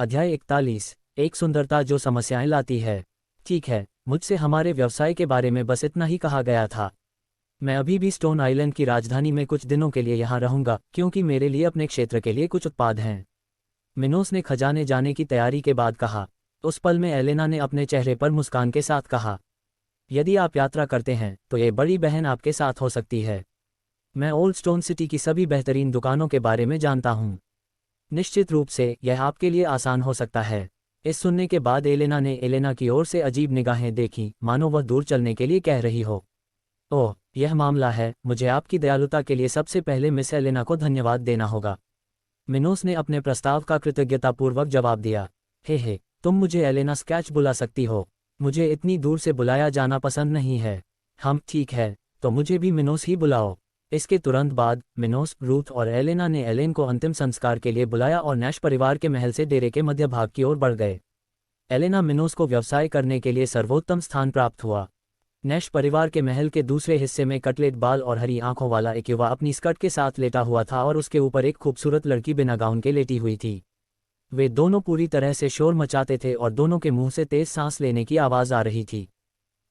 अध्याय 41। एक सुंदरता जो समस्याएं लाती है। ठीक है, मुझसे हमारे व्यवसाय के बारे में बस इतना ही कहा गया था। मैं अभी भी स्टोन आइलैंड की राजधानी में कुछ दिनों के लिए यहाँ रहूंगा क्योंकि मेरे लिए अपने क्षेत्र के लिए कुछ उत्पाद हैं। मिनोस ने खजाने जाने की तैयारी के बाद कहा। उस पल में एलेना ने अपने चेहरे पर मुस्कान के साथ कहा, यदि आप यात्रा करते हैं तो ये बड़ी बहन आपके साथ हो सकती है। मैं ओल्ड स्टोन सिटी की सभी बेहतरीन दुकानों के बारे में जानता हूँ। निश्चित रूप से यह आपके लिए आसान हो सकता है। इस सुनने के बाद एलेना ने एलेना की ओर से अजीब निगाहें देखीं, मानो वह दूर चलने के लिए कह रही हो। ओह, यह मामला है। मुझे आपकी दयालुता के लिए सबसे पहले मिस एलेना को धन्यवाद देना होगा। मिनोस ने अपने प्रस्ताव का कृतज्ञतापूर्वक जवाब दिया। हे, तुम मुझे एलेना स्कैच बुला सकती हो। मुझे इतनी दूर से बुलाया जाना पसंद नहीं है। हम ठीक है, तो मुझे भी मिनोस ही बुलाओ। इसके तुरंत बाद मिनोस, रूथ और एलेना ने एलेन को अंतिम संस्कार के लिए बुलाया और नैश परिवार के महल से डेरे के मध्य भाग की ओर बढ़ गए। एलेना मिनोस को व्यवसाय करने के लिए सर्वोत्तम स्थान प्राप्त हुआ। नैश परिवार के महल के दूसरे हिस्से में कटलेट बाल और हरी आंखों वाला एक युवा अपनी स्कर्ट के साथ लेटा हुआ था और उसके ऊपर एक खूबसूरत लड़की बिना गाउन के लेटी हुई थी। वे दोनों पूरी तरह से शोर मचाते थे और दोनों के मुंह से तेज सांस लेने की आवाज आ रही थी।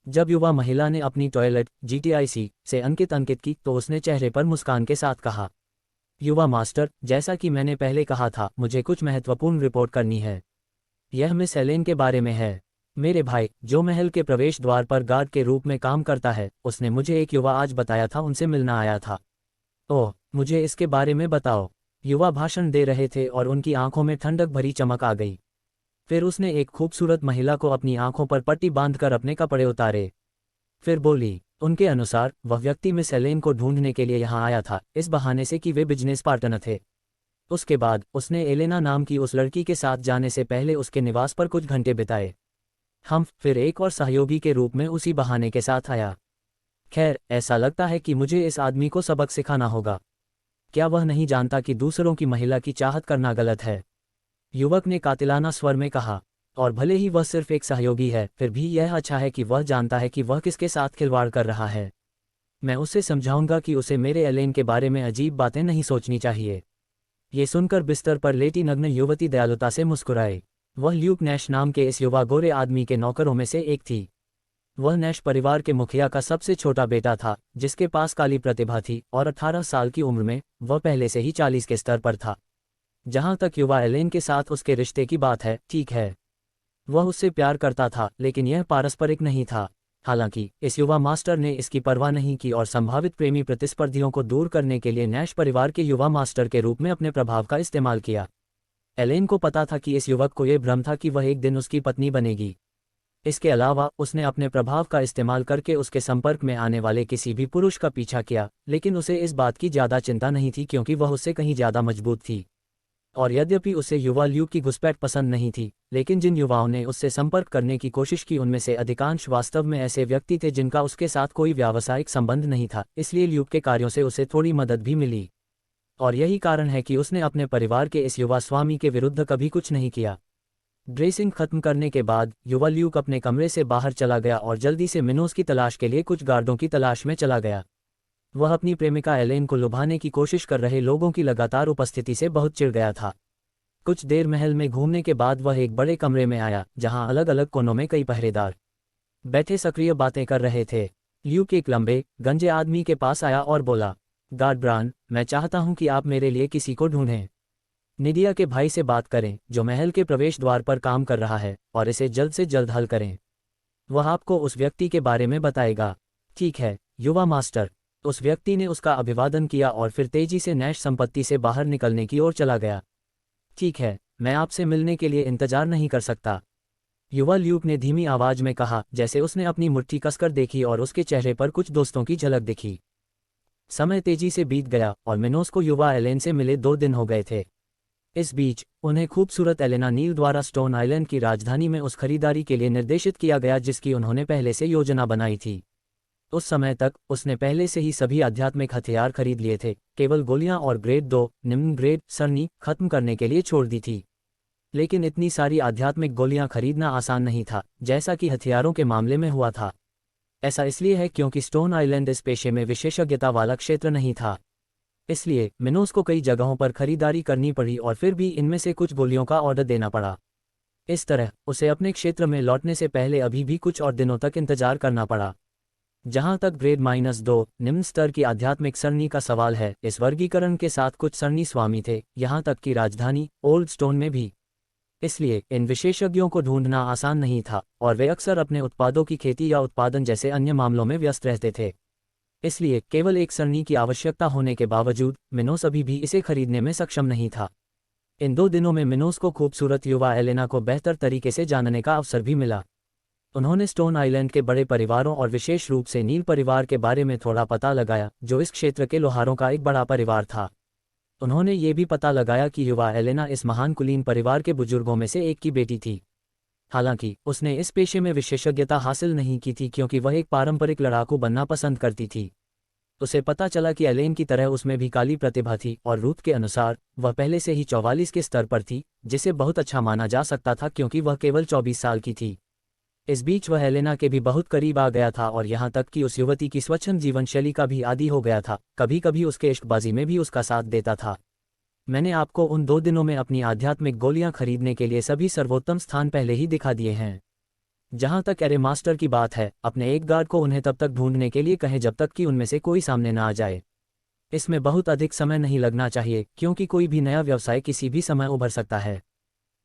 जब युवा महिला ने अपनी टॉयलेट GTIC से अंकित की तो उसने चेहरे पर मुस्कान के साथ कहा, युवा मास्टर, जैसा कि मैंने पहले कहा था, मुझे कुछ महत्वपूर्ण रिपोर्ट करनी है। यह मिस एलेन के बारे में है। मेरे भाई, जो महल के प्रवेश द्वार पर गार्ड के रूप में काम करता है, उसने मुझे एक युवा आज बताया था उनसे मिलना आया था। ओह, मुझे इसके बारे में बताओ। युवा भाषण दे रहे थे और उनकी आंखों में ठंडक भरी चमक आ गई। फिर उसने एक खूबसूरत महिला को अपनी आंखों पर पट्टी बांधकर अपने कपड़े उतारे। फिर बोली, उनके अनुसार वह व्यक्ति मिस एलेन को ढूंढने के लिए यहाँ आया था, इस बहाने से कि वे बिजनेस पार्टनर थे। उसके बाद उसने एलेना नाम की उस लड़की के साथ जाने से पहले उसके निवास पर कुछ घंटे बिताए। हम फिर एक और सहयोगी के रूप में उसी बहाने के साथ आया। खैर, ऐसा लगता है कि मुझे इस आदमी को सबक सिखाना होगा। क्या वह नहीं जानता कि दूसरों की महिला की चाहत करना गलत है? युवक ने कातिलाना स्वर में कहा। और भले ही वह सिर्फ एक सहयोगी है, फिर भी यह अच्छा है कि वह जानता है कि वह किसके साथ खिलवाड़ कर रहा है। मैं उसे समझाऊंगा कि उसे मेरे एलेन के बारे में अजीब बातें नहीं सोचनी चाहिए। ये सुनकर बिस्तर पर लेटी नग्न युवती दयालुता से मुस्कुराई। वह ल्यूक नैश नाम के इस युवा गोरे आदमी के नौकरों में से एक थी। वह नैश परिवार के मुखिया का सबसे छोटा बेटा था, जिसके पास काली प्रतिभा थी, और 18 साल की उम्र में वह पहले से ही 40 के स्तर पर था। जहां तक युवा एलेन के साथ उसके रिश्ते की बात है, ठीक है, वह उससे प्यार करता था, लेकिन यह पारस्परिक नहीं था। हालांकि इस युवा मास्टर ने इसकी परवाह नहीं की और संभावित प्रेमी प्रतिस्पर्धियों को दूर करने के लिए नैश परिवार के युवा मास्टर के रूप में अपने प्रभाव का इस्तेमाल किया। एलेन को पता था कि इस युवक को यह भ्रम था कि वह एक दिन उसकी पत्नी बनेगी। इसके अलावा उसने अपने प्रभाव का इस्तेमाल करके उसके संपर्क में आने वाले किसी भी पुरुष का पीछा किया, लेकिन उसे इस बात की ज़्यादा चिंता नहीं थी क्योंकि वह उससे कहीं ज़्यादा मजबूत थी। और यद्यपि उसे युवा ल्यूक की घुसपैठ पसंद नहीं थी, लेकिन जिन युवाओं ने उससे संपर्क करने की कोशिश की उनमें से अधिकांश वास्तव में ऐसे व्यक्ति थे जिनका उसके साथ कोई व्यावसायिक संबंध नहीं था, इसलिए ल्यूक के कार्यों से उसे थोड़ी मदद भी मिली। और यही कारण है कि उसने अपने परिवार के इस युवा स्वामी के विरुद्ध कभी कुछ नहीं किया। ड्रेसिंग खत्म करने के बाद युवा ल्यूक अपने कमरे से बाहर चला गया और जल्दी से मिनोस की तलाश के लिए कुछ गार्डों की तलाश में चला गया। वह अपनी प्रेमिका एलेन को लुभाने की कोशिश कर रहे लोगों की लगातार उपस्थिति से बहुत चिढ़ गया था। कुछ देर महल में घूमने के बाद वह एक बड़े कमरे में आया, जहां अलग अलग कोनों में कई पहरेदार बैठे सक्रिय बातें कर रहे थे। ल्यूक एक लंबे, गंजे आदमी के पास आया और बोला, गार्ड ब्रान, मैं चाहता हूं कि आप मेरे लिए किसी को ढूंढें। निडिया के भाई से बात करें, जो महल के प्रवेश द्वार पर काम कर रहा है, और इसे जल्द से जल्द हल करें। वह आपको उस व्यक्ति के बारे में बताएगा। ठीक है, युवा मास्टर। उस व्यक्ति ने उसका अभिवादन किया और फिर तेजी से नैश संपत्ति से बाहर निकलने की ओर चला गया। ठीक है, मैं आपसे मिलने के लिए इंतजार नहीं कर सकता, युवा ल्यूक ने धीमी आवाज में कहा, जैसे उसने अपनी मुट्ठी कसकर देखी और उसके चेहरे पर कुछ दोस्तों की झलक दिखी। समय तेजी से बीत गया और मिनोस को युवा एलेन से मिले 2 दिन हो गए थे। इस बीच उन्हें खूबसूरत एलेना नील द्वारा स्टोन आइलैंड की राजधानी में उस खरीदारी के लिए निर्देशित किया गया जिसकी उन्होंने पहले से योजना बनाई थी। उस समय तक उसने पहले से ही सभी आध्यात्मिक हथियार खरीद लिए थे, केवल गोलियां और ग्रेड 2 निम्न ग्रेड सरनी खत्म करने के लिए छोड़ दी थी। लेकिन इतनी सारी आध्यात्मिक गोलियां खरीदना आसान नहीं था, जैसा कि हथियारों के मामले में हुआ था। ऐसा इसलिए है क्योंकि स्टोन आइलैंड इस पेशे में विशेषज्ञता वाला क्षेत्र नहीं था। इसलिए मिनोस को कई जगहों पर खरीदारी करनी पड़ी और फिर भी इनमें से कुछ गोलियों का ऑर्डर देना पड़ा। इस तरह उसे अपने क्षेत्र में लौटने से पहले अभी भी कुछ और दिनों तक इंतजार करना पड़ा। जहां तक ग्रेड -2 निम्न स्तर की आध्यात्मिक सरणी का सवाल है, इस वर्गीकरण के साथ कुछ सरणी स्वामी थे, यहां तक कि राजधानी ओल्ड स्टोन में भी। इसलिए इन विशेषज्ञों को ढूंढना आसान नहीं था और वे अक्सर अपने उत्पादों की खेती या उत्पादन जैसे अन्य मामलों में व्यस्त रहते थे। इसलिए केवल एक सरणी की आवश्यकता होने के बावजूद मिनोस अभी भी इसे खरीदने में सक्षम नहीं था। इन 2 दिनों में मिनोस को खूबसूरत युवा एलेना को बेहतर तरीके से जानने का अवसर भी मिला। उन्होंने स्टोन आइलैंड के बड़े परिवारों और विशेष रूप से नील परिवार के बारे में थोड़ा पता लगाया, जो इस क्षेत्र के लोहारों का एक बड़ा परिवार था। उन्होंने ये भी पता लगाया कि युवा एलेना इस महान कुलीन परिवार के बुजुर्गों में से एक की बेटी थी। हालांकि उसने इस पेशे में विशेषज्ञता हासिल नहीं की थी क्योंकि वह एक पारंपरिक लड़ाकू बनना पसंद करती थी। उसे पता चला कि एलेन की तरह उसमें भी काली प्रतिभा थी और रूथ के अनुसार वह पहले से ही 44 के स्तर पर थी, जिसे बहुत अच्छा माना जा सकता था क्योंकि वह केवल 24 साल की थी। इस बीच वह एलेना के भी बहुत करीब आ गया था और यहाँ तक कि उस युवती की स्वच्छंद जीवन शैली का भी आदी हो गया था, कभी कभी उसके इश्कबाजी में भी उसका साथ देता था। मैंने आपको उन 2 दिनों में अपनी आध्यात्मिक गोलियां खरीदने के लिए सभी सर्वोत्तम स्थान पहले ही दिखा दिए हैं। जहां तक एरे मास्टर की बात है, अपने एक गार्ड को उन्हें तब तक ढूंढने के लिए कहें जब तक कि उनमें से कोई सामने ना आ जाए। इसमें बहुत अधिक समय नहीं लगना चाहिए क्योंकि कोई भी नया व्यवसाय किसी भी समय उभर सकता है।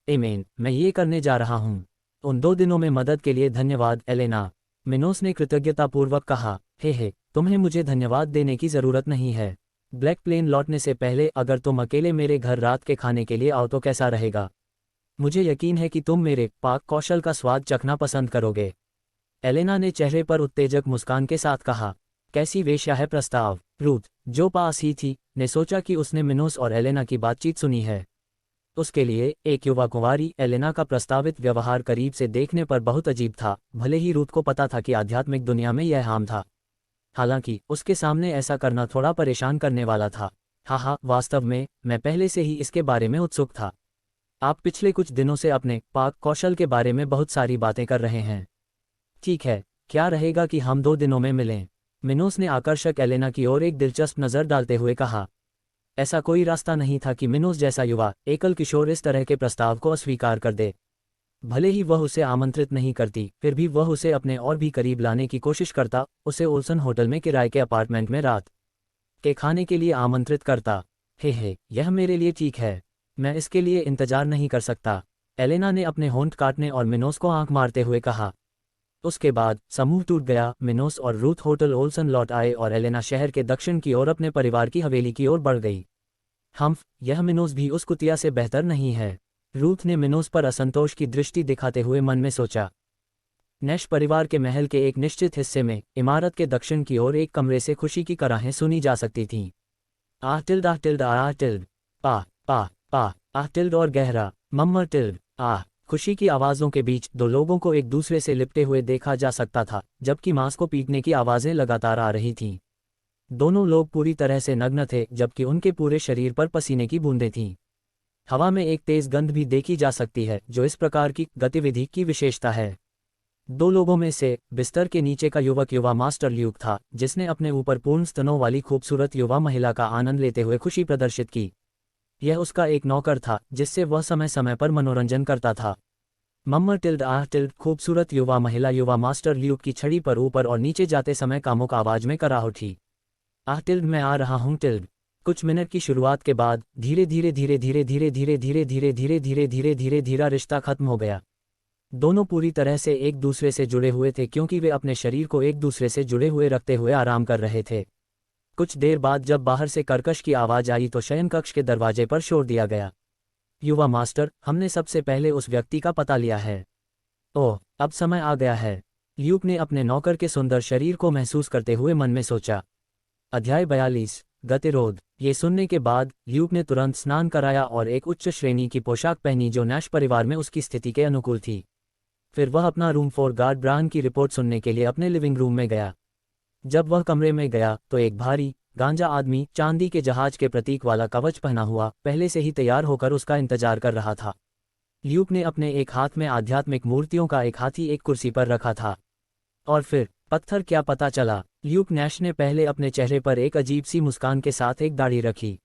एमेन, मैं ये करने जा रहा हूँ। उन 2 दिनों में मदद के लिए धन्यवाद एलेना, मिनोस ने कृतज्ञतापूर्वक कहा। हे, तुम्हें मुझे धन्यवाद देने की ज़रूरत नहीं है। ब्लैक प्लेन लौटने से पहले अगर तुम अकेले मेरे घर रात के खाने के लिए आओ तो कैसा रहेगा? मुझे यकीन है कि तुम मेरे पाक कौशल का स्वाद चखना पसंद करोगे। एलेना ने चेहरे पर उत्तेजक मुस्कान के साथ कहा। कैसी वेश्या है प्रस्ताव? रूथ, जो पास ही थी, ने सोचा कि उसने मिनोस और एलेना की बातचीत सुनी है। उसके लिए एक युवा कुंवारी एलेना का प्रस्तावित व्यवहार करीब से देखने पर बहुत अजीब था, भले ही रूथ को पता था कि आध्यात्मिक दुनिया में यह आम था। हालांकि उसके सामने ऐसा करना थोड़ा परेशान करने वाला था। हाँ, वास्तव में मैं पहले से ही इसके बारे में उत्सुक था। आप पिछले कुछ दिनों से अपने पाक कौशल के बारे में बहुत सारी बातें कर रहे हैं। ठीक है, क्या रहेगा कि हम 2 दिनों में मिलें? मिनोस ने आकर्षक एलेना की ओर एक दिलचस्प नज़र डालते हुए कहा। ऐसा कोई रास्ता नहीं था कि मिनोस जैसा युवा एकल किशोर इस तरह के प्रस्ताव को अस्वीकार कर दे। भले ही वह उसे आमंत्रित नहीं करती, फिर भी वह उसे अपने और भी करीब लाने की कोशिश करता, उसे ओल्सन होटल में किराए के अपार्टमेंट में रात के खाने के लिए आमंत्रित करता। हे, यह मेरे लिए ठीक है। मैं इसके लिए इंतजार नहीं कर सकता, एलेना ने अपने होंठ काटने और मिनोस को आंख मारते हुए कहा। उसके बाद समूह टूट गया। मिनोस और रूथ होटल ओल्सन लौट आए और एलेना शहर के दक्षिण की ओर अपने परिवार की हवेली की ओर बढ़ गई। यह मिनोस भी उस कुतिया से बेहतर नहीं है, रूथ ने मिनोस पर असंतोष की दृष्टि दिखाते हुए मन में सोचा। नैश परिवार के महल के एक निश्चित हिस्से में इमारत के दक्षिण की ओर एक कमरे से खुशी की कराहें सुनी जा सकती थीं। आह टिल्ड आह टिल्ड आह टिल्ड, पा पा पा आह टिल्ड और गहरा मम्मर टिल्ड आह। खुशी की आवाज़ों के बीच 2 लोगों को एक दूसरे से लिपटे हुए देखा जा सकता था, जबकि मांस को पीटने की आवाज़ें लगातार आ रही थीं। दोनों लोग पूरी तरह से नग्न थे, जबकि उनके पूरे शरीर पर पसीने की बूंदें थीं। हवा में एक तेज गंध भी देखी जा सकती है, जो इस प्रकार की गतिविधि की विशेषता है। 2 लोगों में से बिस्तर के नीचे का युवक युवा मास्टर ल्यूक था, जिसने अपने ऊपर पूर्ण स्तनों वाली खूबसूरत युवा महिला का आनंद लेते हुए खुशी प्रदर्शित की। यह उसका एक नौकर था, जिससे वह समय समय पर मनोरंजन करता था। मम्मर टिल्ड आह टिल्ड खूबसूरत युवा महिला युवा मास्टर ल्यूक की छड़ी पर ऊपर और नीचे जाते समय कामुक आवाज में कराह उठी। आह टिल्ड, मैं आ रहा हूँ टिल्ड। कुछ मिनट की शुरुआत के बाद धीरे धीरे धीरे धीरे धीरे धीरे धीरे धीरे धीरे धीरे धीरे धीरे धीरे रिश्ता खत्म हो गया। दोनों पूरी तरह से एक दूसरे से जुड़े हुए थे क्योंकि वे अपने शरीर को एक दूसरे से जुड़े हुए रखते हुए आराम कर रहे थे। कुछ देर बाद जब बाहर से कर्कश की आवाज आई तो शयन कक्ष के दरवाजे पर शोर दिया गया। युवा मास्टर, हमने सबसे पहले उस व्यक्ति का पता लिया है। ओह, अब समय आ गया है, ल्यूक ने अपने नौकर के सुंदर शरीर को महसूस करते हुए मन में सोचा। अध्याय 42 गतिरोध। ये सुनने के बाद ल्यूक ने तुरंत स्नान कराया और एक उच्च श्रेणी की पोशाक पहनी जो नैश परिवार में उसकी स्थिति के अनुकूल थी। फिर वह अपना रूम फॉर गार्ड ब्राहन की रिपोर्ट सुनने के लिए अपने लिविंग रूम में गया। जब वह कमरे में गया तो एक भारी गांजा आदमी चांदी के जहाज के प्रतीक वाला कवच पहना हुआ पहले से ही तैयार होकर उसका इंतजार कर रहा था। ल्यूक ने अपने एक हाथ में आध्यात्मिक मूर्तियों का एक हाथी एक कुर्सी पर रखा था और फिर पत्थर क्या पता चला। ल्यूक नैश ने पहले अपने चेहरे पर एक अजीब सी मुस्कान के साथ एक दाढ़ी रखी।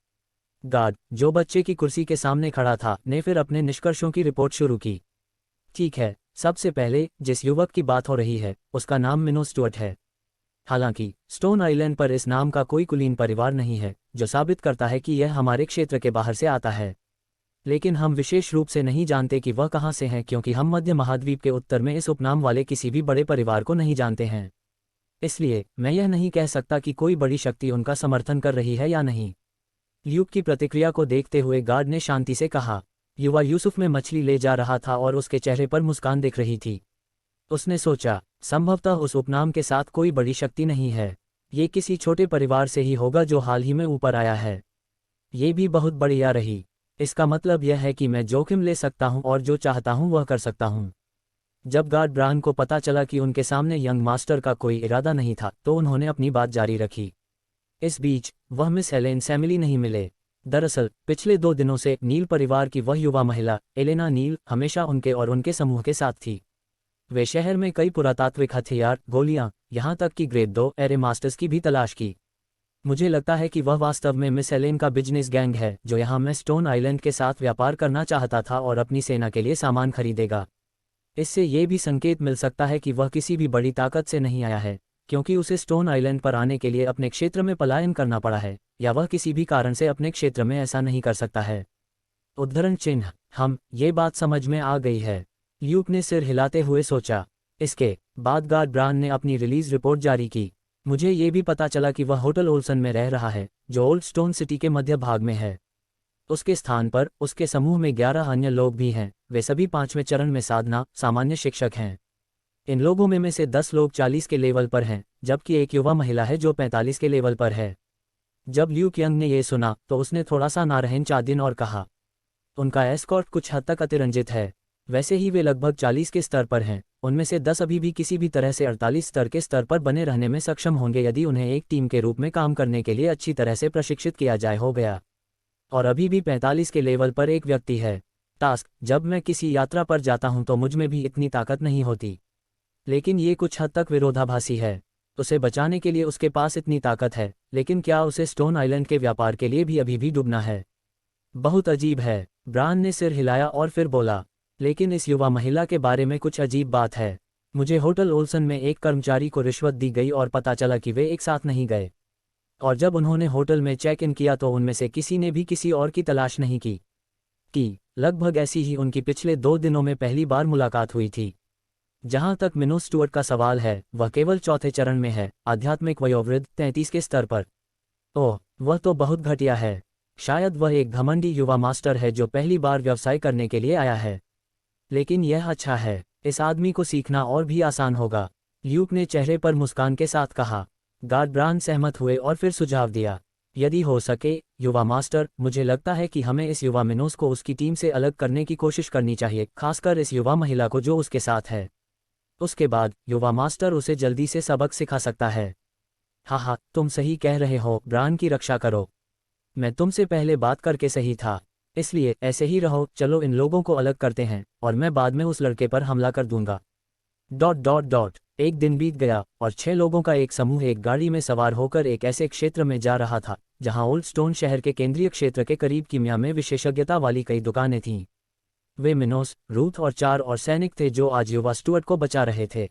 गार्ड, जो बच्चे की कुर्सी के सामने खड़ा था, ने फिर अपने निष्कर्षों की रिपोर्ट शुरू की। ठीक है, सबसे पहले जिस युवक की बात हो रही है उसका नाम मिनोस स्टुअर्ट है। हालांकि स्टोन आइलैंड पर इस नाम का कोई कुलीन परिवार नहीं है, जो साबित करता है कि यह हमारे क्षेत्र के बाहर से आता है। लेकिन हम विशेष रूप से नहीं जानते कि वह कहाँ से हैं, क्योंकि हम मध्य महाद्वीप के उत्तर में इस उपनाम वाले किसी भी बड़े परिवार को नहीं जानते हैं। इसलिए मैं यह नहीं कह सकता कि कोई बड़ी शक्ति उनका समर्थन कर रही है या नहीं। ल्यूक की प्रतिक्रिया को देखते हुए गार्ड ने शांति से कहा। युवा यूसुफ में मछली ले जा रहा था और उसके चेहरे पर मुस्कान दिख रही थी। उसने सोचा, संभवतः उस उपनाम के साथ कोई बड़ी शक्ति नहीं है। ये किसी छोटे परिवार से ही होगा जो हाल ही में ऊपर आया है। ये भी बहुत बढ़िया रही। इसका मतलब यह है कि मैं जोखिम ले सकता हूं और जो चाहता हूं वह कर सकता हूं। जब गार्ड ब्रान को पता चला कि उनके सामने यंग मास्टर का कोई इरादा नहीं था, तो उन्होंने अपनी बात जारी रखी। इस बीच वह मिस हेलेन सैमिली नहीं मिले। दरअसल पिछले 2 दिनों से नील परिवार की वह युवा महिला एलेना नील हमेशा उनके और उनके समूह के साथ थी। वे शहर में कई पुरातात्विक हथियार, गोलियां, यहाँ तक कि ग्रेड 2 एरे मास्टर्स की भी तलाश की। मुझे लगता है कि वह वास्तव में मिस हेलेन का बिजनेस गैंग है, जो यहाँ में स्टोन आइलैंड के साथ व्यापार करना चाहता था और अपनी सेना के लिए सामान खरीदेगा। इससे ये भी संकेत मिल सकता है कि वह किसी भी बड़ी ताकत से नहीं आया है, क्योंकि उसे स्टोन आइलैंड पर आने के लिए अपने क्षेत्र में पलायन करना पड़ा है, या वह किसी भी कारण से अपने क्षेत्र में ऐसा नहीं कर सकता है। उद्धरण चिन्ह, हम, ये बात समझ में आ गई है। ल्यूक ने सिर हिलाते हुए सोचा। इसके बाद गार्ड ब्रान ने अपनी रिलीज रिपोर्ट जारी की। मुझे ये भी पता चला कि वह होटल ओल्सन में रह रहा है, जो ओल्ड स्टोन सिटी के मध्य भाग में है। उसके स्थान पर उसके समूह में 11 अन्य लोग भी हैं। वे सभी 5वें चरण में साधना सामान्य शिक्षक हैं। इन लोगों में से 10 लोग 40 के लेवल पर हैं, जबकि एक युवा महिला है जो 45 के लेवल पर है। जब ल्यूक यंग ने यह सुना तो उसने थोड़ा सा नारहन चादिन और कहा, उनका एस्कॉर्ट कुछ हद तक अतिरंजित है। वैसे ही वे लगभग 40 के स्तर पर हैं। उनमें से 10 अभी भी किसी भी तरह से 48 स्तर के स्तर पर बने रहने में सक्षम होंगे यदि उन्हें एक टीम के रूप में काम करने के लिए अच्छी तरह से प्रशिक्षित किया जाए हो गया। और अभी भी 45 के लेवल पर एक व्यक्ति है। टास्क, जब मैं किसी यात्रा पर जाता हूं तो मुझ में भी इतनी ताकत नहीं होती। लेकिन ये कुछ हद तक विरोधाभासी है। उसे बचाने के लिए उसके पास इतनी ताकत है, लेकिन क्या उसे स्टोन आइलैंड के व्यापार के लिए भी अभी भी डूबना है? बहुत अजीब है। ब्रान ने सिर हिलाया और फिर बोला, लेकिन इस युवा महिला के बारे में कुछ अजीब बात है। मुझे होटल ओल्सन में एक कर्मचारी को रिश्वत दी गई और पता चला कि वे एक साथ नहीं गए। और जब उन्होंने होटल में चेक इन किया तो उनमें से किसी ने भी किसी और की तलाश नहीं की। लगभग ऐसी ही उनकी पिछले 2 दिनों में पहली बार मुलाकात हुई थी। जहां तक मिनोस स्टुअर्ट का सवाल है, वह केवल 4थे चरण में है, आध्यात्मिक वयोवृद्ध 33 के स्तर पर। ओह, वह तो बहुत घटिया है। शायद वह एक घमंडी युवा मास्टर है जो पहली बार व्यवसाय करने के लिए आया है। लेकिन यह अच्छा है, इस आदमी को सीखना और भी आसान होगा। ल्यूक ने चेहरे पर मुस्कान के साथ कहा। गार्ड ब्रान सहमत हुए और फिर सुझाव दिया, यदि हो सके युवा मास्टर, मुझे लगता है कि हमें इस युवा मिनोस को उसकी टीम से अलग करने की कोशिश करनी चाहिए, खासकर इस युवा महिला को जो उसके साथ है। उसके बाद युवा मास्टर उसे जल्दी से सबक सिखा सकता है। हाँ, तुम सही कह रहे हो, ब्रान की रक्षा करो। मैं तुमसे पहले बात करके सही था, इसलिए ऐसे ही रहो। चलो इन लोगों को अलग करते हैं और मैं बाद में उस लड़के पर हमला कर दूंगा। ... एक दिन बीत गया और 6 लोगों का एक समूह एक गाड़ी में सवार होकर एक ऐसे क्षेत्र में जा रहा था जहां ओल्ड स्टोन शहर के केंद्रीय क्षेत्र के करीब कीमिया में विशेषज्ञता वाली कई दुकानें थीं। वे मिनोस, रूथ और 4 और सैनिक थे जो आज युवा स्टुअर्ट को बचा रहे थे।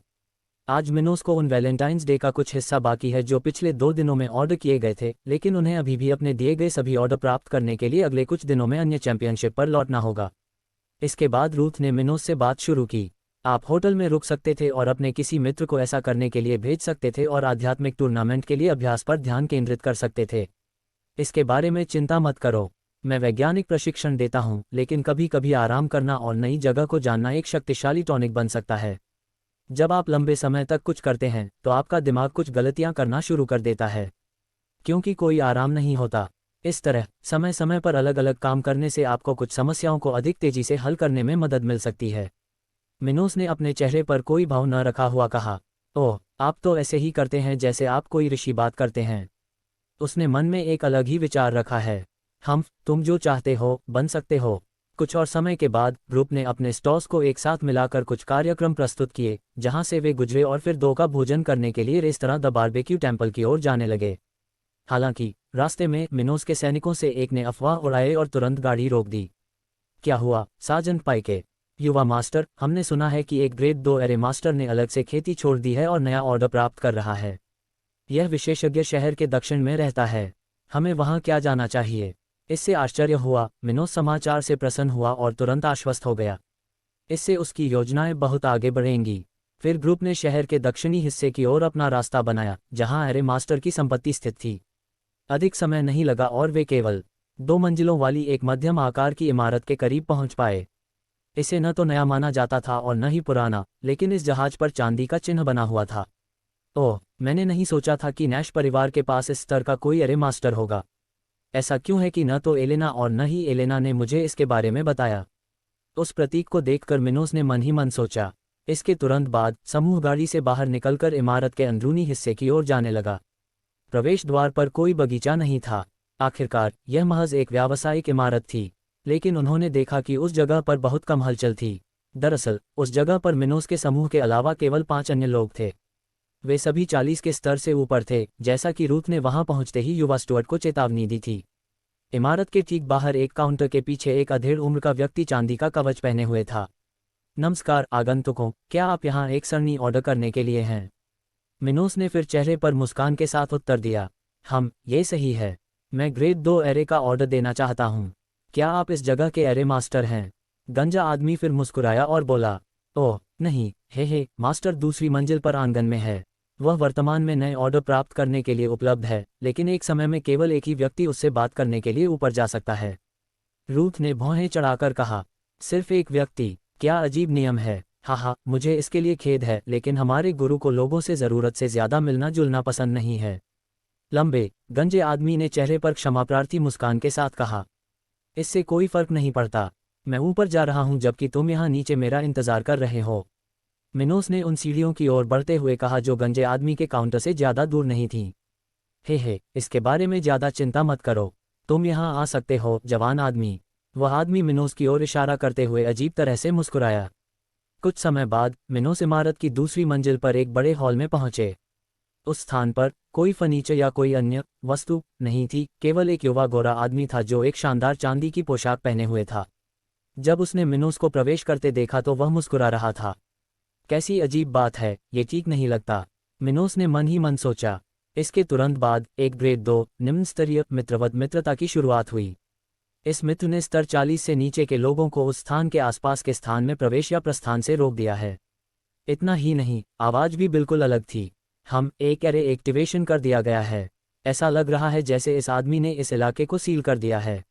आज मिनोस को उन वैलेंटाइंस डे का कुछ हिस्सा बाकी है जो पिछले 2 दिनों में ऑर्डर किए गए थे, लेकिन उन्हें अभी भी अपने दिए गए सभी ऑर्डर प्राप्त करने के लिए अगले कुछ दिनों में अन्य चैंपियनशिप पर लौटना होगा। इसके बाद रूथ ने मिनोस से बात शुरू की। आप होटल में रुक सकते थे और अपने किसी मित्र को ऐसा करने के लिए भेज सकते थे और आध्यात्मिक टूर्नामेंट के लिए अभ्यास पर ध्यान केंद्रित कर सकते थे। इसके बारे में चिंता मत करो, मैं वैज्ञानिक प्रशिक्षण देता हूं, लेकिन कभी कभी आराम करना और नई जगह को जानना एक शक्तिशाली टॉनिक बन सकता है। जब आप लंबे समय तक कुछ करते हैं तो आपका दिमाग कुछ गलतियां करना शुरू कर देता है, क्योंकि कोई आराम नहीं होता। इस तरह समय समय पर अलग अलग काम करने से आपको कुछ समस्याओं को अधिक तेजी से हल करने में मदद मिल सकती है। मिनोस ने अपने चेहरे पर कोई भाव न रखा हुआ कहा, ओह, आप तो ऐसे ही करते हैं जैसे आप कोई ऋषि बात करते हैं। उसने मन में एक अलग ही विचार रखा है। तुम जो चाहते हो बन सकते हो। कुछ और समय के बाद ग्रुप ने अपने स्टॉल्स को एक साथ मिलाकर कुछ कार्यक्रम प्रस्तुत किए, जहां से वे गुजरे और फिर 2 का भोजन करने के लिए रेस्तरां द बारबेक्यू टेम्पल की ओर जाने लगे। हालांकि रास्ते में मिनोस के सैनिकों से एक ने अफवाह उड़ाई और तुरंत गाड़ी रोक दी। क्या हुआ, सार्जेंट पाइके? युवा मास्टर, हमने सुना है कि एक ग्रेड 2 एरे मास्टर ने अलग से खेती छोड़ दी है और नया ऑर्डर प्राप्त कर रहा है। यह विशेषज्ञ शहर के दक्षिण में रहता है। हमें वहां क्या जाना चाहिए? इससे आश्चर्य हुआ। मिनोस समाचार से प्रसन्न हुआ और तुरंत आश्वस्त हो गया। इससे उसकी योजनाएं बहुत आगे बढ़ेंगी। फिर ग्रुप ने शहर के दक्षिणी हिस्से की ओर अपना रास्ता बनाया, जहां एरे मास्टर की संपत्ति स्थित थी। अधिक समय नहीं लगा और वे केवल 2 मंजिलों वाली एक मध्यम आकार की इमारत के करीब पहुंच पाए। इसे न तो नया माना जाता था और न ही पुराना, लेकिन इस जहाज पर चांदी का चिन्ह बना हुआ था। ओह, मैंने नहीं सोचा था कि नैश परिवार के पास इस स्तर का कोई एरे मास्टर होगा। ऐसा क्यों है कि न तो एलेना और न ही एलेना ने मुझे इसके बारे में बताया? उस प्रतीक को देखकर मिनोस ने मन ही मन सोचा। इसके तुरंत बाद समूह गाड़ी से बाहर निकलकर इमारत के अंदरूनी हिस्से की ओर जाने लगा। प्रवेश द्वार पर कोई बगीचा नहीं था। आखिरकार यह महज एक व्यावसायिक इमारत थी, लेकिन उन्होंने देखा कि उस जगह पर बहुत कम हलचल थी। दरअसल उस जगह पर मिनोस के समूह के अलावा केवल 5 अन्य लोग थे। वे सभी 40 के स्तर से ऊपर थे, जैसा कि रूथ ने वहां पहुंचते ही युवा स्टुअर्ट को चेतावनी दी थी। इमारत के ठीक बाहर एक काउंटर के पीछे एक अधेड़ उम्र का व्यक्ति चांदी का कवच पहने हुए था। नमस्कार आगंतुकों, क्या आप यहाँ एक सरनी ऑर्डर करने के लिए हैं? मिनोस ने फिर चेहरे पर मुस्कान के साथ उत्तर दिया। ये सही है। मैं ग्रेड 2 एरे का ऑर्डर देना चाहता हूँ। क्या आप इस जगह के एरे मास्टर हैं? गंजा आदमी फिर मुस्कुराया और बोला, ओह नहीं, हे मास्टर दूसरी मंजिल पर आंगन में है। वह वर्तमान में नए ऑर्डर प्राप्त करने के लिए उपलब्ध है, लेकिन एक समय में केवल एक ही व्यक्ति उससे बात करने के लिए ऊपर जा सकता है। रूथ ने भौहें चढ़ाकर कहा, सिर्फ एक व्यक्ति? क्या अजीब नियम है। हाँ, मुझे इसके लिए खेद है, लेकिन हमारे गुरु को लोगों से ज़रूरत से ज़्यादा मिलना जुलना पसंद नहीं है। लंबे गंजे आदमी ने चेहरे पर क्षमाप्रार्थी मुस्कान के साथ कहा, इससे कोई फर्क नहीं पड़ता। मैं ऊपर जा रहा हूं जबकि तुम यहाँ नीचे मेरा इंतजार कर रहे हो। मिनोस ने उन सीढ़ियों की ओर बढ़ते हुए कहा जो गंजे आदमी के काउंटर से ज़्यादा दूर नहीं थीं। हे, इसके बारे में ज़्यादा चिंता मत करो। तुम यहाँ आ सकते हो, जवान आदमी। वह आदमी मिनोस की ओर इशारा करते हुए अजीब तरह से मुस्कुराया। कुछ समय बाद मिनोस इमारत की दूसरी मंजिल पर एक बड़े हॉल में पहुंचे। उस स्थान पर कोई फर्नीचर या कोई अन्य वस्तु नहीं थी, केवल एक युवा गोरा आदमी था जो एक शानदार चांदी की पोशाक पहने हुए था। जब उसने मिनोस को प्रवेश करते देखा तो वह मुस्कुरा रहा था। कैसी अजीब बात है, ये ठीक नहीं लगता, मिनोस ने मन ही मन सोचा। इसके तुरंत बाद एक ग्रेड 2 निम्न स्तरीय मित्रवत मित्रता की शुरुआत हुई। इस मित्र ने स्तर 40 से नीचे के लोगों को उस स्थान के आसपास के स्थान में प्रवेश या प्रस्थान से रोक दिया है। इतना ही नहीं, आवाज़ भी बिल्कुल अलग थी। एक एरे एक्टिवेशन कर दिया गया है। ऐसा लग रहा है जैसे इस आदमी ने इस इलाके को सील कर दिया है।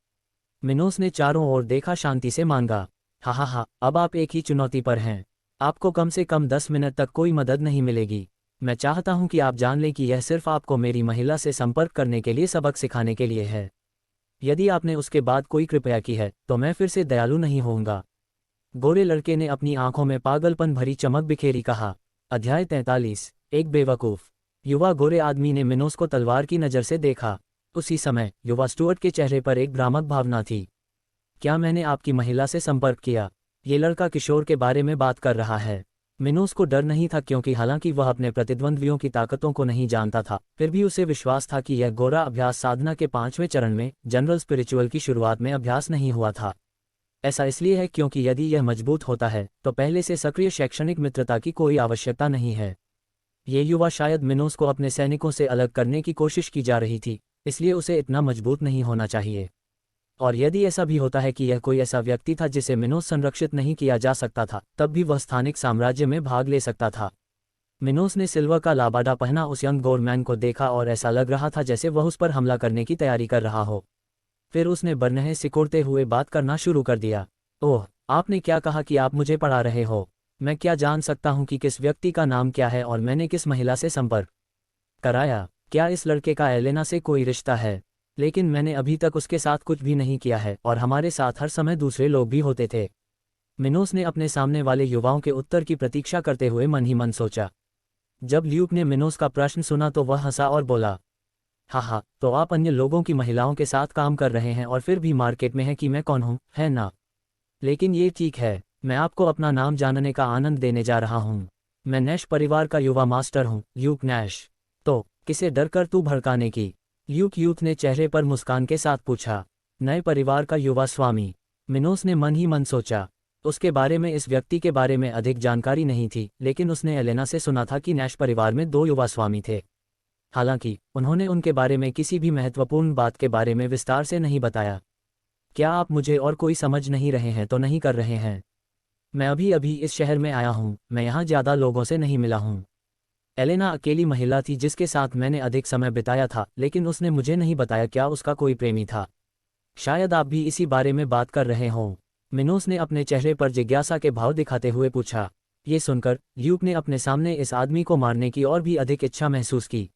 मिनोस ने चारों ओर देखा, शांति से मांगा, हाँ, अब आप एक ही चुनौती पर हैं। आपको कम से कम 10 मिनट तक कोई मदद नहीं मिलेगी। मैं चाहता हूं कि आप जान लें कि यह सिर्फ आपको मेरी महिला से संपर्क करने के लिए सबक सिखाने के लिए है। यदि आपने उसके बाद कोई कृपया की है तो मैं फिर से दयालु नहीं होऊंगा। गोरे लड़के ने अपनी आंखों में पागलपन भरी चमक बिखेरी कहा। अध्याय 43, एक बेवकूफ़। युवा गोरे आदमी ने मिनोस को तलवार की नज़र से देखा। उसी समय युवा स्टुअर्ट के चेहरे पर एक भ्रामक भावना थी। क्या मैंने आपकी महिला से संपर्क किया? ये लड़का किशोर के बारे में बात कर रहा है। मिनोस को डर नहीं था, क्योंकि हालांकि वह अपने प्रतिद्वंद्वियों की ताकतों को नहीं जानता था, फिर भी उसे विश्वास था कि यह गोरा अभ्यास साधना के 5वें चरण में जनरल स्पिरिचुअल की शुरुआत में अभ्यास नहीं हुआ था। ऐसा इसलिए है क्योंकि यदि यह मजबूत होता है तो पहले से सक्रिय शैक्षणिक मित्रता की कोई आवश्यकता नहीं है। ये युवा शायद मिनोस को अपने सैनिकों से अलग करने की कोशिश की जा रही थी, इसलिए उसे इतना मजबूत नहीं होना चाहिए। और यदि ऐसा भी होता है कि यह कोई ऐसा व्यक्ति था जिसे मिनोस संरक्षित नहीं किया जा सकता था, तब भी वह स्थानिक साम्राज्य में भाग ले सकता था। मिनोस ने सिल्वर का लाबाडा पहना उस यंग गोरमैन को देखा और ऐसा लग रहा था जैसे वह उस पर हमला करने की तैयारी कर रहा हो। फिर उसने बरनहें सिकोड़ते हुए बात करना शुरू कर दिया। ओह, आपने क्या कहा कि आप मुझे पढ़ा रहे हो? मैं क्या जान सकता हूं कि किस व्यक्ति का नाम क्या है और मैंने किस महिला से संपर्क कराया? क्या इस लड़के का एलेना से कोई रिश्ता है? लेकिन मैंने अभी तक उसके साथ कुछ भी नहीं किया है और हमारे साथ हर समय दूसरे लोग भी होते थे। मिनोस ने अपने सामने वाले युवाओं के उत्तर की प्रतीक्षा करते हुए मन ही मन सोचा। जब ल्यूक ने मिनोस का प्रश्न सुना तो वह हंसा और बोला, हाँ, तो आप अन्य लोगों की महिलाओं के साथ काम कर रहे हैं और फिर भी मार्केट में हैं कि मैं कौन हूँ, है ना? लेकिन ये ठीक है, मैं आपको अपना नाम जानने का आनंद देने जा रहा हूँ। मैं नैश परिवार का युवा मास्टर हूँ, ल्यूक नैश। तो किसे डर कर तू भड़काने की? ल्यूक यूथ ने चेहरे पर मुस्कान के साथ पूछा। नए परिवार का युवा स्वामी। मिनोस ने मन ही मन सोचा। उसके बारे में, इस व्यक्ति के बारे में अधिक जानकारी नहीं थी, लेकिन उसने एलेना से सुना था कि नैश परिवार में 2 युवा स्वामी थे। हालांकि उन्होंने उनके बारे में किसी भी महत्वपूर्ण बात के बारे में विस्तार से नहीं बताया। क्या आप मुझे और कोई समझ नहीं रहे हैं तो नहीं कर रहे हैं? मैं अभी अभी इस शहर में आया हूँ, मैं यहाँ ज़्यादा लोगों से नहीं मिला हूँ। एलेना अकेली महिला थी जिसके साथ मैंने अधिक समय बिताया था, लेकिन उसने मुझे नहीं बताया क्या उसका कोई प्रेमी था। शायद आप भी इसी बारे में बात कर रहे हों। मिनोस ने अपने चेहरे पर जिज्ञासा के भाव दिखाते हुए पूछा। ये सुनकर ल्यूक ने अपने सामने इस आदमी को मारने की और भी अधिक इच्छा महसूस की।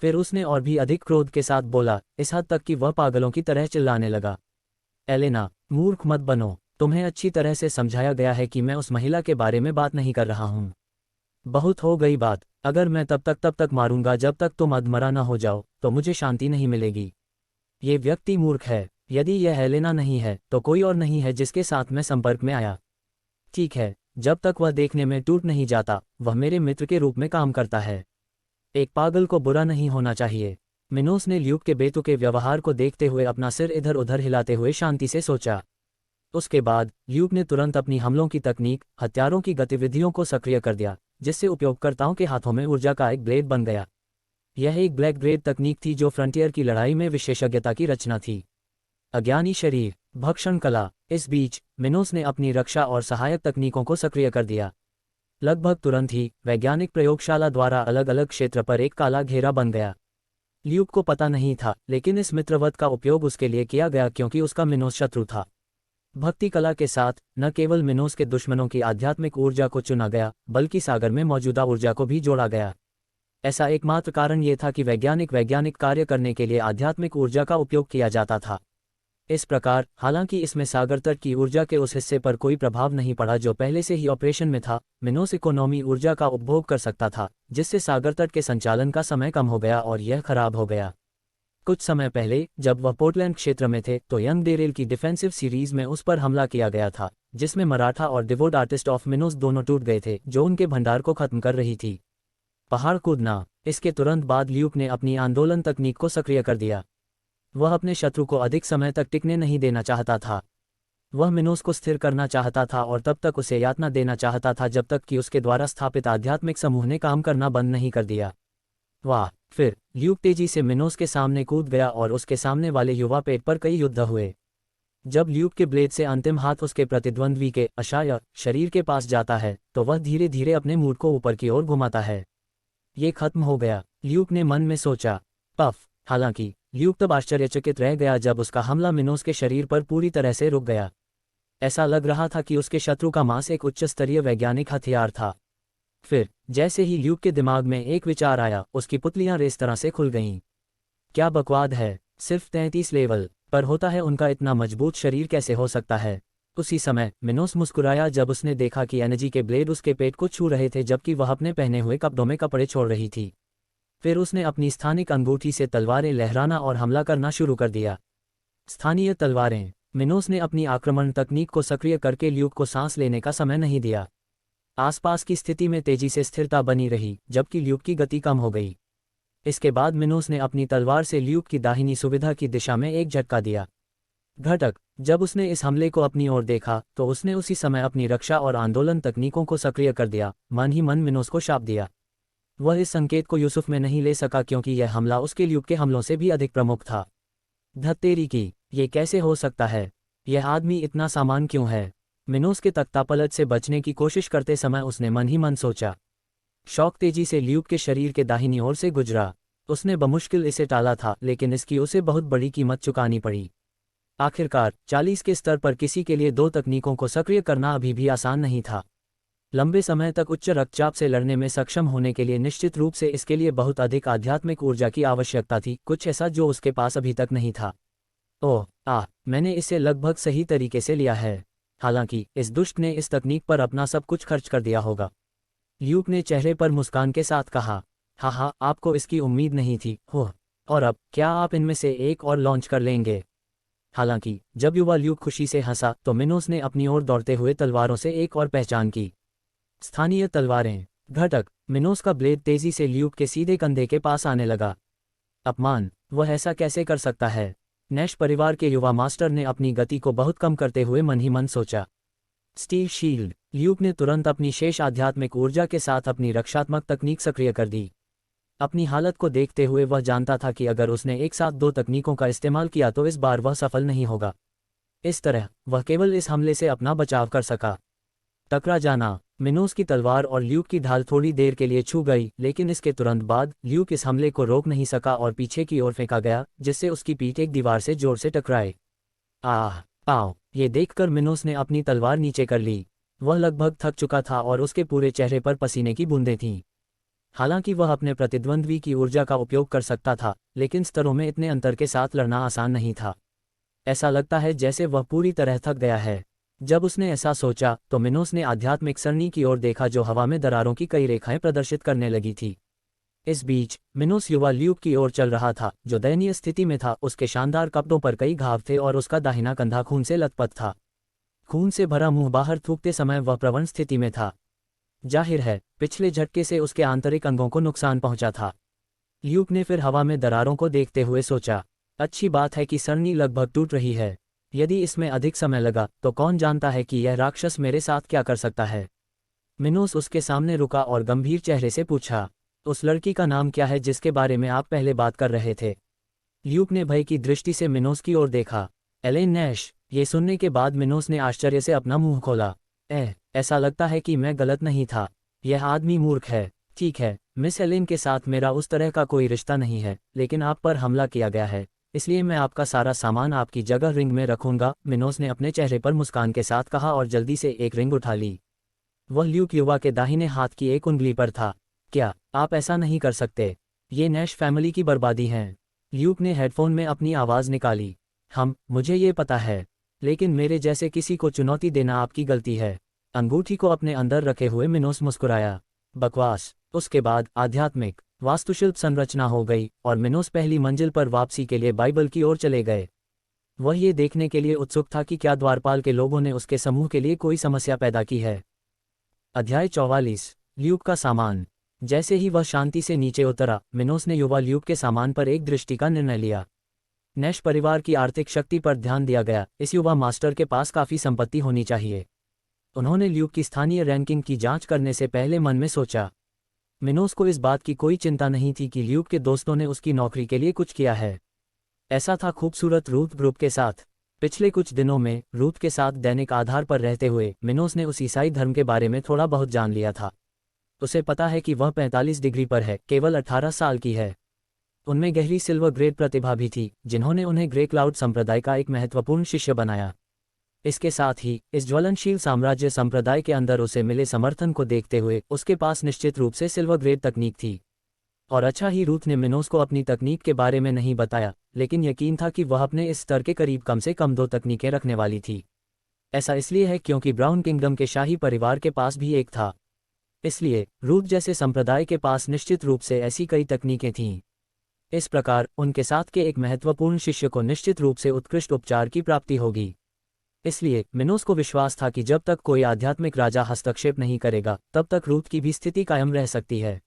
फिर उसने और भी अधिक क्रोध के साथ बोला, इस हद तक कि वह पागलों की तरह चिल्लाने लगा। एलेना, मूर्ख मत बनो। तुम्हें अच्छी तरह से समझाया गया है कि मैं उस महिला के बारे में बात नहीं कर रहा हूँ। बहुत हो गई बात। अगर मैं तब तक मारूंगा जब तक तुम अधमरा न हो जाओ, तो मुझे शांति नहीं मिलेगी। ये व्यक्ति मूर्ख है। यदि यह एलेना नहीं है तो कोई और नहीं है जिसके साथ मैं संपर्क में आया। ठीक है, जब तक वह देखने में टूट नहीं जाता, वह मेरे मित्र के रूप में काम करता है। एक पागल को बुरा नहीं होना चाहिए। मिनोस ने ल्यूक के बेतुके व्यवहार को देखते हुए अपना सिर इधर उधर हिलाते हुए शांति से सोचा। उसके बाद ल्यूक ने तुरंत अपनी हमलों की तकनीक, हथियारों की गतिविधियों को सक्रिय कर दिया, जिससे उपयोगकर्ताओं के हाथों में ऊर्जा का एक ब्लेड बन गया। यह एक ब्लैक ग्रेड तकनीक थी जो फ्रंटियर की लड़ाई में विशेषज्ञता की रचना थी। अज्ञानी शरीर, भक्षण कला। इस बीच मिनोस ने अपनी रक्षा और सहायक तकनीकों को सक्रिय कर दिया। लगभग तुरंत ही वैज्ञानिक प्रयोगशाला द्वारा अलग अलग क्षेत्र पर एक काला घेरा बन गया। ल्यूक को पता नहीं था, लेकिन इस मित्रवत का उपयोग उसके लिए किया गया क्योंकि उसका मिनोस शत्रु था। भक्ति कला के साथ न केवल मिनोस के दुश्मनों की आध्यात्मिक ऊर्जा को चुना गया, बल्कि सागर में मौजूदा ऊर्जा को भी जोड़ा गया। ऐसा एकमात्र कारण ये था कि वैज्ञानिक कार्य करने के लिए आध्यात्मिक ऊर्जा का उपयोग किया जाता था। इस प्रकार, हालांकि इसमें सागर तट की ऊर्जा के उस हिस्से पर कोई प्रभाव नहीं पड़ा जो पहले से ही ऑपरेशन में था, मिनोस इकोनॉमी ऊर्जा का उपभोग कर सकता था, जिससे सागर तट के संचालन का समय कम हो गया और यह खराब हो गया। कुछ समय पहले जब वह पोर्टलैंड क्षेत्र में थे तो यंग डेरेल की डिफेंसिव सीरीज में उस पर हमला किया गया था, जिसमें मराठा और डिवोट आर्टिस्ट ऑफ मिनोस दोनों टूट गए थे, जो उनके भंडार को खत्म कर रही थी। पहाड़ कूदना। इसके तुरंत बाद ल्यूक ने अपनी आंदोलन तकनीक को सक्रिय कर दिया। वह अपने शत्रु को अधिक समय तक टिकने नहीं देना चाहता था। वह मिनोस को स्थिर करना चाहता था और तब तक उसे यातना देना चाहता था जब तक कि उसके द्वारा स्थापित आध्यात्मिक समूह ने काम करना बंद नहीं कर दिया। वाह! फिर ल्यूक तेजी से मिनोस के सामने कूद गया और उसके सामने वाले युवा पेट पर कई युद्ध हुए। जब ल्यूक के ब्लेड से अंतिम हाथ उसके प्रतिद्वंद्वी के अशाय शरीर के पास जाता है तो वह धीरे धीरे अपने मूड को ऊपर की ओर घुमाता है। ये खत्म हो गया, ल्यूक ने मन में सोचा। पफ! हालांकि ल्यूक तब आश्चर्यचकित रह गया जब उसका हमला मिनोस के शरीर पर पूरी तरह से रुक गया। ऐसा लग रहा था कि उसके शत्रु का मांस एक उच्च स्तरीय वैज्ञानिक हथियार था। फिर जैसे ही ल्यूक के दिमाग में एक विचार आया, उसकी पुतलियां रेस तरह से खुल गईं। क्या बकवाद है, सिर्फ 33 लेवल पर होता है उनका इतना मजबूत शरीर कैसे हो सकता है? उसी समय मिनोस मुस्कुराया जब उसने देखा कि एनर्जी के ब्लेड उसके पेट को छू रहे थे जबकि वह अपने पहने हुए कपड़ों में कपड़े छोड़ रही थी। फिर उसने अपनी स्थानिक अंगूठी से तलवारें लहराना और हमला करना शुरू कर दिया। स्थानीय तलवारें। मिनोस ने अपनी आक्रमण तकनीक को सक्रिय करके ल्यूक को सांस लेने का समय नहीं दिया। आसपास की स्थिति में तेजी से स्थिरता बनी रही जबकि ल्यूक की गति कम हो गई। इसके बाद मिनोस ने अपनी तलवार से ल्यूक की दाहिनी सुविधा की दिशा में एक झटका दिया। घटक। जब उसने इस हमले को अपनी ओर देखा तो उसने उसी समय अपनी रक्षा और आंदोलन तकनीकों को सक्रिय कर दिया, मन ही मन मिनोस को शाप दिया। वह इस संकेत को यूसुफ में नहीं ले सका क्योंकि यह हमला उसके ल्यूक के हमलों से भी अधिक प्रमुख था। धत्तेरी की, ये कैसे हो सकता है? यह आदमी इतना सामान क्यों है? मिनोस के तख्तापलट से बचने की कोशिश करते समय उसने मन ही मन सोचा। शौक तेजी से ल्यूक के शरीर के दाहिनी ओर से गुजरा। उसने बमुश्किल इसे टाला था, लेकिन इसकी उसे बहुत बड़ी कीमत चुकानी पड़ी। आखिरकार 40 के स्तर पर किसी के लिए 2 तकनीकों को सक्रिय करना अभी भी आसान नहीं था। लंबे समय तक उच्च रक्तचाप से लड़ने में सक्षम होने के लिए निश्चित रूप से इसके लिए बहुत अधिक आध्यात्मिक ऊर्जा की आवश्यकता थी, कुछ ऐसा जो उसके पास अभी तक नहीं था। ओह मैंने इसे लगभग सही तरीके से लिया है। हालांकि इस दुष्ट ने इस तकनीक पर अपना सब कुछ खर्च कर दिया होगा। ल्यूक ने चेहरे पर मुस्कान के साथ कहा। हाँ, आपको इसकी उम्मीद नहीं थी। और अब क्या आप इनमें से एक और लॉन्च कर लेंगे? हालांकि जब युवा ल्यूक खुशी से हंसा तो मिनोस ने अपनी ओर दौड़ते हुए तलवारों से एक और पहचान की। स्थानीय तलवारें। घटक। मिनोस का ब्लेड तेजी से ल्यूक के सीधे कंधे के पास आने लगा। अपमान, वह ऐसा कैसे कर सकता है? नैश परिवार के युवा मास्टर ने अपनी गति को बहुत कम करते हुए मन ही मन सोचा। Steel shield. ल्यूक ने तुरंत अपनी शेष आध्यात्मिक ऊर्जा के साथ अपनी रक्षात्मक तकनीक सक्रिय कर दी। अपनी हालत को देखते हुए वह जानता था कि अगर उसने एक साथ दो तकनीकों का इस्तेमाल किया तो इस बार वह सफल नहीं होगा। इस तरह वह केवल इस हमले से अपना बचाव कर सका। टकरा जाना। मिनोस की तलवार और ल्यूक की ढाल थोड़ी देर के लिए छू गई, लेकिन इसके तुरंत बाद ल्यूक इस हमले को रोक नहीं सका और पीछे की ओर फेंका गया, जिससे उसकी पीठ एक दीवार से जोर से टकराए। आह! पाँव! ये देखकर मिनोस ने अपनी तलवार नीचे कर ली। वह लगभग थक चुका था और उसके पूरे चेहरे पर पसीने की बूंदें थीं। हालांकि वह अपने प्रतिद्वंद्वी की ऊर्जा का उपयोग कर सकता था, लेकिन स्तरों में इतने अंतर के साथ लड़ना आसान नहीं था। ऐसा लगता है जैसे वह पूरी तरह थक गया है। जब उसने ऐसा सोचा तो मिनोस ने आध्यात्मिक सरणी की ओर देखा जो हवा में दरारों की कई रेखाएं प्रदर्शित करने लगी थी। इस बीच मिनोस युवा ल्यूक की ओर चल रहा था, जो दयनीय स्थिति में था। उसके शानदार कपड़ों पर कई घाव थे और उसका दाहिना कंधा खून से लथपथ था। खून से भरा मुंह बाहर थूकते समय वह प्रवण स्थिति में था। जाहिर है, पिछले झटके से उसके आंतरिक अंगों को नुकसान पहुंचा था। ल्यूक ने फिर हवा में दरारों को देखते हुए सोचा, अच्छी बात है कि सरणी लगभग टूट रही है। यदि इसमें अधिक समय लगा तो कौन जानता है कि यह राक्षस मेरे साथ क्या कर सकता है। मिनोस उसके सामने रुका और गंभीर चेहरे से पूछा, उस लड़की का नाम क्या है जिसके बारे में आप पहले बात कर रहे थे? ल्यूक ने भय की दृष्टि से मिनोस की ओर देखा। Ellen Nash. ये सुनने के बाद मिनोस ने आश्चर्य से अपना मुंह खोला। ऐसा लगता है कि मैं गलत नहीं था। यह आदमी मूर्ख है। ठीक है, मिस एलेन के साथ मेरा उस तरह का कोई रिश्ता नहीं है, लेकिन आप पर हमला किया गया है, इसलिए मैं आपका सारा सामान आपकी जगह रिंग में रखूंगा, मिनोस ने अपने चेहरे पर मुस्कान के साथ कहा और जल्दी से एक रिंग उठा ली। वह ल्यूक युवा के दाहिने हाथ की एक उंगली पर था। क्या आप ऐसा नहीं कर सकते? ये नैश फैमिली की बर्बादी है। ल्यूक ने हेडफोन में अपनी आवाज़ निकाली। मुझे ये पता है, लेकिन मेरे जैसे किसी को चुनौती देना आपकी गलती है। अंगूठी को अपने अंदर रखे हुए मिनोस मुस्कुराया। बकवास। उसके बाद आध्यात्मिक वास्तुशिल्प संरचना हो गई और मिनोस पहली मंजिल पर वापसी के लिए बाइबल की ओर चले गए। वह ये देखने के लिए उत्सुक था कि क्या द्वारपाल के लोगों ने उसके समूह के लिए कोई समस्या पैदा की है। अध्याय 44। ल्यूक का सामान। जैसे ही वह शांति से नीचे उतरा, मिनोस ने युवा ल्यूक के सामान पर एक दृष्टि का निर्णय लिया। नैश परिवार की आर्थिक शक्ति पर ध्यान दिया गया। इस युवा मास्टर के पास काफ़ी संपत्ति होनी चाहिए। उन्होंने ल्यूक की स्थानीय रैंकिंग की जांच करने से पहले मन में सोचा। मिनोस को इस बात की कोई चिंता नहीं थी कि ल्यूक के दोस्तों ने उसकी नौकरी के लिए कुछ किया है। ऐसा था खूबसूरत रूथ ग्रुप के साथ। पिछले कुछ दिनों में रूथ के साथ दैनिक आधार पर रहते हुए मिनोस ने उस ईसाई धर्म के बारे में थोड़ा बहुत जान लिया था। उसे पता है कि वह 45 डिग्री पर है, केवल 18 साल की है। उनमें गहरी सिल्वर ग्रेड प्रतिभा भी थी, जिन्होंने उन्हें ग्रे क्लाउड संप्रदाय का एक महत्वपूर्ण शिष्य बनाया। इसके साथ ही इस ज्वलनशील साम्राज्य संप्रदाय के अंदर उसे मिले समर्थन को देखते हुए उसके पास निश्चित रूप से सिल्वर ग्रेड तकनीक थी। और अच्छा ही रूथ ने मिनोस को अपनी तकनीक के बारे में नहीं बताया, लेकिन यकीन था कि वह अपने इस स्तर के करीब कम से कम 2 तकनीकें रखने वाली थी। ऐसा इसलिए है क्योंकि ब्राउन किंगडम के शाही परिवार के पास भी एक था। इसलिए रूथ जैसे संप्रदाय के पास निश्चित रूप से ऐसी कई तकनीकें थीं। इस प्रकार उनके साथ के एक महत्वपूर्ण शिष्य को निश्चित रूप से उत्कृष्ट उपचार की प्राप्ति होगी। इसलिए मिनोस को विश्वास था कि जब तक कोई आध्यात्मिक राजा हस्तक्षेप नहीं करेगा, तब तक रूथ की भी स्थिति कायम रह सकती है।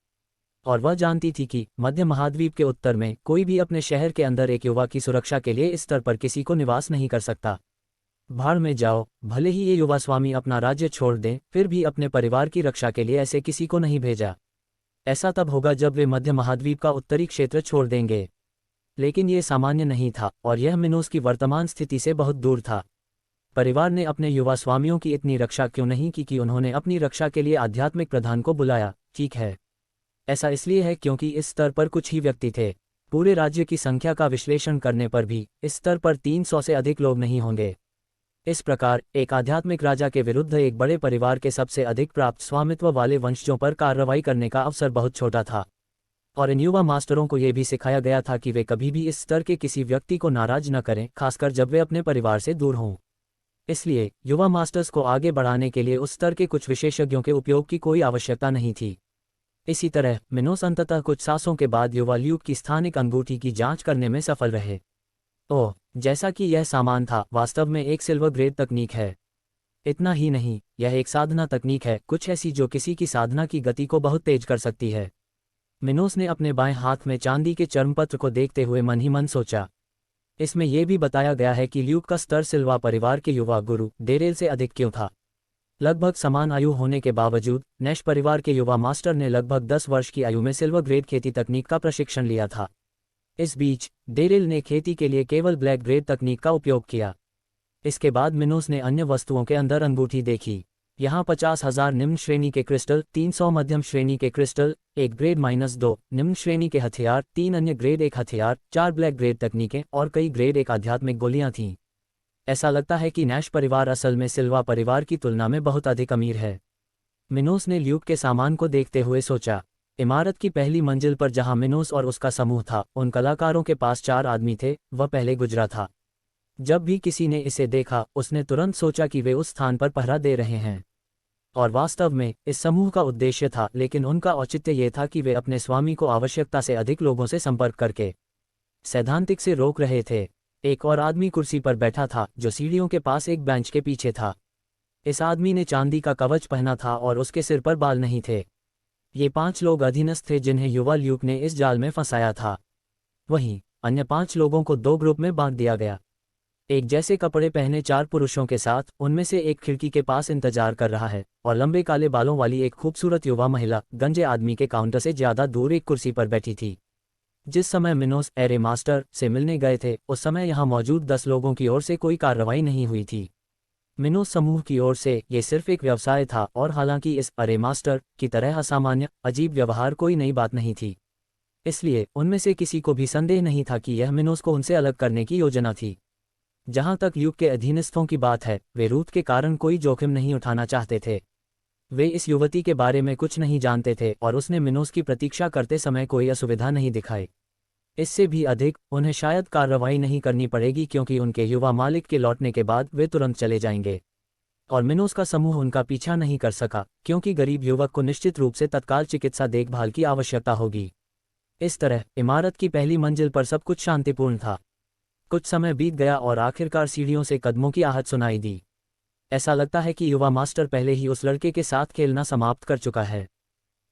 और वह जानती थी कि मध्य महाद्वीप के उत्तर में कोई भी अपने शहर के अंदर एक युवा की सुरक्षा के लिए इस स्तर पर किसी को निवास नहीं कर सकता। भाड़ में जाओ, भले ही ये युवा स्वामी अपना राज्य छोड़ दें, फिर भी अपने परिवार की रक्षा के लिए ऐसे किसी को नहीं भेजा। ऐसा तब होगा जब वे मध्य महाद्वीप का उत्तरी क्षेत्र छोड़ देंगे। लेकिन ये सामान्य नहीं था और यह मिनोस की वर्तमान स्थिति से बहुत दूर था। परिवार ने अपने युवा स्वामियों की इतनी रक्षा क्यों नहीं की कि उन्होंने अपनी रक्षा के लिए आध्यात्मिक प्रधान को बुलाया? ठीक है, ऐसा इसलिए है क्योंकि इस स्तर पर कुछ ही व्यक्ति थे। पूरे राज्य की संख्या का विश्लेषण करने पर भी इस स्तर पर 300 से अधिक लोग नहीं होंगे। इस प्रकार एक आध्यात्मिक राजा के विरुद्ध एक बड़े परिवार के सबसे अधिक प्राप्त स्वामित्व वाले वंशजों पर कार्रवाई करने का अवसर बहुत छोटा था। और इन युवा मास्टरों को यह भी सिखाया गया था कि वे कभी भी इस स्तर के किसी व्यक्ति को नाराज न करें, खासकर जब वे अपने परिवार से दूर हों। इसलिए युवा मास्टर्स को आगे बढ़ाने के लिए उस स्तर के कुछ विशेषज्ञों के उपयोग की कोई आवश्यकता नहीं थी। इसी तरह मिनोस अंततः कुछ सांसों के बाद युवा ल्यूक की स्थानिक अंगूठी की जांच करने में सफल रहे। ओह, जैसा कि यह सामान था, वास्तव में एक सिल्वर ग्रेड तकनीक है। इतना ही नहीं, यह एक साधना तकनीक है, कुछ ऐसी जो किसी की साधना की गति को बहुत तेज कर सकती है। मिनोस ने अपने बाएं हाथ में चांदी के चर्मपत्र को देखते हुए मन ही मन सोचा। इसमें यह भी बताया गया है कि ल्यूक का स्तर सिल्वा परिवार के युवा गुरु डेरेल से अधिक क्यों था। लगभग समान आयु होने के बावजूद नैश परिवार के युवा मास्टर ने लगभग 10 वर्ष की आयु में सिल्वर ग्रेड खेती तकनीक का प्रशिक्षण लिया था। इस बीच डेरेल ने खेती के लिए केवल ब्लैक ग्रेड तकनीक का उपयोग किया। इसके बाद मिनोस ने अन्य वस्तुओं के अंदर अंगूठी देखी। यहाँ 50,000 निम्न श्रेणी के क्रिस्टल, 300 मध्यम श्रेणी के क्रिस्टल, 1 ग्रेड -2 निम्न श्रेणी के हथियार, 3 अन्य ग्रेड 1 हथियार, 4 ब्लैक ग्रेड तकनीकें और कई ग्रेड 1 आध्यात्मिक गोलियां थीं। ऐसा लगता है कि नैश परिवार असल में सिल्वा परिवार की तुलना में बहुत अधिक अमीर है। मिनोस ने ल्यूक के सामान को देखते हुए सोचा। इमारत की पहली मंजिल पर जहां मिनोस और उसका समूह था, उन कलाकारों के पास 4 आदमी थे, वह पहले गुजरा था। जब भी किसी ने इसे देखा, उसने तुरंत सोचा कि वे उस स्थान पर पहरा दे रहे हैं। और वास्तव में इस समूह का उद्देश्य था, लेकिन उनका औचित्य ये था कि वे अपने स्वामी को आवश्यकता से अधिक लोगों से संपर्क करके सैद्धांतिक से रोक रहे थे। एक और आदमी कुर्सी पर बैठा था, जो सीढ़ियों के पास एक बेंच के पीछे था। इस आदमी ने चांदी का कवच पहना था और उसके सिर पर बाल नहीं थे। ये 5 लोग अधीनस्थ थे जिन्हें युवा ल्यूक ने इस जाल में फंसाया था। वहीं अन्य 5 लोगों को 2 ग्रुप में बांट दिया गया। एक जैसे कपड़े पहने 4 पुरुषों के साथ, उनमें से एक खिड़की के पास इंतजार कर रहा है, और लंबे काले बालों वाली एक खूबसूरत युवा महिला गंजे आदमी के काउंटर से ज्यादा दूर एक कुर्सी पर बैठी थी। जिस समय मिनोस एरे मास्टर से मिलने गए थे, उस समय यहां मौजूद 10 लोगों की ओर से कोई कार्रवाई नहीं हुई थी। मिनोस समूह की ओर से ये सिर्फ एक व्यवसाय था, और हालांकि इस अरे मास्टर की तरह असामान्य अजीब व्यवहार कोई नई बात नहीं थी, इसलिए उनमें से किसी को भी संदेह नहीं था कि यह मिनोस को उनसे अलग करने की योजना थी। जहां तक ल्यूक के अधीनस्थों की बात है, वे रूथ के कारण कोई जोखिम नहीं उठाना चाहते थे। वे इस युवती के बारे में कुछ नहीं जानते थे और उसने मिनोस की प्रतीक्षा करते समय कोई असुविधा नहीं दिखाई। इससे भी अधिक, उन्हें शायद कार्रवाई नहीं करनी पड़ेगी क्योंकि उनके युवा मालिक के लौटने के बाद वे तुरंत चले जाएंगे। और मिनोस का समूह उनका पीछा नहीं कर सका, क्योंकि गरीब युवक को निश्चित रूप से तत्काल चिकित्सा देखभाल की आवश्यकता होगी। इस तरह इमारत की पहली मंजिल पर सब कुछ शांतिपूर्ण था। कुछ समय बीत गया और आखिरकार सीढ़ियों से कदमों की आहट सुनाई दी। ऐसा लगता है कि युवा मास्टर पहले ही उस लड़के के साथ खेलना समाप्त कर चुका है।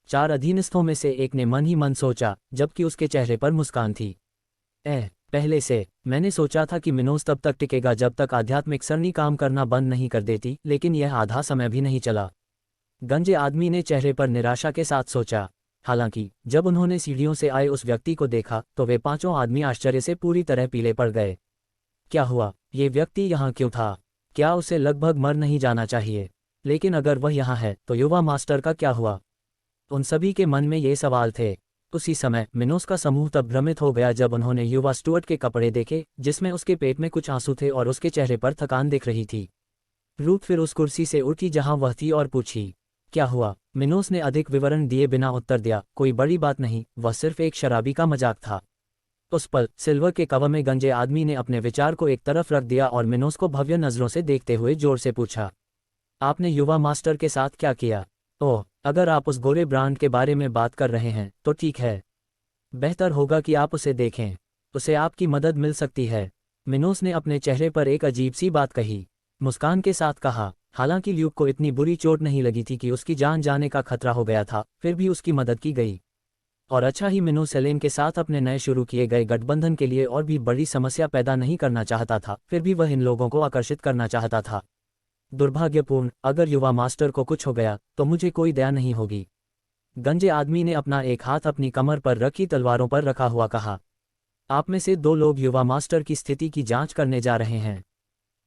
4 अधीनस्थों में से एक ने मन ही मन सोचा, जबकि उसके चेहरे पर मुस्कान थी। पहले से मैंने सोचा था कि मिनोस तब तक टिकेगा जब तक आध्यात्मिक सरनी काम करना बंद नहीं कर देती, लेकिन यह आधा समय भी नहीं चला। गंजे आदमी ने चेहरे पर निराशा के साथ सोचा। हालांकि जब उन्होंने सीढ़ियों से आए उस व्यक्ति को देखा, तो वे 5 आदमी आश्चर्य से पूरी तरह पीले पड़ गए। क्या हुआ? ये व्यक्ति यहाँ क्यों था? क्या उसे लगभग मर नहीं जाना चाहिए? लेकिन अगर वह यहाँ है, तो युवा मास्टर का क्या हुआ? उन सभी के मन में ये सवाल थे। उसी समय मिनोस का समूह तब भ्रमित हो गया जब उन्होंने युवा स्टुअर्ट के कपड़े देखे, जिसमें उसके पेट में कुछ आंसू थे और उसके चेहरे पर थकान दिख रही थी। रूथ फिर उस कुर्सी से उठी जहां वह थी और पूछी, क्या हुआ? मिनोस ने अधिक विवरण दिए बिना उत्तर दिया, कोई बड़ी बात नहीं, वह सिर्फ एक शराबी का मजाक था। उस पल सिल्वर के कवर में गंजे आदमी ने अपने विचार को एक तरफ रख दिया और मिनोस को भव्य नजरों से देखते हुए जोर से पूछा, आपने युवा मास्टर के साथ क्या किया? ओह, अगर आप उस गोरे ब्रांड के बारे में बात कर रहे हैं तो ठीक है। बेहतर होगा कि आप उसे देखें, उसे आपकी मदद मिल सकती है। मिनोस ने अपने चेहरे पर एक अजीब सी बात कही, मुस्कान के साथ कहा। हालांकि ल्यूक को इतनी बुरी चोट नहीं लगी थी कि उसकी जान जाने का खतरा हो गया था, फिर भी उसकी मदद की गई। और अच्छा ही, मिनोस सेलेन के साथ अपने नए शुरू किए गए गठबंधन के लिए और भी बड़ी समस्या पैदा नहीं करना चाहता था, फिर भी वह इन लोगों को आकर्षित करना चाहता था। दुर्भाग्यपूर्ण, अगर युवा मास्टर को कुछ हो गया तो मुझे कोई दया नहीं होगी। गंजे आदमी ने अपना एक हाथ अपनी कमर पर रखी तलवारों पर रखा हुआ कहा, आप में से 2 लोग युवा मास्टर की स्थिति की जांच करने जा रहे हैं।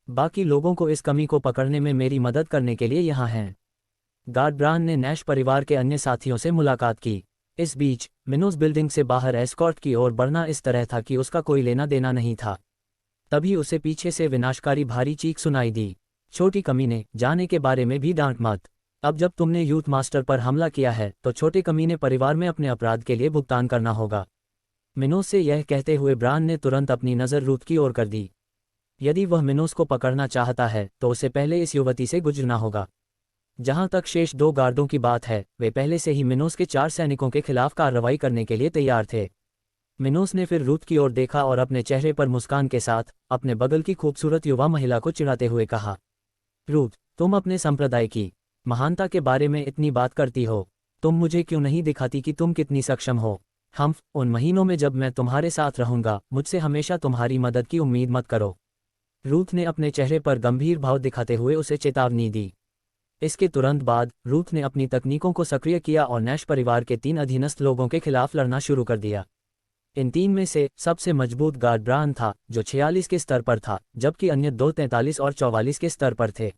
बाकी लोगों को इस कमी को पकड़ने में मेरी मदद करने के लिए यहाँ हैं। गार्डब्रान ने नैश परिवार के अन्य साथियों से मुलाकात की। इस बीच मिनोस बिल्डिंग से बाहर एस्कॉर्ट की ओर बढ़ना इस तरह था कि उसका कोई लेना देना नहीं था। तभी उसे पीछे से विनाशकारी भारी चीख सुनाई दी, छोटी कमीने, जाने के बारे में भी डांट मत। अब जब तुमने यूथ मास्टर पर हमला किया है तो छोटे कमीने परिवार में अपने अपराध के लिए भुगतान करना होगा। मिनोस से यह कहते हुए ब्रान ने तुरंत अपनी नज़र रूथ की ओर कर दी। यदि वह मिनोस को पकड़ना चाहता है तो उसे पहले इस युवती से गुजरना होगा। जहां तक शेष 2 गार्डों की बात है, वे पहले से ही मिनोस के 4 सैनिकों के खिलाफ कार्रवाई करने के लिए तैयार थे। मिनोस ने फिर रूथ की ओर देखा और अपने चेहरे पर मुस्कान के साथ अपने बगल की खूबसूरत युवा महिला को चिढ़ाते हुए कहा, रूथ, तुम अपने संप्रदाय की महानता के बारे में इतनी बात करती हो, तुम मुझे क्यों नहीं दिखाती कि तुम कितनी सक्षम हो? उन महीनों में जब मैं तुम्हारे साथ रहूंगा, मुझसे हमेशा तुम्हारी मदद की उम्मीद मत करो। रूथ ने अपने चेहरे पर गंभीर भाव दिखाते हुए उसे चेतावनी दी। इसके तुरंत बाद रूथ ने अपनी तकनीकों को सक्रिय किया और नैश परिवार के 3 अधीनस्थ लोगों के खिलाफ लड़ना शुरू कर दिया। इन 3 में से सबसे मजबूत गार्ड ब्रान था, जो 46 के स्तर पर था, जबकि अन्य 2 43 और 44 के स्तर पर थे।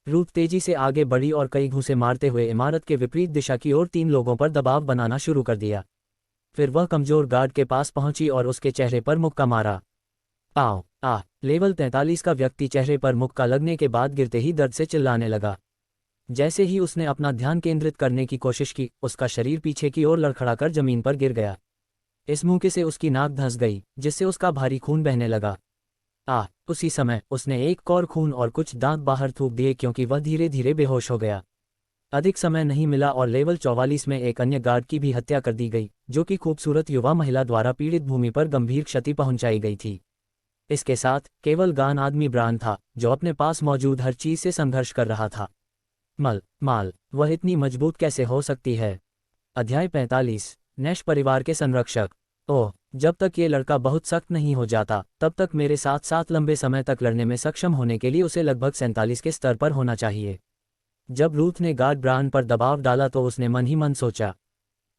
रूथ तेजी से आगे बढ़ी और कई घूंसे मारते हुए इमारत के विपरीत दिशा की ओर 3 लोगों पर दबाव बनाना शुरू कर दिया। फिर वह कमजोर गार्ड के पास पहुंची और उसके चेहरे पर मुक्का मारा। लेवल 43 का व्यक्ति चेहरे पर मुक्का लगने के बाद गिरते ही दर्द से चिल्लाने लगा। जैसे ही उसने अपना ध्यान केंद्रित करने की कोशिश की, उसका शरीर पीछे की ओर लड़खड़ाकर जमीन पर गिर गया। इस मुक्के से उसकी नाक धंस गई, जिससे उसका भारी खून बहने लगा। उसी समय उसने एक और खून और कुछ दांत बाहर थूक दिए क्योंकि वह धीरे धीरे बेहोश हो गया। अधिक समय नहीं मिला और लेवल 44 में एक अन्य गार्ड की भी हत्या कर दी गई, जो कि खूबसूरत युवा महिला द्वारा पीड़ित भूमि पर गंभीर क्षति पहुंचाई गई थी। इसके साथ केवल गान आदमी ब्रान था, जो अपने पास मौजूद हर चीज से संघर्ष कर रहा था। वह इतनी मजबूत कैसे हो सकती है? अध्याय 45, नैश परिवार के संरक्षक। जब तक ये लड़का बहुत सख्त नहीं हो जाता, तब तक मेरे साथ साथ लंबे समय तक लड़ने में सक्षम होने के लिए उसे लगभग 47 के स्तर पर होना चाहिए। जब रूथ ने गार्ड ब्रान पर दबाव डाला तो उसने मन ही मन सोचा,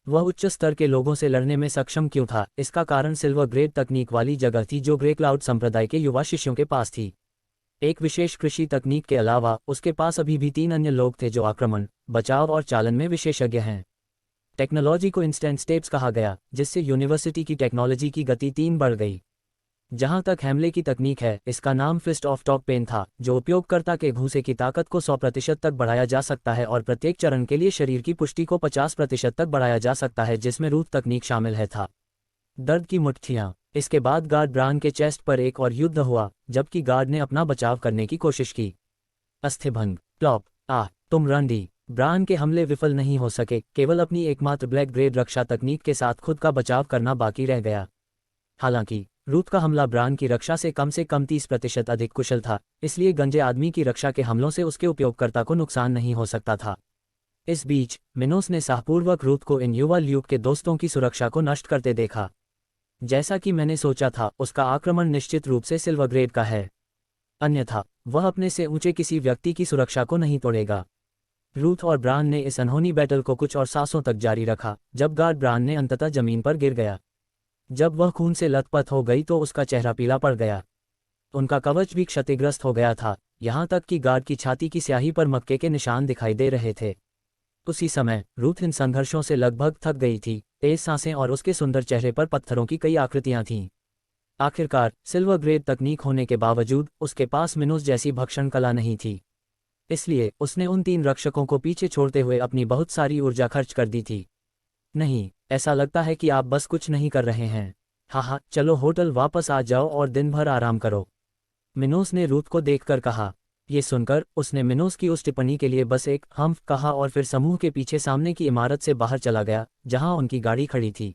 वह उच्च स्तर के लोगों से लड़ने में सक्षम क्यों था? इसका कारण सिल्वर ग्रेड तकनीक वाली जगह थी जो ग्रे क्लाउड संप्रदाय के युवा शिष्यों के पास थी। एक विशेष कृषि तकनीक के अलावा उसके पास अभी भी 3 अन्य लोग थे जो आक्रमण, बचाव और चालन में विशेषज्ञ हैं। टेक्नोलॉजी को इंस्टेंट स्टेप्स कहा गया, जिससे यूनिवर्सिटी की टेक्नोलॉजी की गति 3 बढ़ गई। जहां तक हैमले की तकनीक है, इसका नाम फिस्ट ऑफ टॉप पेन था, जो उपयोगकर्ता के घूंसे की ताकत को 100% तक बढ़ाया जा सकता है और प्रत्येक चरण के लिए शरीर की पुष्टि को 50% तक बढ़ाया जा सकता है, जिसमें रूथ तकनीक शामिल है था। दर्द की मुट्ठियां। इसके बाद गार्ड ब्रान के चेस्ट पर एक और युद्ध हुआ, जबकि गार्ड ने अपना बचाव करने की कोशिश की। अस्थिभंग। प्लॉप। तुम रंडी। ब्रान के हमले विफल नहीं हो सके, केवल अपनी एकमात्र ब्लैक ग्रेड रक्षा तकनीक के साथ खुद का बचाव करना बाकी रह गया। हालांकि रूथ का हमला ब्रान की रक्षा से कम 30% अधिक कुशल था, इसलिए गंजे आदमी की रक्षा के हमलों से उसके उपयोगकर्ता को नुकसान नहीं हो सकता था। इस बीच मिनोस ने साहपूर्वक रूथ को इन युवा ल्यूक के दोस्तों की सुरक्षा को नष्ट करते देखा। जैसा कि मैंने सोचा था, उसका आक्रमण निश्चित रूप से सिल्वर ग्रेड का है, अन्यथा वह अपने से ऊंचे किसी व्यक्ति की सुरक्षा को नहीं तोड़ेगा। रूथ और ब्रान ने इस अनहोनी बैटल को कुछ और सांसों तक जारी रखा, जब गार्ड ब्रान ने अंततः जमीन पर गिर गया। जब वह खून से लथपथ हो गई तो उसका चेहरा पीला पड़ गया। उनका कवच भी क्षतिग्रस्त हो गया था, यहाँ तक कि गार्ड की छाती की स्याही पर मक्के के निशान दिखाई दे रहे थे। उसी समय रूथ इन संघर्षों से लगभग थक गई थी, तेज सांसें और उसके सुंदर चेहरे पर पत्थरों की कई आकृतियां थीं। आखिरकार सिल्वर ग्रेड तकनीक होने के बावजूद उसके पास मिनोस जैसी भक्षण कला नहीं थी, इसलिए उसने उन 3 रक्षकों को पीछे छोड़ते हुए अपनी बहुत सारी ऊर्जा खर्च कर दी थी। नहीं, ऐसा लगता है कि आप बस कुछ नहीं कर रहे हैं। चलो होटल वापस आ जाओ और दिन भर आराम करो, मिनोस ने रूथ को देखकर कहा। ये सुनकर उसने मिनोस की उस टिप्पणी के लिए बस एक कहा और फिर समूह के पीछे सामने की इमारत से बाहर चला गया, जहां उनकी गाड़ी खड़ी थी।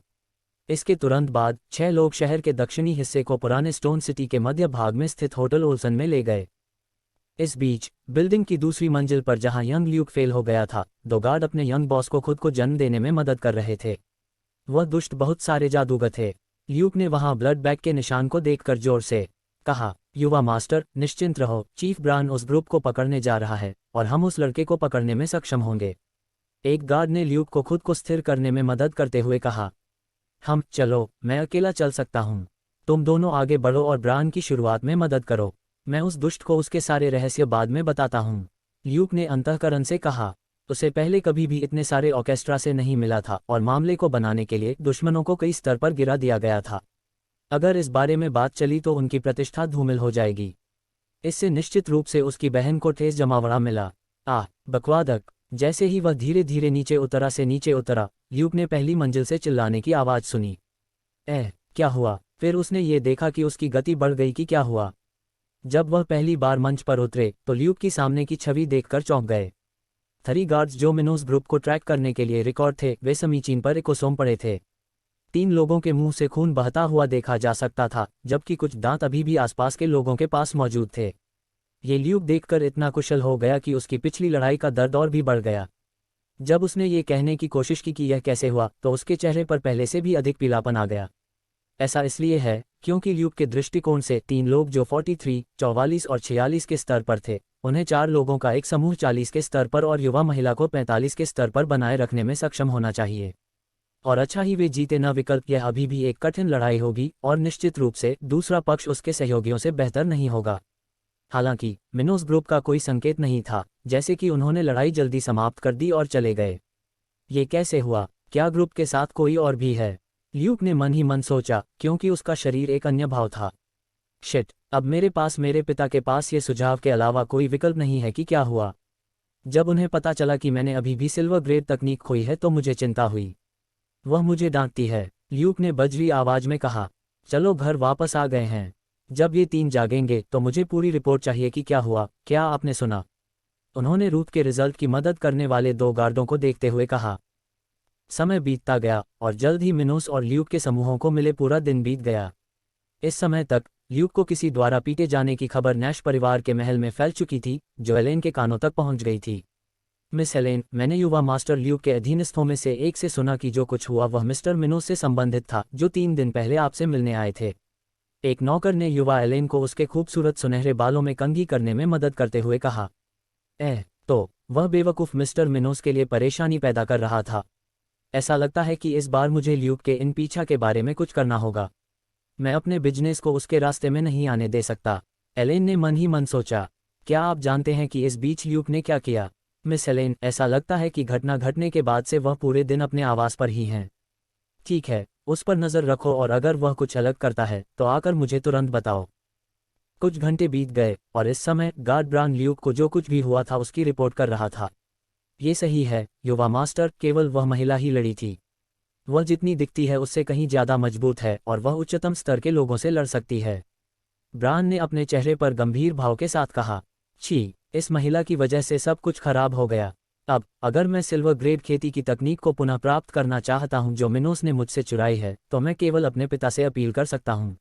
इसके तुरंत बाद 6 लोग शहर के दक्षिणी हिस्से को पुराने स्टोन सिटी के मध्य भाग में स्थित होटल ओल्सन में ले गए। इस बीच बिल्डिंग की दूसरी मंजिल पर जहां यंग ल्यूक फेल हो गया था, 2 गार्ड अपने यंग बॉस को खुद को जन्म देने में मदद कर रहे थे। वह दुष्ट बहुत सारे जादूगर थे। ल्यूक ने वहां ब्लड बैग के निशान को देखकर जोर से कहा, युवा मास्टर, निश्चिंत रहो, चीफ ब्रान उस ग्रुप को पकड़ने जा रहा है और हम उस लड़के को पकड़ने में सक्षम होंगे। एक गार्ड ने ल्यूक को खुद को स्थिर करने में मदद करते हुए कहा, चलो, मैं अकेला चल सकता हूं। तुम दोनों आगे बढ़ो और ब्रान की शुरुआत में मदद करो, मैं उस दुष्ट को उसके सारे रहस्य बाद में बताता हूँ। ल्यूक ने अंतःकरण से कहा। उसे पहले कभी भी इतने सारे ऑर्केस्ट्रा से नहीं मिला था और मामले को बनाने के लिए दुश्मनों को कई स्तर पर गिरा दिया गया था। अगर इस बारे में बात चली तो उनकी प्रतिष्ठा धूमिल हो जाएगी। इससे निश्चित रूप से उसकी बहन को ठेस जमावड़ा मिला। बकवादक। जैसे ही वह धीरे धीरे नीचे उतरा, ल्यूक ने पहली मंजिल से चिल्लाने की आवाज़ सुनी। क्या हुआ? फिर उसने ये देखा कि उसकी गति बढ़ गई कि क्या हुआ। जब वह पहली बार मंच पर उतरे तो ल्यूक की सामने की छवि देखकर चौंक गए। 3 गार्ड्स जो मिनोस ग्रुप को ट्रैक करने के लिए रिकॉर्ड थे, वे समीचीन पर एकोसोम पड़े थे। 3 लोगों के मुंह से खून बहता हुआ देखा जा सकता था, जबकि कुछ दांत अभी भी आसपास के लोगों के पास मौजूद थे। ये ल्यूक देखकर इतना कुशल हो गया कि उसकी पिछली लड़ाई का दर्द और भी बढ़ गया। जब उसने ये कहने की कोशिश की कि यह कैसे हुआ, तो उसके चेहरे पर पहले से भी अधिक पीलापन आ गया। ऐसा इसलिए है क्योंकि ल्यूक के दृष्टिकोण से 3 लोग जो 43, 44 और 46 के स्तर पर थे, उन्हें 4 लोगों का एक समूह 40 के स्तर पर और युवा महिला को 45 के स्तर पर बनाए रखने में सक्षम होना चाहिए। और अच्छा ही वे जीते न, विकल्प यह अभी भी एक कठिन लड़ाई होगी और निश्चित रूप से दूसरा पक्ष उसके सहयोगियों से बेहतर नहीं होगा। हालांकि मिनोस ग्रुप का कोई संकेत नहीं था, जैसे कि उन्होंने लड़ाई जल्दी समाप्त कर दी और चले गए। ये कैसे हुआ? क्या ग्रुप के साथ कोई और भी है? ल्यूक ने मन ही मन सोचा, क्योंकि उसका शरीर एक अन्य भाव था। शिट, अब मेरे पिता के पास ये सुझाव के अलावा कोई विकल्प नहीं है कि क्या हुआ। जब उन्हें पता चला कि मैंने अभी भी सिल्वर ग्रेड तकनीक खोई है तो मुझे चिंता हुई। वह मुझे डांटती है, ल्यूक ने बजरी आवाज में कहा। चलो, घर वापस आ गए हैं। जब ये 3 जागेंगे तो मुझे पूरी रिपोर्ट चाहिए कि क्या हुआ। क्या आपने सुना? उन्होंने रूथ के रिजल्ट की मदद करने वाले 2 गार्डों को देखते हुए कहा। समय बीतता गया और जल्द ही मिनोस और ल्यूक के समूहों को मिले पूरा दिन बीत गया। इस समय तक ल्यूक को किसी द्वारा पीटे जाने की खबर नैश परिवार के महल में फैल चुकी थी, जो एलेन के कानों तक पहुंच गई थी। मिस एलेन, मैंने युवा मास्टर ल्यूक के अधीनस्थों में से एक से सुना कि जो कुछ हुआ वह मिस्टर मिनोस से संबंधित था, जो 3 दिन पहले आपसे मिलने आए थे। एक नौकर ने युवा एलेन को उसके खूबसूरत सुनहरे बालों में कंघी करने में मदद करते हुए कहा। तो वह बेवकूफ़ मिस्टर मिनोस के लिए परेशानी पैदा कर रहा था। ऐसा लगता है कि इस बार मुझे ल्यूक के इन पीछा के बारे में कुछ करना होगा। मैं अपने बिजनेस को उसके रास्ते में नहीं आने दे सकता। एलेन ने मन ही मन सोचा। क्या आप जानते हैं कि इस बीच ल्यूक ने क्या किया? मिस एलेन, ऐसा लगता है कि घटना घटने के बाद से वह पूरे दिन अपने आवास पर ही हैं। ठीक है, उस पर नज़र रखो और अगर वह कुछ अलग करता है तो आकर मुझे तुरंत बताओ। कुछ घंटे बीत गए और इस समय गार्ड ब्रान ल्यूक को जो कुछ भी हुआ था उसकी रिपोर्ट कर रहा था। ये सही है युवा मास्टर, केवल वह महिला ही लड़ी थी। वह जितनी दिखती है उससे कहीं ज़्यादा मजबूत है और वह उच्चतम स्तर के लोगों से लड़ सकती है। ब्रान ने अपने चेहरे पर गंभीर भाव के साथ कहा। छी, इस महिला की वजह से सब कुछ खराब हो गया। अब अगर मैं सिल्वर ग्रेड खेती की तकनीक को पुनः प्राप्त करना चाहता हूं जो मिनोस ने मुझसे चुराई है, तो मैं केवल अपने पिता से अपील कर सकता हूं।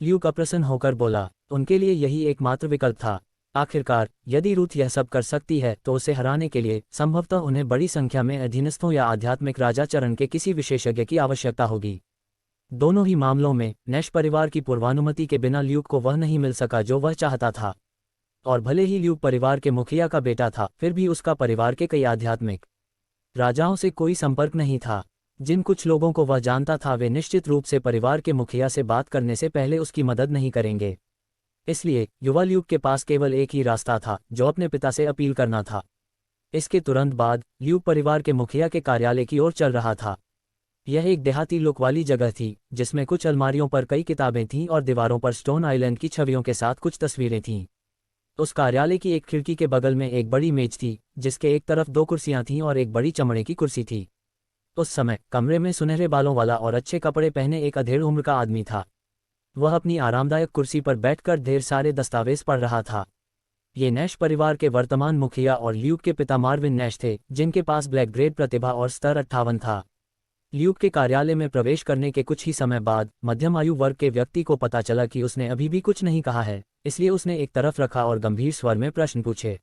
ल्यूक अप्रसन्न होकर बोला। उनके लिए यही एकमात्र विकल्प था। आखिरकार यदि रूथ यह सब कर सकती है तो उसे हराने के लिए संभवतः उन्हें बड़ी संख्या में अधीनस्थों या आध्यात्मिक राजा चरण के किसी विशेषज्ञ की आवश्यकता होगी। दोनों ही मामलों में नैश परिवार की पूर्वानुमति के बिना ल्यूक को वह नहीं मिल सका जो वह चाहता था। और भले ही ल्यूक परिवार के मुखिया का बेटा था, फिर भी उसका परिवार के कई आध्यात्मिक राजाओं से कोई संपर्क नहीं था। जिन कुछ लोगों को वह जानता था वे निश्चित रूप से परिवार के मुखिया से बात करने से पहले उसकी मदद नहीं करेंगे। इसलिए युवा ल्यूक के पास केवल एक ही रास्ता था, जो अपने पिता से अपील करना था। इसके तुरंत बाद ल्यूक परिवार के मुखिया के कार्यालय की ओर चल रहा था। यह एक देहाती लुक वाली जगह थी, जिसमें कुछ अलमारियों पर कई किताबें थीं और दीवारों पर स्टोन आइलैंड की छवियों के साथ कुछ तस्वीरें थीं। उस कार्यालय की एक खिड़की के बगल में एक बड़ी मेज थी, जिसके एक तरफ 2 कुर्सियां थीं और एक बड़ी चमड़े की कुर्सी थी। उस समय कमरे में सुनहरे बालों वाला और अच्छे कपड़े पहने एक अधेड़ उम्र का आदमी था। वह अपनी आरामदायक कुर्सी पर बैठकर ढेर सारे दस्तावेज पढ़ रहा था। ये नैश परिवार के वर्तमान मुखिया और ल्यूक के पिता मार्विन नैश थे, जिनके पास ब्लैक ग्रेड प्रतिभा और स्तर 58 था। ल्यूक के कार्यालय में प्रवेश करने के कुछ ही समय बाद मध्यम आयु वर्ग के व्यक्ति को पता चला कि उसने अभी भी कुछ नहीं कहा है, इसलिए उसने एक तरफ रखा और गंभीर स्वर में प्रश्न पूछे।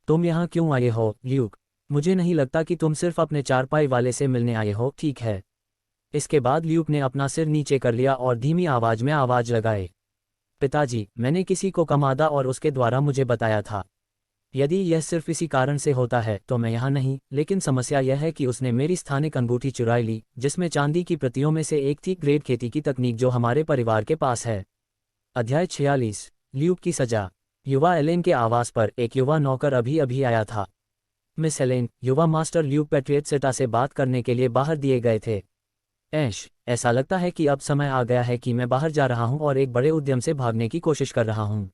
तुम यहाँ क्यों आए हो, ल्यूक? मुझे नहीं लगता कि तुम सिर्फ अपने चारपाई वाले से मिलने आए हो, ठीक है? इसके बाद ल्यूक ने अपना सिर नीचे कर लिया और धीमी आवाज में आवाज लगाए। पिताजी, मैंने किसी को कमादा और उसके द्वारा मुझे बताया था। यदि यह सिर्फ इसी कारण से होता है तो मैं यहाँ नहीं, लेकिन समस्या यह है कि उसने मेरी स्थानिक अंगूठी चुराई ली, जिसमें चांदी की प्रतियों में से एक थी ग्रेड खेती की तकनीक जो हमारे परिवार के पास है। अध्याय 46 ल्यूक की सजा। युवा एलेन के आवास पर एक युवा नौकर अभी अभी आया था। मिस एलेन, युवा मास्टर ल्यूक पेट्रियटसेटा से बात करने के लिए बाहर दिए गए थे। ऐसा लगता है कि अब समय आ गया है कि मैं बाहर जा रहा हूं और एक बड़े उद्यम से भागने की कोशिश कर रहा हूं।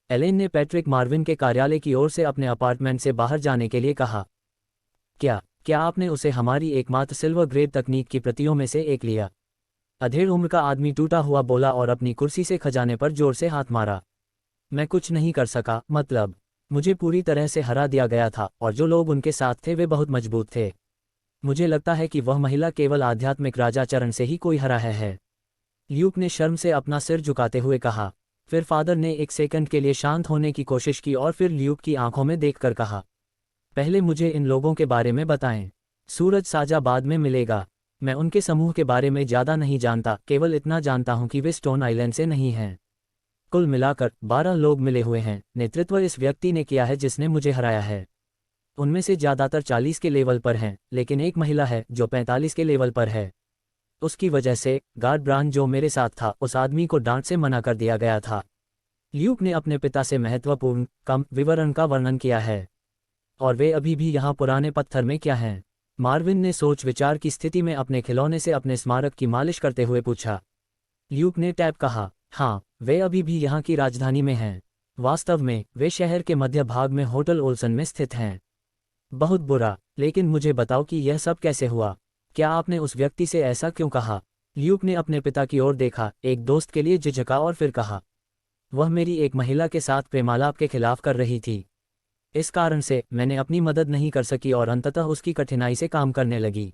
एलेन ने पैट्रिक मार्विन के कार्यालय की ओर से अपने अपार्टमेंट से बाहर जाने के लिए कहा। क्या आपने उसे हमारी एकमात्र सिल्वर ग्रेड तकनीक की प्रतियों में से एक लिया? अधेड़ उम्र का आदमी टूटा हुआ बोला और अपनी कुर्सी से खजाने पर जोर से हाथ मारा। मैं कुछ नहीं कर सका, मतलब मुझे पूरी तरह से हरा दिया गया था और जो लोग उनके साथ थे वे बहुत मजबूत थे। मुझे लगता है कि वह महिला केवल आध्यात्मिक राजाचरण से ही कोई हरा है। ल्यूक ने शर्म से अपना सिर झुकाते हुए कहा। फिर फादर ने एक सेकंड के लिए शांत होने की कोशिश की और फिर ल्यूक की आंखों में देखकर कहा, पहले मुझे इन लोगों के बारे में बताएं। सूरज साजा बाद में मिलेगा। मैं उनके समूह के बारे में ज़्यादा नहीं जानता, केवल इतना जानता हूं कि वे स्टोन आइलैंड से नहीं हैं। कुल मिलाकर 12 लोग मिले हुए हैं। नेतृत्व इस व्यक्ति ने किया है जिसने मुझे हराया है। उनमें से ज़्यादातर 40 के लेवल पर हैं, लेकिन एक महिला है जो 45 के लेवल पर है। उसकी वजह से गार्ड ब्रांड जो मेरे साथ था, उस आदमी को डांट से मना कर दिया गया था। ल्यूक ने अपने पिता से महत्वपूर्ण कम विवरण का वर्णन किया है। और वे अभी भी यहाँ पुराने पत्थर में क्या हैं? मार्विन ने सोच विचार की स्थिति में अपने खिलौने से अपने स्मारक की मालिश करते हुए पूछा। ल्यूक ने टैप कहा, हाँ, वे अभी भी यहाँ की राजधानी में हैं। वास्तव में वे शहर के मध्य भाग में होटल ओल्सन में स्थित हैं। बहुत बुरा, लेकिन मुझे बताओ कि यह सब कैसे हुआ? क्या आपने उस व्यक्ति से ऐसा क्यों कहा? ल्यूक ने अपने पिता की ओर देखा, एक दोस्त के लिए झिझका और फिर कहा, वह मेरी एक महिला के साथ प्रेमालाप के खिलाफ कर रही थी। इस कारण से मैंने अपनी मदद नहीं कर सकी और अंततः उसकी कठिनाई से काम करने लगी।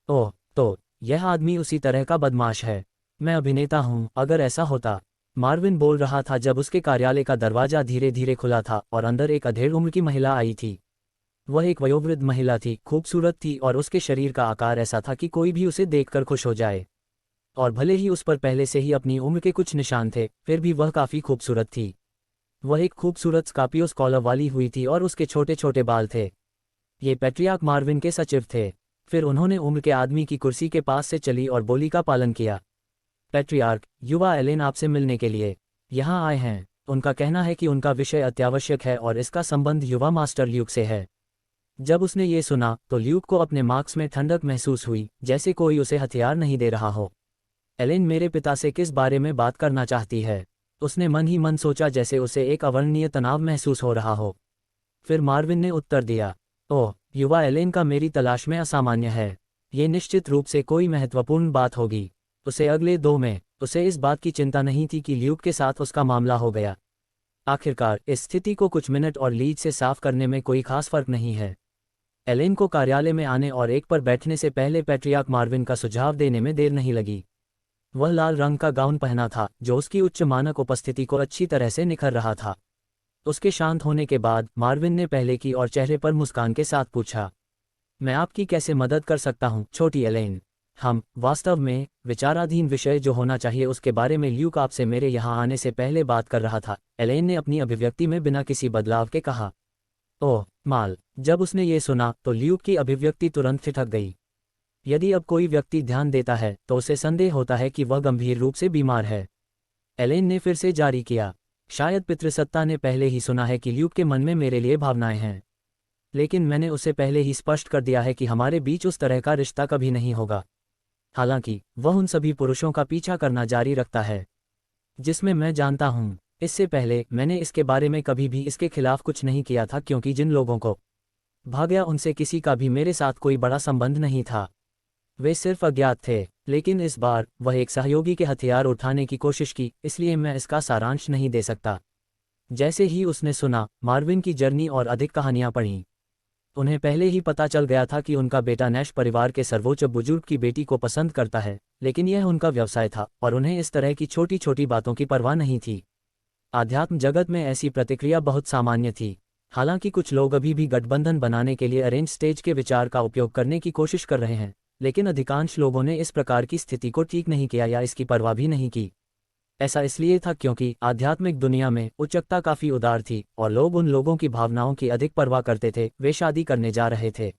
ओह, तो यह आदमी उसी तरह का बदमाश है। मैं अभिनेता हूँ, अगर ऐसा होता। मार्विन बोल रहा था जब उसके कार्यालय का दरवाजा धीरे धीरे खुला था और अंदर एक अधेड़ उम्र की महिला आई थी। वह एक वयोवृद्ध महिला थी, खूबसूरत थी और उसके शरीर का आकार ऐसा था कि कोई भी उसे देखकर खुश हो जाए। और भले ही उस पर पहले से ही अपनी उम्र के कुछ निशान थे, फिर भी वह काफ़ी खूबसूरत थी। वह एक खूबसूरत स्कॉर्पियो कॉलर वाली हुई थी और उसके छोटे छोटे बाल थे। ये पैट्रियार्क मार्विन के सचिव थे। फिर उन्होंने उम्र के आदमी की कुर्सी के पास से चली और बोली का पालन किया। पैट्रियार्क, युवा एलेन आपसे मिलने के लिए यहाँ आए हैं। उनका कहना है कि उनका विषय अत्यावश्यक है और इसका संबंध युवा मास्टर ल्यूक से है। जब उसने ये सुना तो ल्यूक को अपने मार्क्स में ठंडक महसूस हुई, जैसे कोई उसे हथियार नहीं दे रहा हो। एलेन मेरे पिता से किस बारे में बात करना चाहती है? उसने मन ही मन सोचा, जैसे उसे एक अवर्णनीय तनाव महसूस हो रहा हो। फिर मार्विन ने उत्तर दिया, ओह, युवा एलेन का मेरी तलाश में असामान्य है। ये निश्चित रूप से कोई महत्वपूर्ण बात होगी। उसे अगले 2 में उसे इस बात की चिंता नहीं थी कि ल्यूक के साथ उसका मामला हो गया। आखिरकार इस स्थिति को कुछ मिनट और लीज से साफ करने में कोई खास फर्क नहीं है। एलेन को कार्यालय में आने और एक पर बैठने से पहले पैट्रियार्क मार्विन का सुझाव देने में देर नहीं लगी। वह लाल रंग का गाउन पहना था जो उसकी उच्च मानक उपस्थिति को अच्छी तरह से निखर रहा था। उसके शांत होने के बाद मार्विन ने पहले की और चेहरे पर मुस्कान के साथ पूछा, मैं आपकी कैसे मदद कर सकता हूँ छोटी एलेन? हम वास्तव में विचाराधीन विषय जो होना चाहिए उसके बारे में ल्यूक आपसे मेरे यहाँ आने से पहले बात कर रहा था, एलेन ने अपनी अभिव्यक्ति में बिना किसी बदलाव के कहा। ओह माल। जब उसने ये सुना तो ल्यूक की अभिव्यक्ति तुरंत ठिठक गई। यदि अब कोई व्यक्ति ध्यान देता है तो उसे संदेह होता है कि वह गंभीर रूप से बीमार है। एलेन ने फिर से जारी किया, शायद पितृसत्ता ने पहले ही सुना है कि ल्यूक के मन में मेरे लिए भावनाएं हैं, लेकिन मैंने उसे पहले ही स्पष्ट कर दिया है कि हमारे बीच उस तरह का रिश्ता कभी नहीं होगा। हालांकि वह उन सभी पुरुषों का पीछा करना जारी रखता है जिसमें मैं जानता हूं। इससे पहले मैंने इसके बारे में कभी भी इसके खिलाफ कुछ नहीं किया था, क्योंकि जिन लोगों को भाग्या उनसे किसी का भी मेरे साथ कोई बड़ा संबंध नहीं था। वे सिर्फ अज्ञात थे। लेकिन इस बार वह एक सहयोगी के हथियार उठाने की कोशिश की, इसलिए मैं इसका सारांश नहीं दे सकता। जैसे ही उसने सुना, मार्विन की जर्नी और अधिक कहानियां पढ़ीं। उन्हें पहले ही पता चल गया था कि उनका बेटा नैश परिवार के सर्वोच्च बुजुर्ग की बेटी को पसंद करता है, लेकिन यह उनका व्यवसाय था और उन्हें इस तरह की छोटी छोटी बातों की परवाह नहीं थी। आध्यात्म जगत में ऐसी प्रतिक्रिया बहुत सामान्य थी। हालांकि कुछ लोग अभी भी गठबंधन बनाने के लिए अरेंज स्टेज के विचार का उपयोग करने की कोशिश कर रहे हैं, लेकिन अधिकांश लोगों ने इस प्रकार की स्थिति को ठीक नहीं किया या इसकी परवाह भी नहीं की। ऐसा इसलिए था क्योंकि आध्यात्मिक दुनिया में उच्चता काफ़ी उदार थी और लोग उन लोगों की भावनाओं की अधिक परवाह करते थे वे शादी करने जा रहे थे।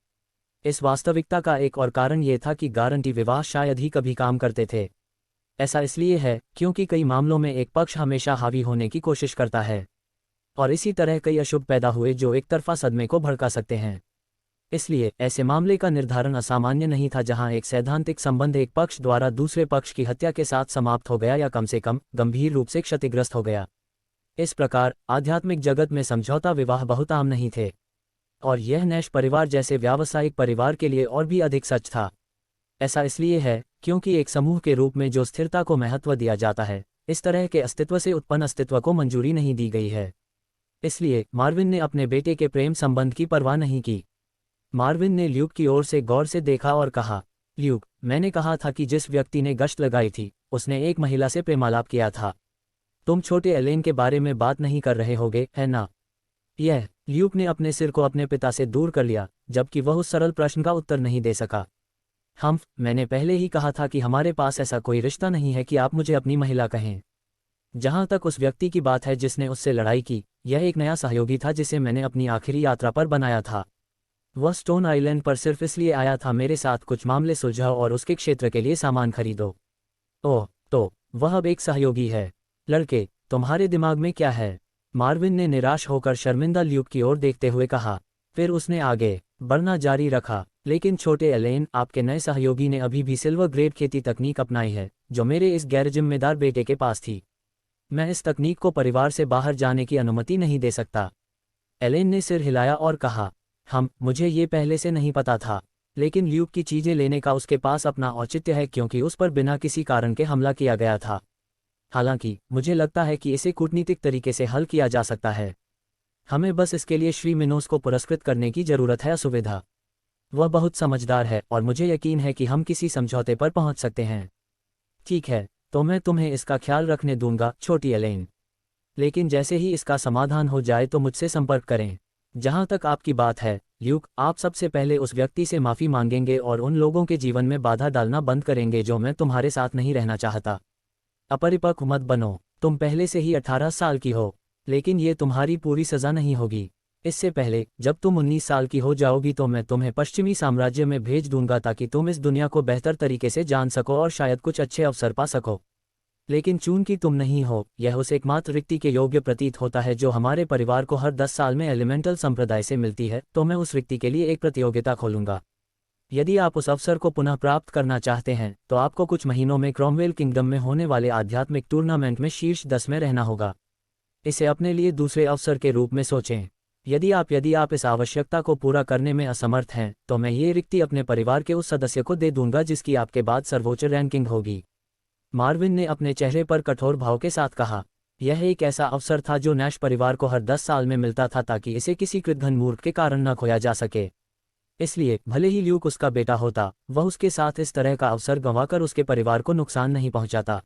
इस वास्तविकता का एक और कारण ये था कि गारंटी विवाह शायद ही कभी काम करते थे। ऐसा इसलिए है क्योंकि कई मामलों में एक पक्ष हमेशा हावी होने की कोशिश करता है, और इसी तरह कई अशुभ पैदा हुए जो एक तरफा सदमे को भड़का सकते हैं। इसलिए ऐसे मामले का निर्धारण असामान्य नहीं था जहां एक सैद्धांतिक संबंध एक पक्ष द्वारा दूसरे पक्ष की हत्या के साथ समाप्त हो गया या कम से कम गंभीर रूप से क्षतिग्रस्त हो गया। इस प्रकार आध्यात्मिक जगत में समझौता विवाह बहुत आम नहीं थे, और यह नैश परिवार जैसे व्यावसायिक परिवार के लिए और भी अधिक सच था। ऐसा इसलिए है क्योंकि एक समूह के रूप में जो स्थिरता को महत्व दिया जाता है, इस तरह के अस्तित्व से उत्पन्न अस्तित्व को मंजूरी नहीं दी गई है। इसलिए मार्विन ने अपने बेटे के प्रेम संबंध की परवाह नहीं की। मार्विन ने ल्यूक की ओर से गौर से देखा और कहा, ल्यूक, मैंने कहा था कि जिस व्यक्ति ने गश्त लगाई थी उसने एक महिला से प्रेमालाप किया था। तुम छोटे एलेन के बारे में बात नहीं कर रहे होगे, है ना? यह ल्यूक ने अपने सिर को अपने पिता से दूर कर लिया, जबकि वह उस सरल प्रश्न का उत्तर नहीं दे सका। मैंने पहले ही कहा था कि हमारे पास ऐसा कोई रिश्ता नहीं है कि आप मुझे अपनी महिला कहें। जहां तक उस व्यक्ति की बात है जिसने उससे लड़ाई की, यह एक नया सहयोगी था जिसे मैंने अपनी आखिरी यात्रा पर बनाया था। वह स्टोन आइलैंड पर सिर्फ इसलिए आया था मेरे साथ कुछ मामले सुलझाओ और उसके क्षेत्र के लिए सामान खरीदो। ओह, तो वह अब एक सहयोगी है। लड़के, तुम्हारे दिमाग में क्या है? मार्विन ने निराश होकर शर्मिंदा ल्यूक की ओर देखते हुए कहा। फिर उसने आगे बढ़ना जारी रखा, लेकिन छोटे एलेन, आपके नए सहयोगी ने अभी भी सिल्वर ग्रेड खेती तकनीक अपनाई है जो मेरे इस गैर जिम्मेदार बेटे के पास थी। मैं इस तकनीक को परिवार से बाहर जाने की अनुमति नहीं दे सकता। एलेन ने सिर हिलाया और कहा, मुझे ये पहले से नहीं पता था, लेकिन ल्यूक की चीजें लेने का उसके पास अपना औचित्य है क्योंकि उस पर बिना किसी कारण के हमला किया गया था। हालांकि मुझे लगता है कि इसे कूटनीतिक तरीके से हल किया जा सकता है। हमें बस इसके लिए श्री मिनोस को पुरस्कृत करने की जरूरत है। असुविधा, वह बहुत समझदार है और मुझे यकीन है कि हम किसी समझौते पर पहुंच सकते हैं। ठीक है, तो मैं तुम्हें इसका ख्याल रखने दूंगा, छोटी एलेन। लेकिन जैसे ही इसका समाधान हो जाए तो मुझसे संपर्क करें। जहां तक आपकी बात है, ल्यूक, आप सबसे पहले उस व्यक्ति से माफ़ी मांगेंगे और उन लोगों के जीवन में बाधा डालना बंद करेंगे जो मैं तुम्हारे साथ नहीं रहना चाहता। अपरिपक्व मत बनो। तुम पहले से ही 18 साल की हो, लेकिन ये तुम्हारी पूरी सज़ा नहीं होगी। इससे पहले जब तुम 19 साल की हो जाओगी तो मैं तुम्हें पश्चिमी साम्राज्य में भेज दूंगा ताकि तुम इस दुनिया को बेहतर तरीके से जान सको और शायद कुछ अच्छे अवसर पा सको। लेकिन चूंकि तुम नहीं हो, यह उस एकमात्र रिक्ति के योग्य प्रतीत होता है जो हमारे परिवार को हर 10 साल में एलिमेंटल संप्रदाय से मिलती है, तो मैं उस रिक्ति के लिए एक प्रतियोगिता खोलूंगा। यदि आप उस अवसर को पुनः प्राप्त करना चाहते हैं तो आपको कुछ महीनों में क्रॉमवेल किंगडम में होने वाले आध्यात्मिक टूर्नामेंट में शीर्ष 10 में रहना होगा। इसे अपने लिए दूसरे अवसर के रूप में सोचें। यदि आप इस आवश्यकता को पूरा करने में असमर्थ हैं तो मैं ये रिक्ति अपने परिवार के उस सदस्य को दे दूंगा जिसकी आपके बाद सर्वोच्च रैंकिंग होगी। मार्विन ने अपने चेहरे पर कठोर भाव के साथ कहा। यह एक ऐसा अवसर था जो नैश परिवार को हर 10 साल में मिलता था ताकि इसे किसी कृतघ्न मूर्ख के कारण न खोया जा सके। इसलिए भले ही ल्यूक उसका बेटा होता, वह उसके साथ इस तरह का अवसर गंवाकर उसके परिवार को नुकसान नहीं पहुंचाता।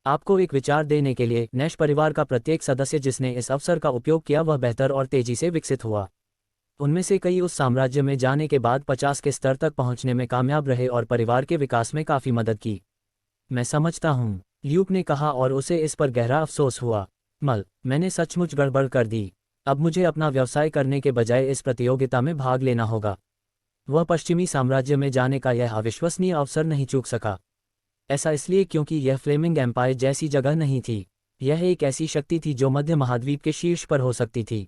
आपको एक विचार देने के लिए, नैश परिवार का प्रत्येक सदस्य जिसने इस अवसर का उपयोग किया वह बेहतर और तेजी से विकसित हुआ। उनमें से कई उस साम्राज्य में जाने के बाद 50 के स्तर तक पहुंचने में कामयाब रहे और परिवार के विकास में काफ़ी मदद की। मैं समझता हूँ, ल्यूक ने कहा और उसे इस पर गहरा अफसोस हुआ। मैंने सचमुच गड़बड़ कर दी। अब मुझे अपना व्यवसाय करने के बजाय इस प्रतियोगिता में भाग लेना होगा। वह पश्चिमी साम्राज्य में जाने का यह अविश्वसनीय अवसर नहीं चूक सका। ऐसा इसलिए क्योंकि यह फ्लेमिंग एम्पायर जैसी जगह नहीं थी। यह एक ऐसी शक्ति थी जो मध्य महाद्वीप के शीर्ष पर हो सकती थी।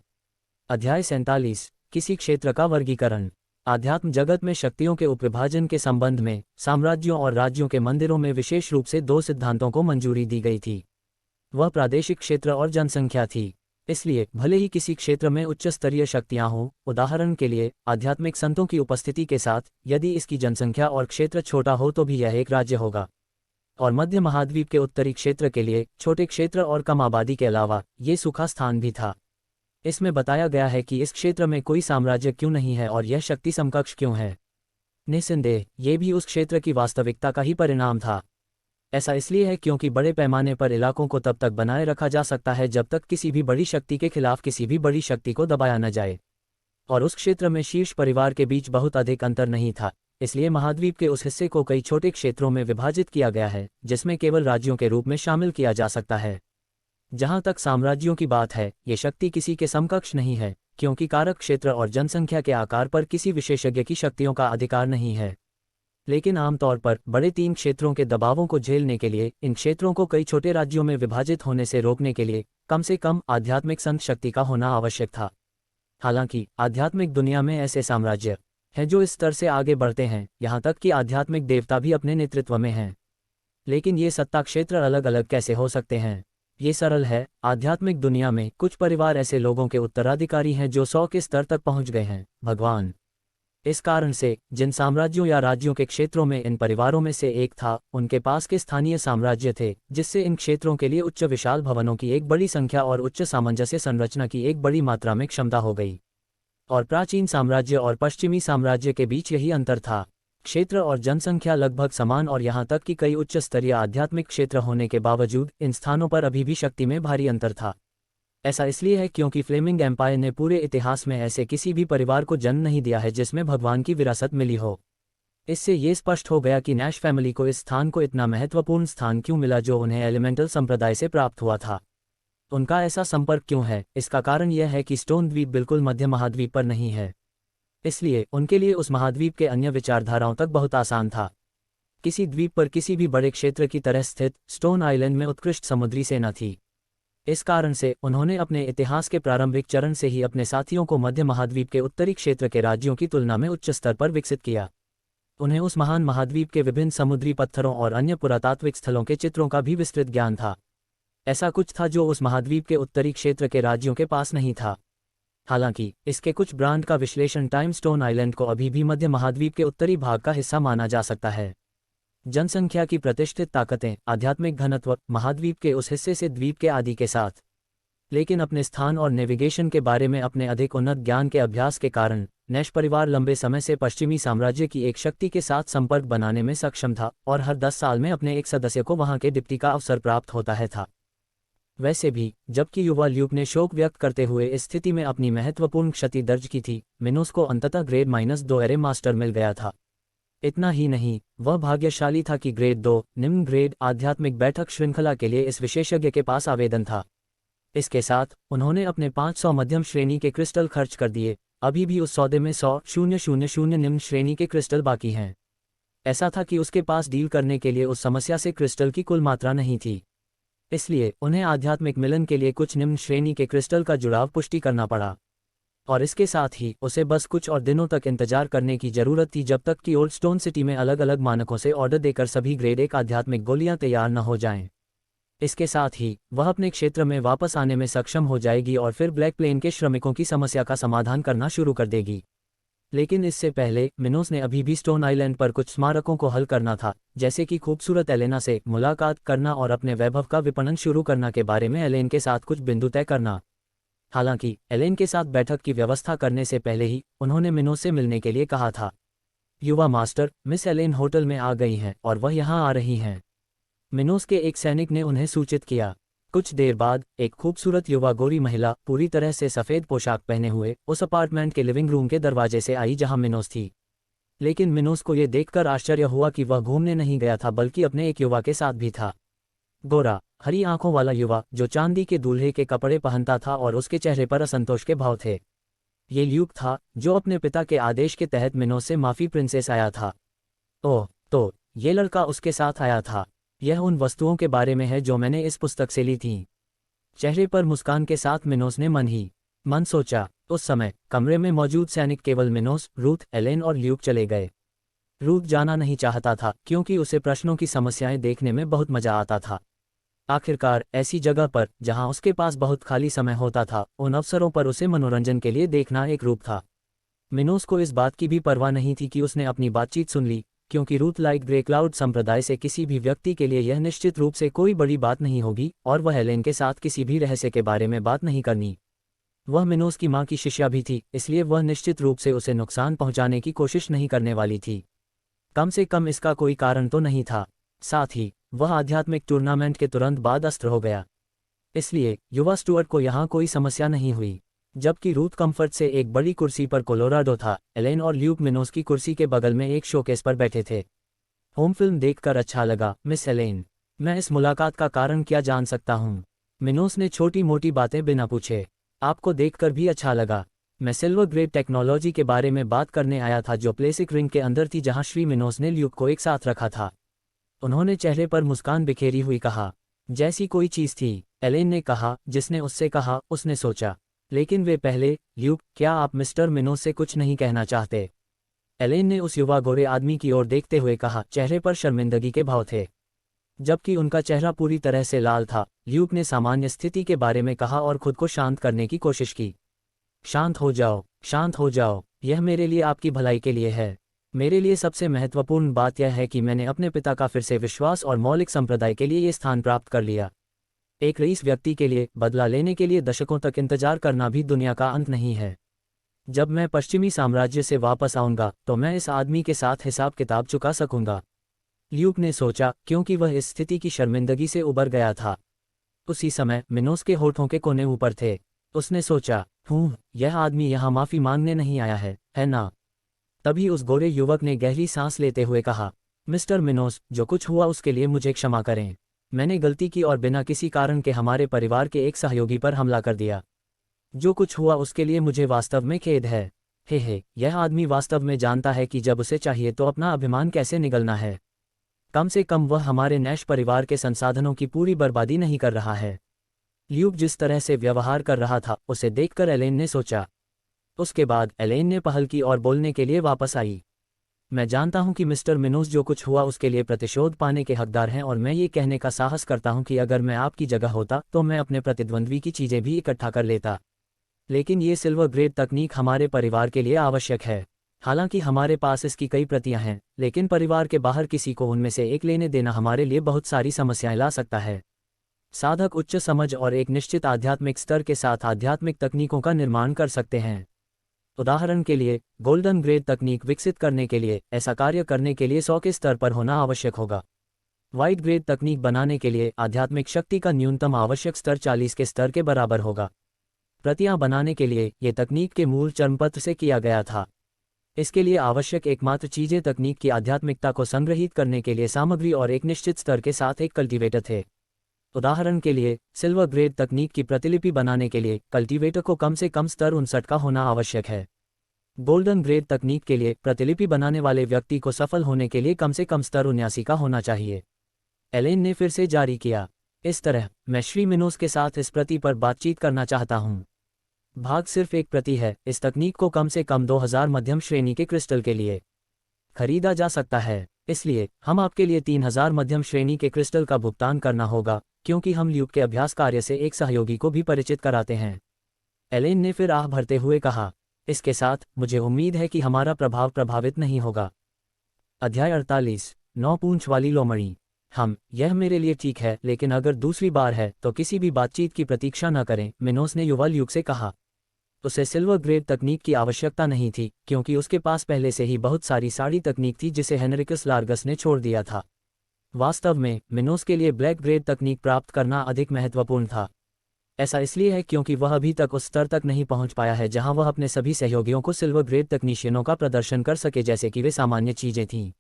अध्याय 47, किसी क्षेत्र का वर्गीकरण। आध्यात्म जगत में शक्तियों के उपविभाजन के संबंध में साम्राज्यों और राज्यों के मंदिरों में विशेष रूप से 2 सिद्धांतों को मंजूरी दी गई थी। वह प्रादेशिक क्षेत्र और जनसंख्या थी। इसलिए भले ही किसी क्षेत्र में उच्च स्तरीय शक्तियां हों, उदाहरण के लिए आध्यात्मिक संतों की उपस्थिति के साथ, यदि इसकी जनसंख्या और क्षेत्र छोटा हो तो भी यह एक राज्य होगा। और मध्य महाद्वीप के उत्तरी क्षेत्र के लिए छोटे क्षेत्र और कम आबादी के अलावा ये सूखा स्थान भी था। इसमें बताया गया है कि इस क्षेत्र में कोई साम्राज्य क्यों नहीं है और यह शक्ति समकक्ष क्यों है। निस्संदेह ये भी उस क्षेत्र की वास्तविकता का ही परिणाम था। ऐसा इसलिए है क्योंकि बड़े पैमाने पर इलाकों को तब तक बनाए रखा जा सकता है जब तक किसी भी बड़ी शक्ति के खिलाफ किसी भी बड़ी शक्ति को दबाया न जाए। और उस क्षेत्र में शीर्ष परिवार के बीच बहुत अधिक अंतर नहीं था, इसलिए महाद्वीप के उस हिस्से को कई छोटे क्षेत्रों में विभाजित किया गया है जिसमें केवल राज्यों के रूप में शामिल किया जा सकता है। जहां तक साम्राज्यों की बात है, ये शक्ति किसी के समकक्ष नहीं है क्योंकि कारक क्षेत्र और जनसंख्या के आकार पर किसी विशेषज्ञ की शक्तियों का अधिकार नहीं है। लेकिन आमतौर पर बड़े 3 क्षेत्रों के दबावों को झेलने के लिए इन क्षेत्रों को कई छोटे राज्यों में विभाजित होने से रोकने के लिए कम से कम आध्यात्मिक संत शक्ति का होना आवश्यक था। हालांकि आध्यात्मिक दुनिया में ऐसे साम्राज्य हैं जो इस स्तर से आगे बढ़ते हैं, यहाँ तक कि आध्यात्मिक देवता भी अपने नेतृत्व में हैं। लेकिन ये सत्ता क्षेत्र अलग अलग कैसे हो सकते हैं? ये सरल है। आध्यात्मिक दुनिया में कुछ परिवार ऐसे लोगों के उत्तराधिकारी हैं जो 100 के स्तर तक पहुंच गए हैं। भगवान, इस कारण से जिन साम्राज्यों या राज्यों के क्षेत्रों में इन परिवारों में से एक था, उनके पास के स्थानीय साम्राज्य थे, जिससे इन क्षेत्रों के लिए उच्च विशाल भवनों की एक बड़ी संख्या और उच्च सामंजस्य संरचना की एक बड़ी मात्रा में क्षमता हो गई। और प्राचीन साम्राज्य और पश्चिमी साम्राज्य के बीच यही अंतर था। क्षेत्र और जनसंख्या लगभग समान और यहाँ तक कि कई उच्च स्तरीय आध्यात्मिक क्षेत्र होने के बावजूद इन स्थानों पर अभी भी शक्ति में भारी अंतर था। ऐसा इसलिए है क्योंकि फ्लेमिंग एम्पायर ने पूरे इतिहास में ऐसे किसी भी परिवार को जन्म नहीं दिया है जिसमें भगवान की विरासत मिली हो। इससे ये स्पष्ट हो गया कि नैश फैमिली को इस स्थान को इतना महत्वपूर्ण स्थान क्यों मिला जो उन्हें एलिमेंटल संप्रदाय से प्राप्त हुआ था। उनका ऐसा संपर्क क्यों है, इसका कारण यह है कि स्टोन द्वीप बिल्कुल मध्य महाद्वीप पर नहीं है, इसलिए उनके लिए उस महाद्वीप के अन्य विचारधाराओं तक बहुत आसान था। किसी द्वीप पर किसी भी बड़े क्षेत्र की तरह स्थित स्टोन आइलैंड में उत्कृष्ट समुद्री सेना थी। इस कारण से उन्होंने अपने इतिहास के प्रारंभिक चरण से ही अपने साथियों को मध्य महाद्वीप के उत्तरी क्षेत्र के राज्यों की तुलना में उच्च स्तर पर विकसित किया। उन्हें उस महान महाद्वीप के विभिन्न समुद्री पत्थरों और अन्य पुरातात्विक स्थलों के चित्रों का भी विस्तृत ज्ञान था। ऐसा कुछ था जो उस महाद्वीप के उत्तरी क्षेत्र के राज्यों के पास नहीं था। हालांकि इसके कुछ ब्रांड का विश्लेषण टाइम स्टोन आइलैंड को अभी भी मध्य महाद्वीप के उत्तरी भाग का हिस्सा माना जा सकता है। जनसंख्या की प्रतिष्ठित ताकतें, आध्यात्मिक घनत्व, महाद्वीप के उस हिस्से से द्वीप के आदि के साथ, लेकिन अपने स्थान और नेविगेशन के बारे में अपने अधिक उन्नत ज्ञान के अभ्यास के कारण नैश परिवार लंबे समय से पश्चिमी साम्राज्य की एक शक्ति के साथ संपर्क बनाने में सक्षम था और हर 10 साल में अपने एक सदस्य को वहां के डिप्टी का अवसर प्राप्त होता है था। वैसे भी जबकि युवा ल्यूक ने शोक व्यक्त करते हुए इस स्थिति में अपनी महत्वपूर्ण क्षति दर्ज की थी, मिनोस को अंततः ग्रेड -2 एरे मास्टर मिल गया था। इतना ही नहीं, वह भाग्यशाली था कि ग्रेड 2 निम्न ग्रेड आध्यात्मिक बैठक श्रृंखला के लिए इस विशेषज्ञ के पास आवेदन था। इसके साथ उन्होंने अपने 500 मध्यम श्रेणी के क्रिस्टल खर्च कर दिए। अभी भी उस सौदे में 100,000 निम्न श्रेणी के क्रिस्टल बाकी हैं। ऐसा था कि उसके पास डील करने के लिए उस समस्या से क्रिस्टल की कुल मात्रा नहीं थी, इसलिए उन्हें आध्यात्मिक मिलन के लिए कुछ निम्न श्रेणी के क्रिस्टल का जुड़ाव पुष्टि करना पड़ा। और इसके साथ ही उसे बस कुछ और दिनों तक इंतजार करने की जरूरत थी जब तक कि ओल्ड स्टोन सिटी में अलग अलग मानकों से ऑर्डर देकर सभी ग्रेड 1 आध्यात्मिक गोलियां तैयार न हो जाएं। इसके साथ ही वह अपने क्षेत्र में वापस आने में सक्षम हो जाएगी और फिर ब्लैक प्लेन के श्रमिकों की समस्या का समाधान करना शुरू कर देगी। लेकिन इससे पहले मिनोस ने अभी भी स्टोन आइलैंड पर कुछ स्मारकों को हल करना था, जैसे कि खूबसूरत एलेना से मुलाकात करना और अपने वैभव का विपणन शुरू करना के बारे में एलेन के साथ कुछ बिंदु तय करना। हालांकि एलेन के साथ बैठक की व्यवस्था करने से पहले ही उन्होंने मिनोस से मिलने के लिए कहा था। युवा मास्टर, मिस एलेन होटल में आ गई हैं और वह यहाँ आ रही हैं, मिनोस के एक सैनिक ने उन्हें सूचित किया। कुछ देर बाद एक खूबसूरत युवा गोरी महिला पूरी तरह से सफ़ेद पोशाक पहने हुए उस अपार्टमेंट के लिविंग रूम के दरवाजे से आई जहां मिनोस थी। लेकिन मिनोस को यह देखकर आश्चर्य हुआ कि वह घूमने नहीं गया था बल्कि अपने एक युवा के साथ भी था। गोरा, हरी आंखों वाला युवा जो चांदी के दूल्हे के कपड़े पहनता था और उसके चेहरे पर असंतोष के भाव थे। ये ल्यूक था जो अपने पिता के आदेश के तहत मिनोस से माफी प्रिंसेस आया था। ओह, तो ये लड़का उसके साथ आया था। यह उन वस्तुओं के बारे में है जो मैंने इस पुस्तक से ली थीं। चेहरे पर मुस्कान के साथ मिनोस ने मन सोचा। उस समय कमरे में मौजूद सैनिक केवल मिनोस, रूथ, एलेन और ल्यूक चले गए। रूथ जाना नहीं चाहता था क्योंकि उसे प्रश्नों की समस्याएं देखने में बहुत मजा आता था। आखिरकार ऐसी जगह पर जहां उसके पास बहुत खाली समय होता था, उन अवसरों पर उसे मनोरंजन के लिए देखना एक रूप था। मिनोस को इस बात की भी परवाह नहीं थी कि उसने अपनी बातचीत सुन ली, क्योंकि रूथ लाइट ग्रे क्लाउड संप्रदाय से किसी भी व्यक्ति के लिए यह निश्चित रूप से कोई बड़ी बात नहीं होगी और वह एलेन के साथ किसी भी रहस्य के बारे में बात नहीं करनी। वह मिनोस की मां की शिष्या भी थी, इसलिए वह निश्चित रूप से उसे नुकसान पहुंचाने की कोशिश नहीं करने वाली थी। कम से कम इसका कोई कारण तो नहीं था। साथ ही वह आध्यात्मिक टूर्नामेंट के तुरंत बाद अस्त्र हो गया, इसलिए युवा स्टुअर्ट को यहाँ कोई समस्या नहीं हुई। जबकि रूथ कंफर्ट से एक बड़ी कुर्सी पर कोलोराडो था, एलेन और ल्यूक मिनोस की कुर्सी के बगल में एक शोकेस पर बैठे थे। होम फिल्म देखकर अच्छा लगा, मिस एलेन। मैं इस मुलाकात का कारण क्या जान सकता हूँ? मिनोस ने छोटी मोटी बातें बिना पूछे। आपको देखकर भी अच्छा लगा। मैं सिल्वर ग्रेड टेक्नोलॉजी के बारे में बात करने आया था जो प्लेसिक रिंग के अंदर थी जहाँ श्री मिनोस ने ल्यूक को एक साथ रखा था। उन्होंने चेहरे पर मुस्कान बिखेरी हुई कहा। जैसी कोई चीज़ थी, एलेन ने कहा। जिसने उससे कहा, उसने सोचा। लेकिन वे पहले, ल्यूक, क्या आप मिस्टर मिनोस से कुछ नहीं कहना चाहते? एलेन ने उस युवा गोरे आदमी की ओर देखते हुए कहा। चेहरे पर शर्मिंदगी के भाव थे, जबकि उनका चेहरा पूरी तरह से लाल था। ल्यूक ने सामान्य स्थिति के बारे में कहा और खुद को शांत करने की कोशिश की। शांत हो जाओ, शांत हो जाओ। यह मेरे लिए आपकी भलाई के लिए है। मेरे लिए सबसे महत्वपूर्ण बात यह है कि मैंने अपने पिता का फिर से विश्वास और मौलिक संप्रदाय के लिए ये स्थान प्राप्त कर लिया। एक रईस व्यक्ति के लिए बदला लेने के लिए दशकों तक इंतजार करना भी दुनिया का अंत नहीं है। जब मैं पश्चिमी साम्राज्य से वापस आऊंगा तो मैं इस आदमी के साथ हिसाब किताब चुका सकूंगा। ल्यूक ने सोचा, क्योंकि वह इस स्थिति की शर्मिंदगी से उबर गया था। उसी समय मिनोस के होठों के कोने ऊपर थे। उसने सोचा, यह आदमी यहाँ माफी मांगने नहीं आया है ना? तभी उस गोरे युवक ने गहरी सांस लेते हुए कहा, मिस्टर मिनोस, जो कुछ हुआ उसके लिए मुझे क्षमा करें। मैंने गलती की और बिना किसी कारण के हमारे परिवार के एक सहयोगी पर हमला कर दिया। जो कुछ हुआ उसके लिए मुझे वास्तव में खेद है। हे, यह आदमी वास्तव में जानता है कि जब उसे चाहिए तो अपना अभिमान कैसे निगलना है। कम से कम वह हमारे नैश परिवार के संसाधनों की पूरी बर्बादी नहीं कर रहा है। ल्यूक जिस तरह से व्यवहार कर रहा था उसे देखकर एलेन ने सोचा। उसके बाद एलेन ने पहल की और बोलने के लिए वापस आई। मैं जानता हूं कि मिस्टर मिनोस जो कुछ हुआ उसके लिए प्रतिशोध पाने के हकदार हैं, और मैं ये कहने का साहस करता हूं कि अगर मैं आपकी जगह होता तो मैं अपने प्रतिद्वंद्वी की चीज़ें भी इकट्ठा कर लेता। लेकिन ये सिल्वर ग्रेड तकनीक हमारे परिवार के लिए आवश्यक है। हालांकि हमारे पास इसकी कई प्रतियां हैं, लेकिन परिवार के बाहर किसी को उनमें से एक लेने देना हमारे लिए बहुत सारी समस्याएं ला सकता है। साधक उच्च समझ और एक निश्चित आध्यात्मिक स्तर के साथ आध्यात्मिक तकनीकों का निर्माण कर सकते हैं। उदाहरण के लिए, गोल्डन ग्रेड तकनीक विकसित करने के लिए ऐसा कार्य करने के लिए 100 के स्तर पर होना आवश्यक होगा। वाइट ग्रेड तकनीक बनाने के लिए आध्यात्मिक शक्ति का न्यूनतम आवश्यक स्तर 40 के स्तर के बराबर होगा। प्रतियां बनाने के लिए ये तकनीक के मूल चर्मपत्र से किया गया था। इसके लिए आवश्यक एकमात्र चीजें तकनीक की आध्यात्मिकता को संग्रहित करने के लिए सामग्री और एक निश्चित स्तर के साथ एक कल्टीवेटर थे। उदाहरण के लिए, सिल्वर ग्रेड तकनीक की प्रतिलिपि बनाने के लिए कल्टीवेटर को कम से कम स्तर 59 का होना आवश्यक है। गोल्डन ग्रेड तकनीक के लिए प्रतिलिपि बनाने वाले व्यक्ति को सफल होने के लिए कम से कम स्तर 79 का होना चाहिए। एलेन ने फिर से जारी किया, इस तरह मैं श्री मिनोस के साथ इस प्रति पर बातचीत करना चाहता हूं। भाग सिर्फ एक प्रति है। इस तकनीक को कम से कम 2000 मध्यम श्रेणी के क्रिस्टल के लिए खरीदा जा सकता है, इसलिए हम आपके लिए 3000 मध्यम श्रेणी के क्रिस्टल का भुगतान करना होगा, क्योंकि हम ल्यूक के अभ्यास कार्य से एक सहयोगी को भी परिचित कराते हैं। एलेन ने फिर आह भरते हुए कहा, इसके साथ मुझे उम्मीद है कि हमारा प्रभाव प्रभावित नहीं होगा। अध्याय 48, 9 पूंछ वाली लोमड़ी। यह मेरे लिए ठीक है, लेकिन अगर दूसरी बार है तो किसी भी बातचीत की प्रतीक्षा न करें, मिनोस ने युवा ल्यूक से कहा। उसे सिल्वर ग्रेड तकनीक की आवश्यकता नहीं थी, क्योंकि उसके पास पहले से ही बहुत सारी साड़ी तकनीक थी जिसे हेनरिकस लार्गस ने छोड़ दिया था। वास्तव में मिनोस के लिए ब्लैक ग्रेड तकनीक प्राप्त करना अधिक महत्वपूर्ण था। ऐसा इसलिए है क्योंकि वह अभी तक उस स्तर तक नहीं पहुंच पाया है जहां वह अपने सभी सहयोगियों को सिल्वर ग्रेड तकनीशियनों का प्रदर्शन कर सके जैसे कि वे सामान्य चीजें थीं।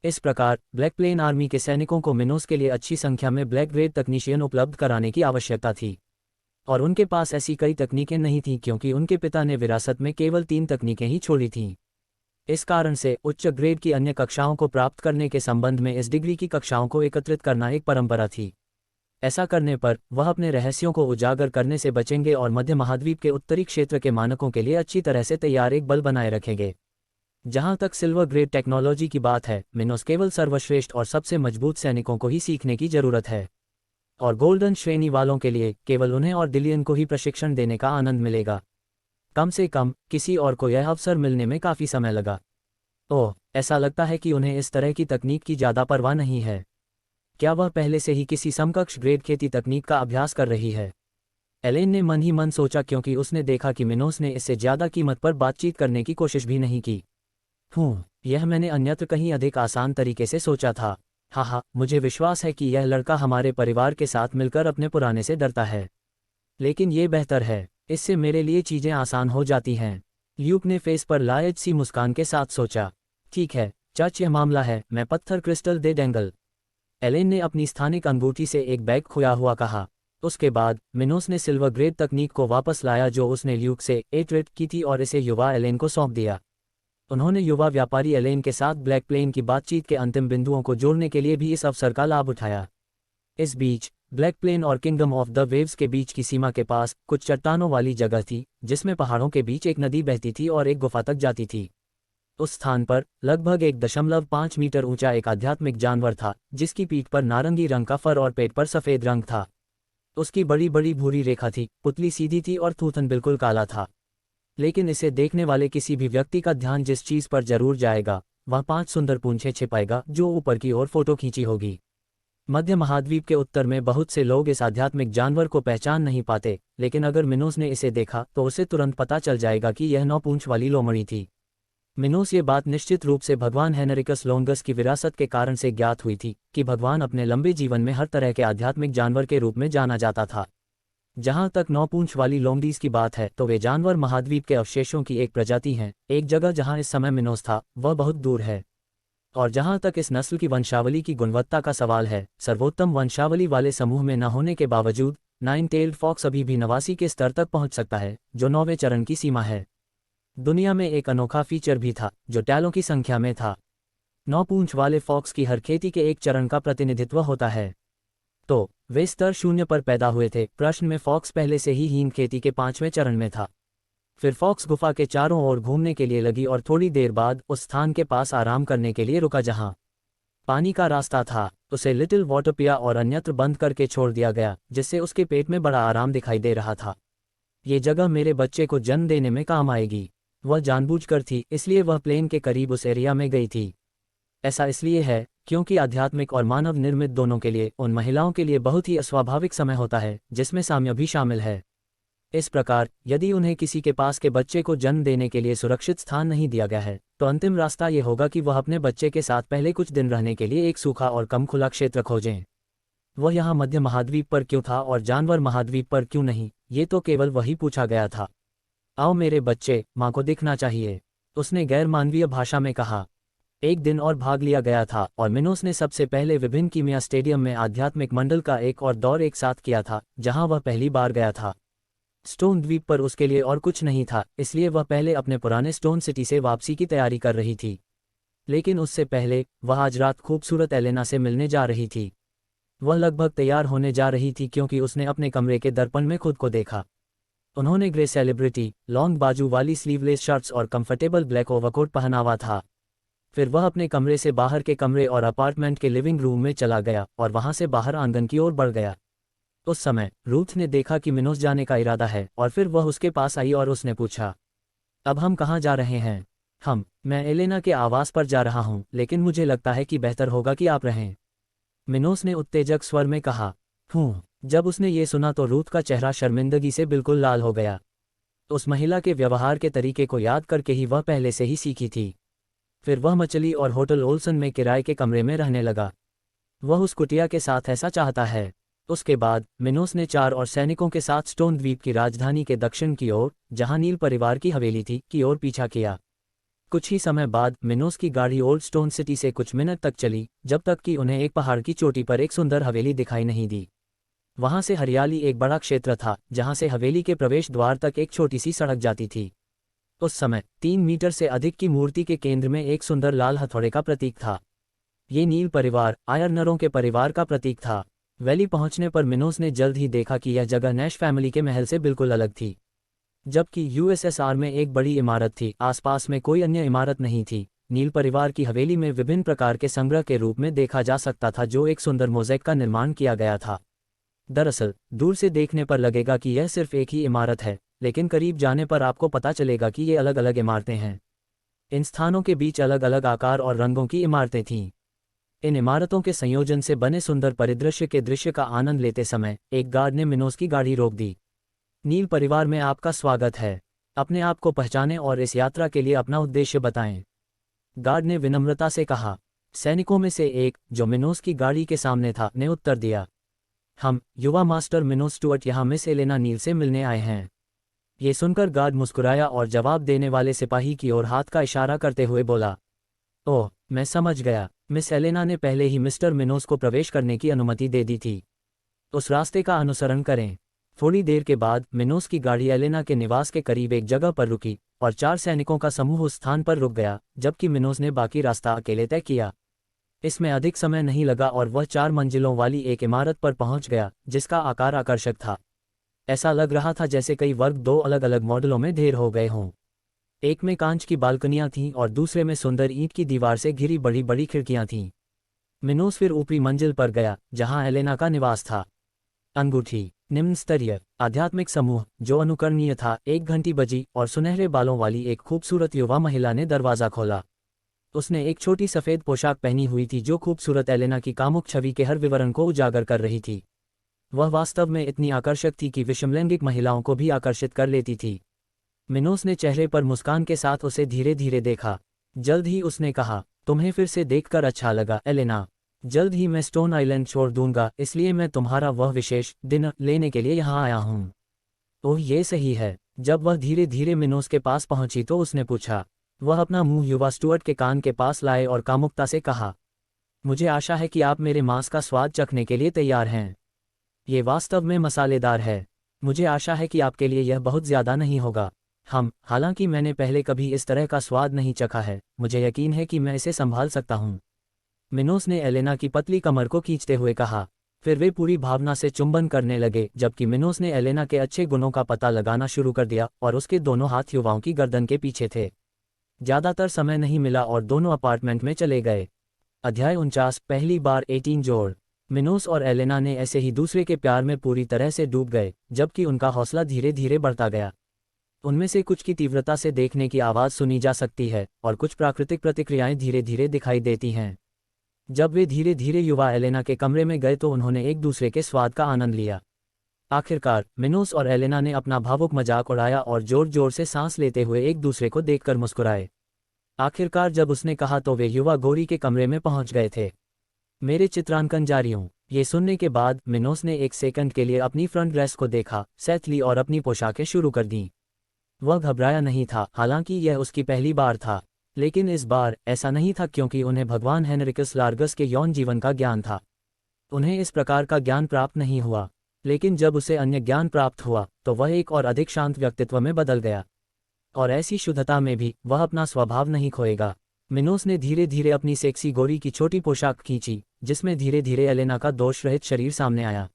इस प्रकार ब्लैक प्लेन आर्मी के सैनिकों को मिनोस के लिए अच्छी संख्या में ब्लैक ग्रेड तकनीशियन उपलब्ध कराने की आवश्यकता थी, और उनके पास ऐसी कई तकनीकें नहीं थीं क्योंकि उनके पिता ने विरासत में केवल 3 तकनीकें ही छोड़ी थीं। इस कारण से उच्च ग्रेड की अन्य कक्षाओं को प्राप्त करने के संबंध में इस डिग्री की कक्षाओं को एकत्रित करना एक परंपरा थी। ऐसा करने पर वह अपने रहस्यों को उजागर करने से बचेंगे और मध्य महाद्वीप के उत्तरी क्षेत्र के मानकों के लिए अच्छी तरह से तैयार एक बल बनाए रखेंगे। जहां तक सिल्वर ग्रेड टेक्नोलॉजी की बात है, मिनोस केवल सर्वश्रेष्ठ और सबसे मजबूत सैनिकों को ही सीखने की जरूरत है, और गोल्डन श्रेणी वालों के लिए केवल उन्हें और दिलियन को ही प्रशिक्षण देने का आनंद मिलेगा। कम से कम किसी और को यह अवसर मिलने में काफी समय लगा। ओह, ऐसा लगता है कि उन्हें इस तरह की तकनीक की ज्यादा परवाह नहीं है। क्या वह पहले से ही किसी समकक्ष ग्रेड खेती तकनीक का अभ्यास कर रही है? एलेन ने मन ही मन सोचा, क्योंकि उसने देखा कि मिनोस ने इससे ज्यादा कीमत पर बातचीत करने की कोशिश भी नहीं की। यह मैंने अन्यत्र कहीं अधिक आसान तरीके से सोचा था। मुझे विश्वास है कि यह लड़का हमारे परिवार के साथ मिलकर अपने पुराने से डरता है, लेकिन ये बेहतर है, इससे मेरे लिए चीजें आसान हो जाती हैं। ल्यूक ने फेस पर लायज सी मुस्कान के साथ सोचा, ठीक है चर्च, यह मामला है, मैं पत्थर क्रिस्टल दे देंगल। एलेन ने अपनी स्थानिक अंगूठी से एक बैग खोया हुआ कहा। उसके बाद मिनोस ने सिल्वर ग्रेड तकनीक को वापस लाया जो उसने ल्यूक से एट्रेट की थी और इसे युवा एलेन को सौंप दिया। उन्होंने युवा व्यापारी एलेन के साथ ब्लैक प्लेन की बातचीत के अंतिम बिंदुओं को जोड़ने के लिए भी इस अवसर का लाभ उठाया। इस बीच ब्लैक प्लेन और किंगडम ऑफ द वेव्स के बीच की सीमा के पास कुछ चट्टानों वाली जगह थी, जिसमें पहाड़ों के बीच एक नदी बहती थी और एक गुफा तक जाती थी। उस स्थान पर लगभग 1.5 मीटर ऊंचा एक आध्यात्मिक जानवर था, जिसकी पीठ पर नारंगी रंग का फर और पेट पर सफेद रंग था। उसकी बड़ी बड़ी भूरी रेखा थी, पुतली सीधी थी और थूथन बिल्कुल काला था। लेकिन इसे देखने वाले किसी भी व्यक्ति का ध्यान जिस चीज पर जरूर जाएगा, वह 5 सुंदर पूंछें छिपाएगा जो ऊपर की ओर फोटो खींची होगी। मध्य महाद्वीप के उत्तर में बहुत से लोग इस आध्यात्मिक जानवर को पहचान नहीं पाते, लेकिन अगर मिनोस ने इसे देखा तो उसे तुरंत पता चल जाएगा कि यह 9 पूंछ वाली लोमड़ी थी। मिनोस ये बात निश्चित रूप से भगवान हेनरिकस लोंगस की विरासत के कारण से ज्ञात हुई थी कि भगवान अपने लंबे जीवन में हर तरह के आध्यात्मिक जानवर के रूप में जाना जाता था। जहां तक 9 पूंछ वाली लोमड़ीज की बात है तो वे जानवर महाद्वीप के अवशेषों की एक प्रजाति हैं। एक जगह जहां इस समय मिनोस था वह बहुत दूर है। और जहां तक इस नस्ल की वंशावली की गुणवत्ता का सवाल है, सर्वोत्तम वंशावली वाले समूह में न होने के बावजूद 9 टेल्ड फॉक्स अभी भी 89 के स्तर तक पहुंच सकता है, जो 9वें चरण की सीमा है। दुनिया में एक अनोखा फीचर भी था जो टैलों की संख्या में था। 9 पूंछ वाले फॉक्स की हर खेती के एक चरण का प्रतिनिधित्व होता है। तो वे स्तर 0 पर पैदा हुए थे। प्रश्न में फॉक्स पहले से ही हीन खेती के 5वें चरण में था। फिर फॉक्स गुफा के चारों ओर घूमने के लिए लगी और थोड़ी देर बाद उस स्थान के पास आराम करने के लिए रुका जहां पानी का रास्ता था। उसे लिटिल वाटर पिया और अन्यत्र बंद करके छोड़ दिया गया, जिससे उसके पेट में बड़ा आराम दिखाई दे रहा था। ये जगह मेरे बच्चे को जन्म देने में काम आएगी। वह जानबूझकर थी, इसलिए वह प्लेन के करीब उस एरिया में गई थी। ऐसा इसलिए है क्योंकि आध्यात्मिक और मानव निर्मित दोनों के लिए उन महिलाओं के लिए बहुत ही अस्वाभाविक समय होता है, जिसमें साम्य भी शामिल है। इस प्रकार यदि उन्हें किसी के पास के बच्चे को जन्म देने के लिए सुरक्षित स्थान नहीं दिया गया है, तो अंतिम रास्ता ये होगा कि वह अपने बच्चे के साथ पहले कुछ दिन रहने के लिए एक सूखा और कम खुला क्षेत्र खोजें। वह यहाँ मध्य महाद्वीप पर क्यों था और जानवर महाद्वीप पर क्यों नहीं, ये तो केवल वही पूछा गया था। आओ मेरे बच्चे, माँ को दिखना चाहिए, उसने गैर मानवीय भाषा में कहा। एक दिन और भाग लिया गया था और मिनोस ने सबसे पहले विभिन्न कीमिया स्टेडियम में आध्यात्मिक मंडल का एक और दौर एक साथ किया था, जहां वह पहली बार गया था। स्टोन द्वीप पर उसके लिए और कुछ नहीं था, इसलिए वह पहले अपने पुराने स्टोन सिटी से वापसी की तैयारी कर रही थी। लेकिन उससे पहले वह आज रात खूबसूरत एलेना से मिलने जा रही थी। वह लगभग तैयार होने जा रही थी क्योंकि उसने अपने कमरे के दर्पण में खुद को देखा। उन्होंने ग्रे सेलिब्रिटी लॉन्ग बाजू वाली स्लीवलेस शर्ट्स और कंफर्टेबल ब्लैक ओवरकोट पहना हुआ था। फिर वह अपने कमरे से बाहर के कमरे और अपार्टमेंट के लिविंग रूम में चला गया और वहां से बाहर आंगन की ओर बढ़ गया। उस समय रूथ ने देखा कि मिनोस जाने का इरादा है और फिर वह उसके पास आई और उसने पूछा, अब हम कहाँ जा रहे हैं? मैं एलेना के आवास पर जा रहा हूँ, लेकिन मुझे लगता है कि बेहतर होगा कि आप रहें, मिनोस ने उत्तेजक स्वर में कहा। जब उसने ये सुना तो रूथ का चेहरा शर्मिंदगी से बिल्कुल लाल हो गया। उस महिला के व्यवहार के तरीके को याद करके ही वह पहले से ही सीखी थी। फिर वह मछली और होटल ओल्सन में किराए के कमरे में रहने लगा। वह उस कुटिया के साथ ऐसा चाहता है। उसके बाद मिनोस ने 4 और सैनिकों के साथ स्टोन द्वीप की राजधानी के दक्षिण की ओर, जहां नील परिवार की हवेली थी, की ओर पीछा किया। कुछ ही समय बाद मिनोस की गाड़ी ओल्ड स्टोन सिटी से कुछ मिनट तक चली, जब तक कि उन्हें एक पहाड़ की चोटी पर एक सुंदर हवेली दिखाई नहीं दी। वहां से हरियाली एक बड़ा क्षेत्र था, जहां से हवेली के प्रवेश द्वार तक एक छोटी सी सड़क जाती थी। उस समय 3 मीटर से अधिक की मूर्ति के केंद्र में एक सुंदर लाल हथौड़े का प्रतीक था। ये नील परिवार आयरनरों के परिवार का प्रतीक था। वैली पहुंचने पर मिनोस ने जल्द ही देखा कि यह जगह नैश फैमिली के महल से बिल्कुल अलग थी। जबकि यूएसएसआर में एक बड़ी इमारत थी, आसपास में कोई अन्य इमारत नहीं थी। नील परिवार की हवेली में विभिन्न प्रकार के संग्रह के रूप में देखा जा सकता था, जो एक सुंदर मोज़ेक का निर्माण किया गया था। दरअसल दूर से देखने पर लगेगा कि यह सिर्फ एक ही इमारत है, लेकिन करीब जाने पर आपको पता चलेगा कि ये अलग अलग इमारतें हैं। इन स्थानों के बीच अलग अलग आकार और रंगों की इमारतें थीं। इन इमारतों के संयोजन से बने सुंदर परिदृश्य के दृश्य का आनंद लेते समय एक गार्ड ने मिनोस की गाड़ी रोक दी। नील परिवार में आपका स्वागत है। अपने आप को पहचानें और इस यात्रा के लिए अपना उद्देश्य बताएं, गार्ड ने विनम्रता से कहा। सैनिकों में से एक, जो मिनोस की गाड़ी के सामने था, ने उत्तर दिया, हम युवा मास्टर मिनोस स्टुअर्ट यहाँ मिस एलेना नील से मिलने आए हैं। ये सुनकर गार्ड मुस्कुराया और जवाब देने वाले सिपाही की ओर हाथ का इशारा करते हुए बोला, ओह, मैं समझ गया। मिस एलेना ने पहले ही मिस्टर मिनोस को प्रवेश करने की अनुमति दे दी थी। उस रास्ते का अनुसरण करें। थोड़ी देर के बाद मिनोस की गाड़ी एलेना के निवास के करीब एक जगह पर रुकी और 4 सैनिकों का समूह उस स्थान पर रुक गया, जबकि मिनोस ने बाकी रास्ता अकेले तय किया। इसमें अधिक समय नहीं लगा और वह 4 मंजिलों वाली एक इमारत पर पहुंच गया, जिसका आकार आकर्षक था। ऐसा लग रहा था जैसे कई वर्ग 2 अलग अलग मॉडलों में ढेर हो गए हों। एक में कांच की बालकनियां थीं और दूसरे में सुंदर ईंट की दीवार से घिरी बड़ी बड़ी खिड़कियां थीं। मिनोस फिर ऊपरी मंजिल पर गया, जहां एलेना का निवास था। अंगूठी निम्न स्तरीय आध्यात्मिक समूह, जो अनुकरणीय था। 1 घंटी बजी और सुनहरे बालों वाली एक खूबसूरत युवा महिला ने दरवाजा खोला। उसने एक छोटी सफ़ेद पोशाक पहनी हुई थी जो खूबसूरत एलेना की कामुक छवि के हर विवरण को उजागर कर रही थी। वह वास्तव में इतनी आकर्षक थी कि विषमलैंगिक महिलाओं को भी आकर्षित कर लेती थी। मिनोस ने चेहरे पर मुस्कान के साथ उसे धीरे धीरे देखा। जल्द ही उसने कहा, तुम्हें फिर से देखकर अच्छा लगा एलेना। जल्द ही मैं स्टोन आइलैंड छोड़ दूंगा, इसलिए मैं तुम्हारा वह विशेष दिन लेने के लिए यहाँ आया हूँ। ओह, ये सही है। जब वह धीरे धीरे मिनोस के पास पहुंची तो उसने पूछा। वह अपना मुंह युवा स्टुअर्ट के कान के पास लाए और कामुकता से कहा, मुझे आशा है कि आप मेरे मांस का स्वाद चखने के लिए तैयार हैं। ये वास्तव में मसालेदार है। मुझे आशा है कि आपके लिए यह बहुत ज़्यादा नहीं होगा। हालांकि मैंने पहले कभी इस तरह का स्वाद नहीं चखा है, मुझे यकीन है कि मैं इसे संभाल सकता हूँ। मिनोस ने एलेना की पतली कमर को खींचते हुए कहा। फिर वे पूरी भावना से चुंबन करने लगे, जबकि मिनोस ने एलेना के अच्छे गुणों का पता लगाना शुरू कर दिया और उसके दोनों हाथ युवाओं की गर्दन के पीछे थे। ज़्यादातर समय नहीं मिला और दोनों अपार्टमेंट में चले गए। अध्याय 49, पहली बार 18 जोड़। मिनोस और एलेना ने ऐसे ही दूसरे के प्यार में पूरी तरह से डूब गए, जबकि उनका हौसला धीरे धीरे बढ़ता गया। उनमें से कुछ की तीव्रता से देखने की आवाज़ सुनी जा सकती है और कुछ प्राकृतिक प्रतिक्रियाएं धीरे धीरे दिखाई देती हैं। जब वे धीरे धीरे युवा एलेना के कमरे में गए तो उन्होंने एक दूसरे के स्वाद का आनंद लिया। आखिरकार मिनोस और एलेना ने अपना भावुक मजाक उड़ाया और जोर जोर से सांस लेते हुए एक दूसरे को देखकर मुस्कुराए। आखिरकार जब उसने कहा तो वे युवा गोरी के कमरे में पहुंच गए थे। मेरे चित्रांकन जारी हूँ। ये सुनने के बाद मिनोस ने एक सेकंड के लिए अपनी फ्रंट ड्रेस को देखा, सेट ली और अपनी पोशाकें शुरू कर दीं। वह घबराया नहीं था, हालांकि यह उसकी पहली बार था। लेकिन इस बार ऐसा नहीं था, क्योंकि उन्हें भगवान हेनरिकस लार्गस के यौन जीवन का ज्ञान था। उन्हें इस प्रकार का ज्ञान प्राप्त नहीं हुआ, लेकिन जब उसे अन्य ज्ञान प्राप्त हुआ तो वह एक और अधिक शांत व्यक्तित्व में बदल गया। और ऐसी शुद्धता में भी वह अपना स्वभाव नहीं खोएगा। मिनोस ने धीरे धीरे अपनी सेक्सी गोरी की छोटी पोशाक खींची, जिसमें धीरे धीरे एलेना का दोष रहित शरीर सामने आया।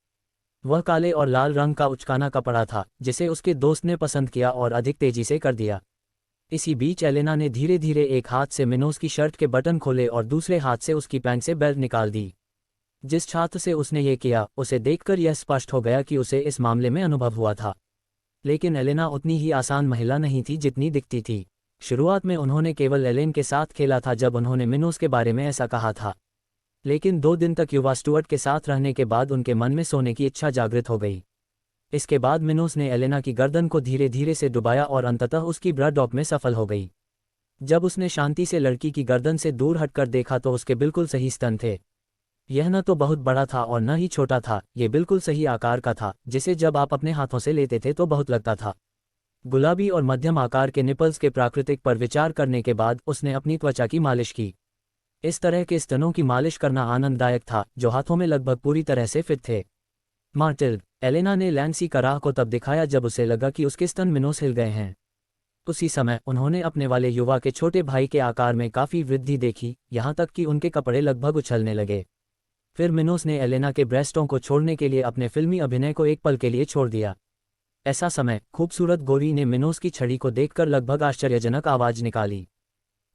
वह काले और लाल रंग का उचकाना कपड़ा था, जिसे उसके दोस्त ने पसंद किया और अधिक तेजी से कर दिया। इसी बीच एलेना ने धीरे धीरे एक हाथ से मिनोस की शर्ट के बटन खोले और दूसरे हाथ से उसकी पैंट से बेल्ट निकाल दी। जिस छात्र से उसने ये किया, उसे देखकर यह स्पष्ट हो गया कि उसे इस मामले में अनुभव हुआ था। लेकिन एलेना उतनी ही आसान महिला नहीं थी जितनी दिखती थी। शुरुआत में उन्होंने केवल एलेन के साथ खेला था जब उन्होंने मिनोस के बारे में ऐसा कहा था। लेकिन 2 दिन तक युवा स्टुअर्ट के साथ रहने के बाद उनके मन में सोने की इच्छा जागृत हो गई। इसके बाद मिनोस ने एलेना की गर्दन को धीरे धीरे से डुबाया और अंततः उसकी ब्रा डॉप में सफल हो गई। जब उसने शांति से लड़की की गर्दन से दूर हटकर देखा तो उसके बिल्कुल सही स्तन थे। यह न तो बहुत बड़ा था और न ही छोटा था, ये बिल्कुल सही आकार का था, जिसे जब आप अपने हाथों से लेते थे तो बहुत लगता था। गुलाबी और मध्यम आकार के निपल्स के प्राकृतिक पर विचार करने के बाद उसने अपनी त्वचा की मालिश की। इस तरह के स्तनों की मालिश करना आनंददायक था, जो हाथों में लगभग पूरी तरह से फिट थे। मार्टिल, एलेना ने लैंसी का राह को तब दिखाया जब उसे लगा कि उसके स्तन मिनोस हिल गए हैं। उसी समय उन्होंने अपने वाले युवा के छोटे भाई के आकार में काफ़ी वृद्धि देखी, यहाँ तक कि उनके कपड़े लगभग उछलने लगे। फिर मिनोस ने एलेना के ब्रेस्टों को छोड़ने के लिए अपने फिल्मी अभिनय को एक पल के लिए छोड़ दिया। ऐसा समय खूबसूरत गोरी ने मिनोस की छड़ी को देखकर लगभग आश्चर्यजनक आवाज निकाली।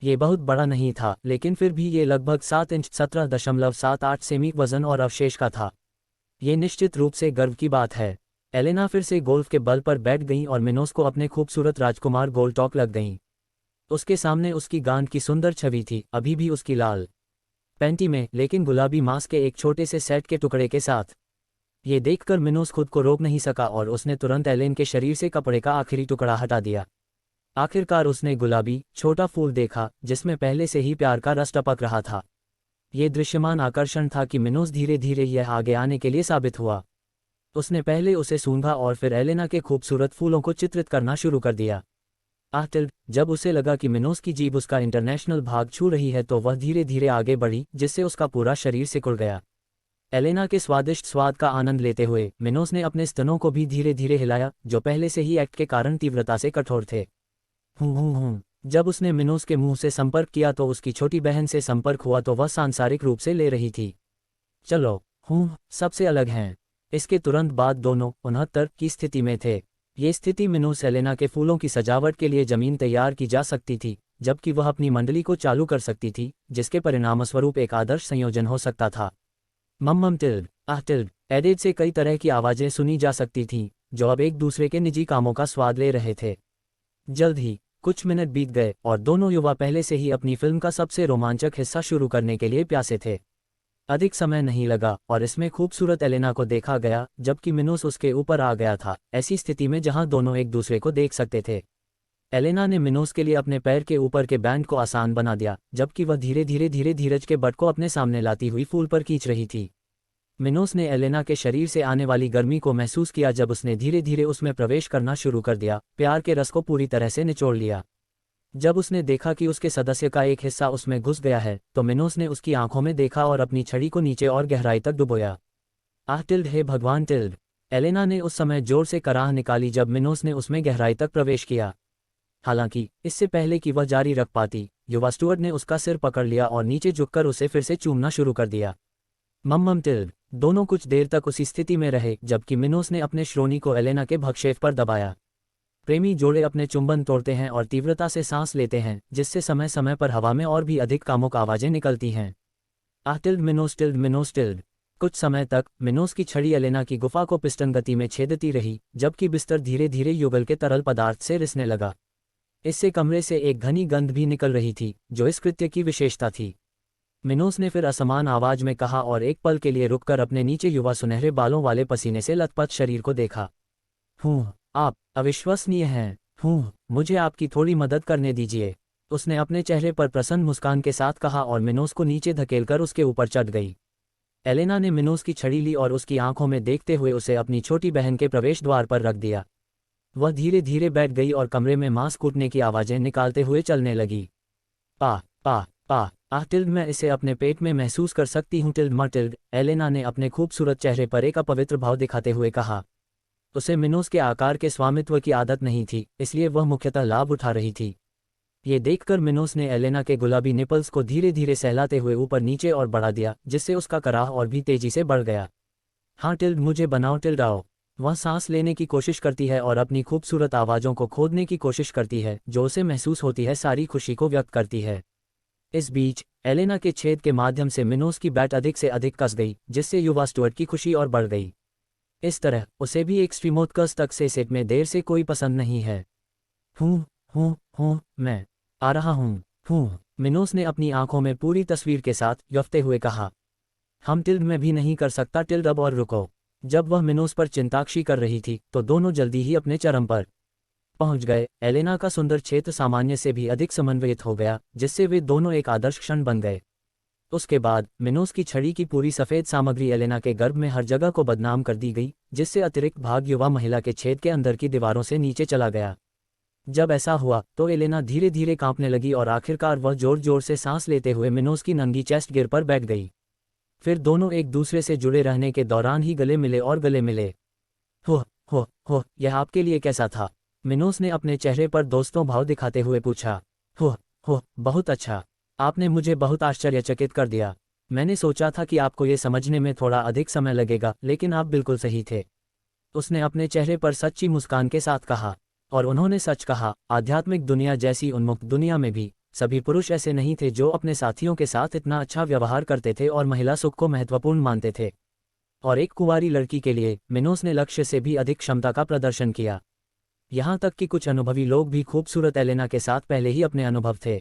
ये बहुत बड़ा नहीं था, लेकिन फिर भी ये लगभग 7 इंच 17.78 सेमी वजन और अवशेष का था। ये निश्चित रूप से गर्व की बात है। एलेना फिर से गोल्फ के बल पर बैठ गईं और मिनोस को अपने खूबसूरत राजकुमार गोल टॉक लग गईं। उसके सामने उसकी गांड की सुंदर छवि थी, अभी भी उसकी लाल पैंटी में, लेकिन गुलाबी मांस के एक छोटे से सेट के टुकड़े के साथ। ये देखकर मिनोस खुद को रोक नहीं सका और उसने तुरंत एलेन के शरीर से कपड़े का आखिरी टुकड़ा हटा दिया। आखिरकार उसने गुलाबी छोटा फूल देखा, जिसमें पहले से ही प्यार का रस टपक रहा था। ये दृश्यमान आकर्षण था कि मिनोस धीरे धीरे यह आगे आने के लिए साबित हुआ। उसने पहले उसे सूंघा और फिर एलेना के खूबसूरत फूलों को चित्रित करना शुरू कर दिया। जब उसे लगा कि मिनोस की जीभ उसका इंटरनेशनल भाग छू रही है तो वह धीरे धीरे आगे बढ़ी, जिससे उसका पूरा शरीर सिकुड़ गया। एलेना के स्वादिष्ट स्वाद का आनंद लेते हुए मिनोस ने अपने स्तनों को भी धीरे धीरे हिलाया, जो पहले से ही एक्ट के कारण तीव्रता से कठोर थे। जब उसने मिनोस के मुंह से संपर्क किया तो उसकी छोटी बहन से संपर्क हुआ तो वह सांसारिक रूप से ले रही थी। चलो, सबसे अलग हैं। इसके तुरंत बाद दोनों 69 की स्थिति में थे। ये स्थिति मिनोस एलेना के फूलों की सजावट के लिए जमीन तैयार की जा सकती थी, जबकि वह अपनी मंडली को चालू कर सकती थी, जिसके परिणामस्वरूप एक आदर्श संयोजन हो सकता था। टिल्ड एडेड से कई तरह की आवाज़ें सुनी जा सकती थीं, जो अब एक दूसरे के निजी कामों का स्वाद ले रहे थे। जल्द ही कुछ मिनट बीत गए और दोनों युवा पहले से ही अपनी फिल्म का सबसे रोमांचक हिस्सा शुरू करने के लिए प्यासे थे। अधिक समय नहीं लगा और इसमें खूबसूरत एलेना को देखा गया, जबकि मिनोस उसके ऊपर आ गया था, ऐसी स्थिति में जहां दोनों एक दूसरे को देख सकते थे। एलेना ने मिनोस के लिए अपने पैर के ऊपर के बैंड को आसान बना दिया, जबकि वह धीरे धीरे धीरज के बट को अपने सामने लाती हुई फूल पर खींच रही थी। मिनोस ने एलेना के शरीर से आने वाली गर्मी को महसूस किया जब उसने धीरे धीरे उसमें प्रवेश करना शुरू कर दिया, प्यार के रस को पूरी तरह से निचोड़ लिया। जब उसने देखा कि उसके सदस्य का एक हिस्सा उसमें घुस गया है, तो मिनोस ने उसकी आंखों में देखा और अपनी छड़ी को नीचे और गहराई तक डुबोया। आह टिल्ड, हे भगवान टिल्ड! एलेना ने उस समय जोर से कराह निकाली जब मिनोस ने उसमें गहराई तक प्रवेश किया। हालांकि इससे पहले कि वह जारी रख पाती, युवा स्टुअर्ट ने उसका सिर पकड़ लिया और नीचे झुककर उसे फिर से चूमना शुरू कर दिया। मम्मम टिल्ड! दोनों कुछ देर तक उसी स्थिति में रहे जबकि मिनोस ने अपने श्रोणी को एलेना के भक्षेप पर दबाया। प्रेमी जोड़े अपने चुंबन तोड़ते हैं और तीव्रता से सांस लेते हैं, जिससे समय समय पर हवा में और भी अधिक कामुक आवाजें निकलती हैं। आह tilde, Minos tilde, Minos tilde! कुछ समय तक मिनोस की छड़ी एलेना की गुफा को पिस्टन गति में छेदती रही, जबकि बिस्तर धीरे धीरे युगल के तरल पदार्थ से रिसने लगा। इससे कमरे से एक घनी गंध भी निकल रही थी, जो इस कृत्य की विशेषता थी। मिनोस ने फिर असमान आवाज में कहा और एक पल के लिए रुककर अपने नीचे युवा सुनहरे बालों वाले पसीने से लथपथ शरीर को देखा। आप अविश्वसनीय हैं। मुझे आपकी थोड़ी मदद करने दीजिए, उसने अपने चेहरे पर प्रसन्न मुस्कान के साथ कहा और मिनोस को नीचे धकेलकर उसके ऊपर चढ़ गई। एलेना ने मिनोस की छड़ी ली और उसकी आंखों में देखते हुए उसे अपनी छोटी बहन के प्रवेश द्वार पर रख दिया। वह धीरे धीरे बैठ गई और कमरे में मांस कूटने की आवाजें निकालते हुए चलने लगी। पा पा पा आह टिल्ड, मैं इसे अपने पेट में महसूस कर सकती हूँ टिल्ड मटिल्ड, एलेना ने अपने खूबसूरत चेहरे पर एक अपवित्र भाव दिखाते हुए कहा। उसे मिनोस के आकार के स्वामित्व की आदत नहीं थी, इसलिए वह मुख्यतः लाभ उठा रही थी। ये देखकर मिनोस ने एलेना के गुलाबी निपल्स को धीरे धीरे सहलाते हुए ऊपर नीचे और बढ़ा दिया, जिससे उसका कराह और भी तेजी से बढ़ गया। हाँ टिल्ड, मुझे बनाओ टिल्ड, आओ। वह सांस लेने की कोशिश करती है और अपनी खूबसूरत आवाज़ों को खोदने की कोशिश करती है, जो उसे महसूस होती है सारी खुशी को व्यक्त करती है। इस बीच एलेना के छेद के माध्यम से मिनोस की बैट अधिक से अधिक कस गई, जिससे युवा स्टुअर्ट की खुशी और बढ़ गई। इस तरह उसे भी एक स्ट्रीमोत्कर्ष तक से सेट में देर से कोई पसंद नहीं है। मैं आ रहा हूँ, मिनोस ने अपनी आंखों में पूरी तस्वीर के साथ यफ्ते हुए कहा। हम टिल्ड, में भी नहीं कर सकता टिल्ड, अब और रुको। जब वह मिनोस पर चिंताक्षी कर रही थी तो दोनों जल्दी ही अपने चरम पर पहुंच गए। एलेना का सुंदर क्षेत्र सामान्य से भी अधिक समन्वयित हो गया, जिससे वे दोनों एक आदर्श क्षण बन गए। उसके बाद मिनोस की छड़ी की पूरी सफ़ेद सामग्री एलेना के गर्भ में हर जगह को बदनाम कर दी गई, जिससे अतिरिक्त भाग युवा महिला के छेद के अंदर की दीवारों से नीचे चला गया। जब ऐसा हुआ तो एलेना धीरे धीरे कांपने लगी और आखिरकार वह जोर जोर से सांस लेते हुए मिनोस की नंगी चेस्ट गिर पर बैठ गई। फिर दोनों एक दूसरे से जुड़े रहने के दौरान ही गले मिले और गले मिले। यह आपके लिए कैसा था? मिनोस ने अपने चेहरे पर दोस्तों भाव दिखाते हुए पूछा। बहुत अच्छा, आपने मुझे बहुत आश्चर्यचकित कर दिया। मैंने सोचा था कि आपको ये समझने में थोड़ा अधिक समय लगेगा, लेकिन आप बिल्कुल सही थे, उसने अपने चेहरे पर सच्ची मुस्कान के साथ कहा। और उन्होंने सच कहा, आध्यात्मिक दुनिया जैसी उन्मुक्त दुनिया में भी सभी पुरुष ऐसे नहीं थे जो अपने साथियों के साथ इतना अच्छा व्यवहार करते थे और महिला सुख को महत्वपूर्ण मानते थे। और एक कुंवारी लड़की के लिए मिनोस ने लक्ष्य से भी अधिक क्षमता का प्रदर्शन किया। यहाँ तक कि कुछ अनुभवी लोग भी खूबसूरत एलेना के साथ पहले ही अपने अनुभव थे।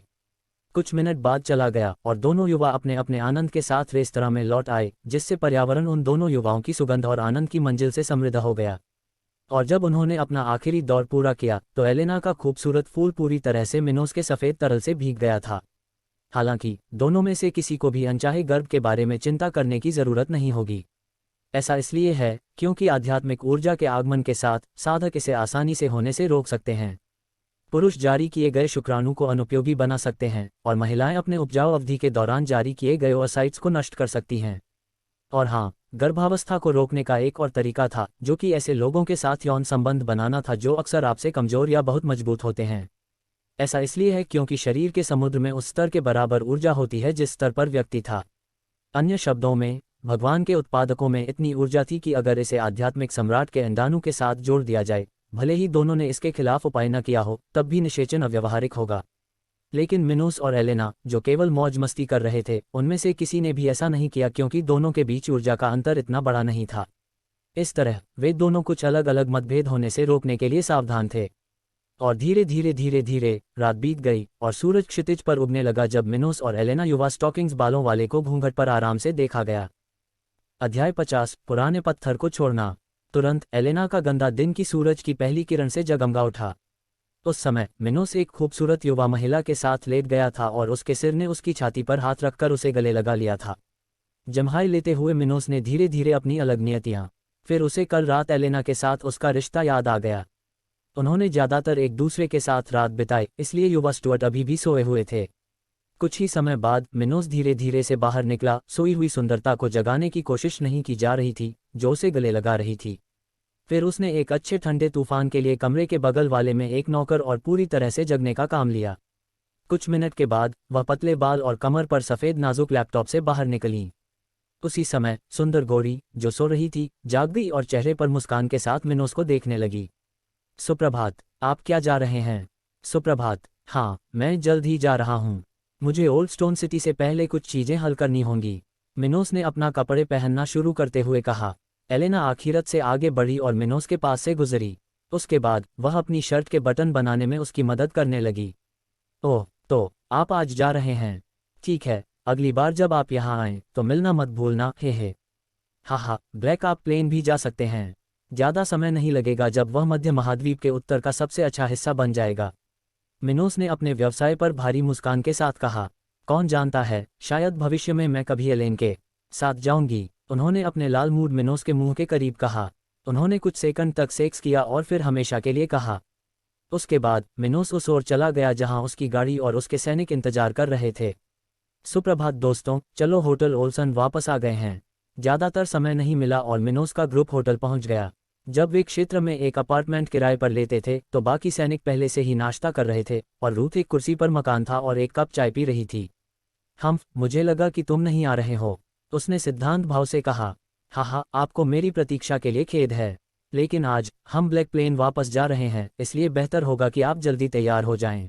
कुछ मिनट बाद चला गया और दोनों युवा अपने अपने आनंद के साथ रेस्तरां में लौट आए, जिससे पर्यावरण उन दोनों युवाओं की सुगंध और आनंद की मंजिल से समृद्ध हो गया। और जब उन्होंने अपना आखिरी दौर पूरा किया तो एलेना का खूबसूरत फूल पूरी तरह से मिनोस के सफ़ेद तरल से भीग गया था। हालांकि दोनों में से किसी को भी अनचाहे गर्भ के बारे में चिंता करने की ज़रूरत नहीं होगी। ऐसा इसलिए है क्योंकि आध्यात्मिक ऊर्जा के आगमन के साथ साधक इसे आसानी से होने से रोक सकते हैं। पुरुष जारी किए गए शुक्राणु को अनुपयोगी बना सकते हैं और महिलाएं अपने उपजाऊ अवधि के दौरान जारी किए गए ओसाइट्स को नष्ट कर सकती हैं। और हाँ, गर्भावस्था को रोकने का एक और तरीका था, जो कि ऐसे लोगों के साथ यौन संबंध बनाना था जो अक्सर आपसे कमजोर या बहुत मजबूत होते हैं। ऐसा इसलिए है क्योंकि शरीर के समुद्र में उस स्तर के बराबर ऊर्जा होती है जिस स्तर पर व्यक्ति था। अन्य शब्दों में, भगवान के उत्पादकों में इतनी ऊर्जा थी कि अगर इसे आध्यात्मिक सम्राट के अंडाणु के साथ जोड़ दिया जाए, भले ही दोनों ने इसके खिलाफ उपाय न किया हो, तब भी निषेचन अव्यावहारिक होगा। लेकिन मिनोस और एलेना, जो केवल मौज मस्ती कर रहे थे, उनमें से किसी ने भी ऐसा नहीं किया क्योंकि दोनों के बीच ऊर्जा का अंतर इतना बड़ा नहीं था। इस तरह वे दोनों कुछ अलग अलग मतभेद होने से रोकने के लिए सावधान थे। और धीरे धीरे रात बीत गई और सूरज क्षितिज पर उगने लगा जब मिनोस और एलेना युवा स्टॉकिंग्स बालों वाले को घूंघट पर आराम से देखा गया। अध्याय 50 पुराने पत्थर को छोड़ना। तुरंत एलेना का गंदा दिन की सूरज की पहली किरण से जगमगा उठा। उस समय मिनोस एक खूबसूरत युवा महिला के साथ लेट गया था और उसके सिर ने उसकी छाती पर हाथ रखकर उसे गले लगा लिया था। जम्हाई लेते हुए मिनोस ने धीरे धीरे अपनी अलग नियतियाँ, फिर उसे कल रात एलेना के साथ उसका रिश्ता याद आ गया। उन्होंने ज़्यादातर एक दूसरे के साथ रात बिताई, इसलिए युवा स्टुअर्ट अभी भी सोए हुए थे। कुछ ही समय बाद मिनोस धीरे धीरे से बाहर निकला। सोई हुई सुंदरता को जगाने की कोशिश नहीं की जा रही थी जो उसे गले लगा रही थी। फिर उसने एक अच्छे ठंडे तूफान के लिए कमरे के बगल वाले में एक नौकर और पूरी तरह से जगने का काम लिया। कुछ मिनट के बाद वह पतले बाल और कमर पर सफ़ेद नाजुक लैपटॉप से बाहर निकली। उसी समय सुंदर गोरी जो सो रही थी जाग गई और चेहरे पर मुस्कान के साथ मिनोस को देखने लगी। सुप्रभात, आप क्या जा रहे हैं? सुप्रभात, हाँ मैं जल्द ही जा रहा हूँ। मुझे ओल्ड स्टोन सिटी से पहले कुछ चीज़ें हल करनी होंगी। मिनोस ने अपना कपड़े पहनना शुरू करते हुए कहा। एलेना आखिरत से आगे बढ़ी और मिनोस के पास से गुजरी। उसके बाद वह अपनी शर्ट के बटन बनाने में उसकी मदद करने लगी। ओह, तो आप आज जा रहे हैं? ठीक है, अगली बार जब आप यहाँ आएँ तो मिलना मत भूलना। हे। हाँ, ब्लैक, आप प्लेन भी जा सकते हैं। ज़्यादा समय नहीं लगेगा जब वह मध्य महाद्वीप के उत्तर का सबसे अच्छा हिस्सा बन जाएगा। मिनोस ने अपने व्यवसाय पर भारी मुस्कान के साथ कहा। कौन जानता है, शायद भविष्य में मैं कभी एलेन के साथ जाऊंगी। उन्होंने अपने लाल मूड मिनोस के मुंह के करीब कहा। उन्होंने कुछ सेकंड तक सेक्स किया और फिर हमेशा के लिए कहा। उसके बाद मिनोस उस ओर चला गया जहां उसकी गाड़ी और उसके सैनिक इंतजार कर रहे थे। सुप्रभात दोस्तों, चलो होटल ओल्सन वापस आ गए हैं। ज़्यादातर समय नहीं मिला और मिनोस का ग्रुप होटल पहुंच गया। जब वे क्षेत्र में एक अपार्टमेंट किराए पर लेते थे तो बाकी सैनिक पहले से ही नाश्ता कर रहे थे और रूथ एक कुर्सी पर मकान था और एक कप चाय पी रही थी। मुझे लगा कि तुम नहीं आ रहे हो, उसने सिद्धांत भाव से कहा। हाँ, आपको मेरी प्रतीक्षा के लिए खेद है, लेकिन आज हम ब्लैक प्लेन वापस जा रहे हैं, इसलिए बेहतर होगा कि आप जल्दी तैयार हो जाएं।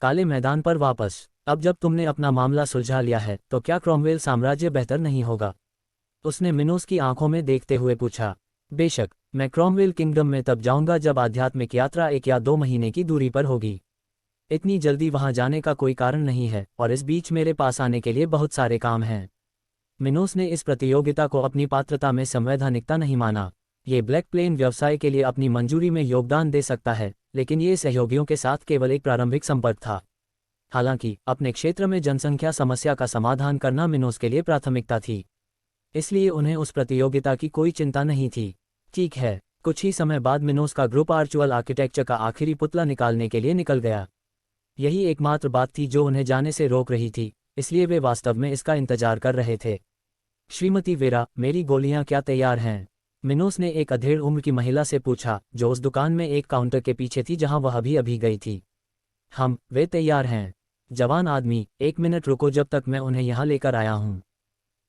काले मैदान पर वापस। अब जब तुमने अपना मामला सुलझा लिया है तो क्या क्रॉमवेल साम्राज्य बेहतर नहीं होगा? उसने मिनोस की आंखों में देखते हुए पूछा। बेशक, मैं क्रॉमवेल किंगडम में तब जाऊंगा जब आध्यात्मिक यात्रा 1 या 2 महीने की दूरी पर होगी। इतनी जल्दी वहां जाने का कोई कारण नहीं है और इस बीच मेरे पास आने के लिए बहुत सारे काम हैं। मिनोस ने इस प्रतियोगिता को अपनी पात्रता में संवैधानिकता नहीं माना। ये ब्लैक प्लेन व्यवसाय के लिए अपनी मंजूरी में योगदान दे सकता है, लेकिन ये सहयोगियों के साथ केवल एक प्रारंभिक संपर्क था। हालांकि अपने क्षेत्र में जनसंख्या समस्या का समाधान करना मिनोस के लिए प्राथमिकता थी, इसलिए उन्हें उस प्रतियोगिता की कोई चिंता नहीं थी। ठीक है, कुछ ही समय बाद मिनोस का ग्रुप आर्चुअल आर्किटेक्चर का आखिरी पुतला निकालने के लिए निकल गया। यही एकमात्र बात थी जो उन्हें जाने से रोक रही थी, इसलिए वे वास्तव में इसका इंतजार कर रहे थे। श्रीमती वेरा, मेरी गोलियां क्या तैयार हैं? मिनोस ने एक अधेड़ उम्र की महिला से पूछा जो उस दुकान में एक काउंटर के पीछे थी जहां वह अभी गई थी। वे तैयार हैं। जवान आदमी, 1 मिनट रुको जब तक मैं उन्हें यहाँ लेकर आया हूँ।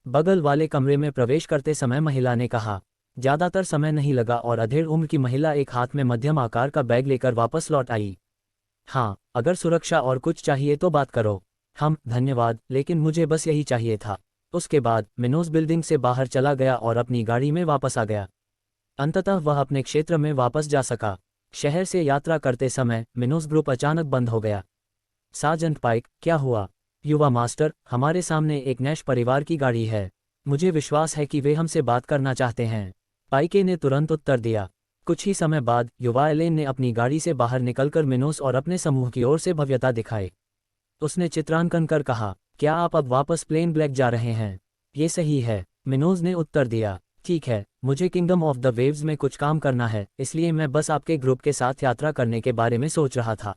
बगल वाले कमरे में प्रवेश करते समय महिला ने कहा। ज़्यादातर समय नहीं लगा और अधेड़ उम्र की महिला एक हाथ में मध्यम आकार का बैग लेकर वापस लौट आई। हाँ, अगर सुरक्षा और कुछ चाहिए तो बात करो। धन्यवाद, लेकिन मुझे बस यही चाहिए था। उसके बाद मिनोस बिल्डिंग से बाहर चला गया और अपनी गाड़ी में वापस आ गया। अंततः वह अपने क्षेत्र में वापस जा सका। शहर से यात्रा करते समय मिनोस ग्रुप अचानक बंद हो गया। सार्जेंट पाइक, क्या हुआ? युवा मास्टर, हमारे सामने एक नैश परिवार की गाड़ी है। मुझे विश्वास है कि वे हमसे बात करना चाहते हैं। पाइके ने तुरंत उत्तर दिया। कुछ ही समय बाद युवा एलेन ने अपनी गाड़ी से बाहर निकलकर मिनोस और अपने समूह की ओर से भव्यता दिखाई। उसने चित्रांकन कर कहा, क्या आप अब वापस प्लेन ब्लैक जा रहे हैं? ये सही है, मिनोस ने उत्तर दिया। ठीक है, मुझे किंगडम ऑफ द वेव्स में कुछ काम करना है, इसलिए मैं बस आपके ग्रुप के साथ यात्रा करने के बारे में सोच रहा था।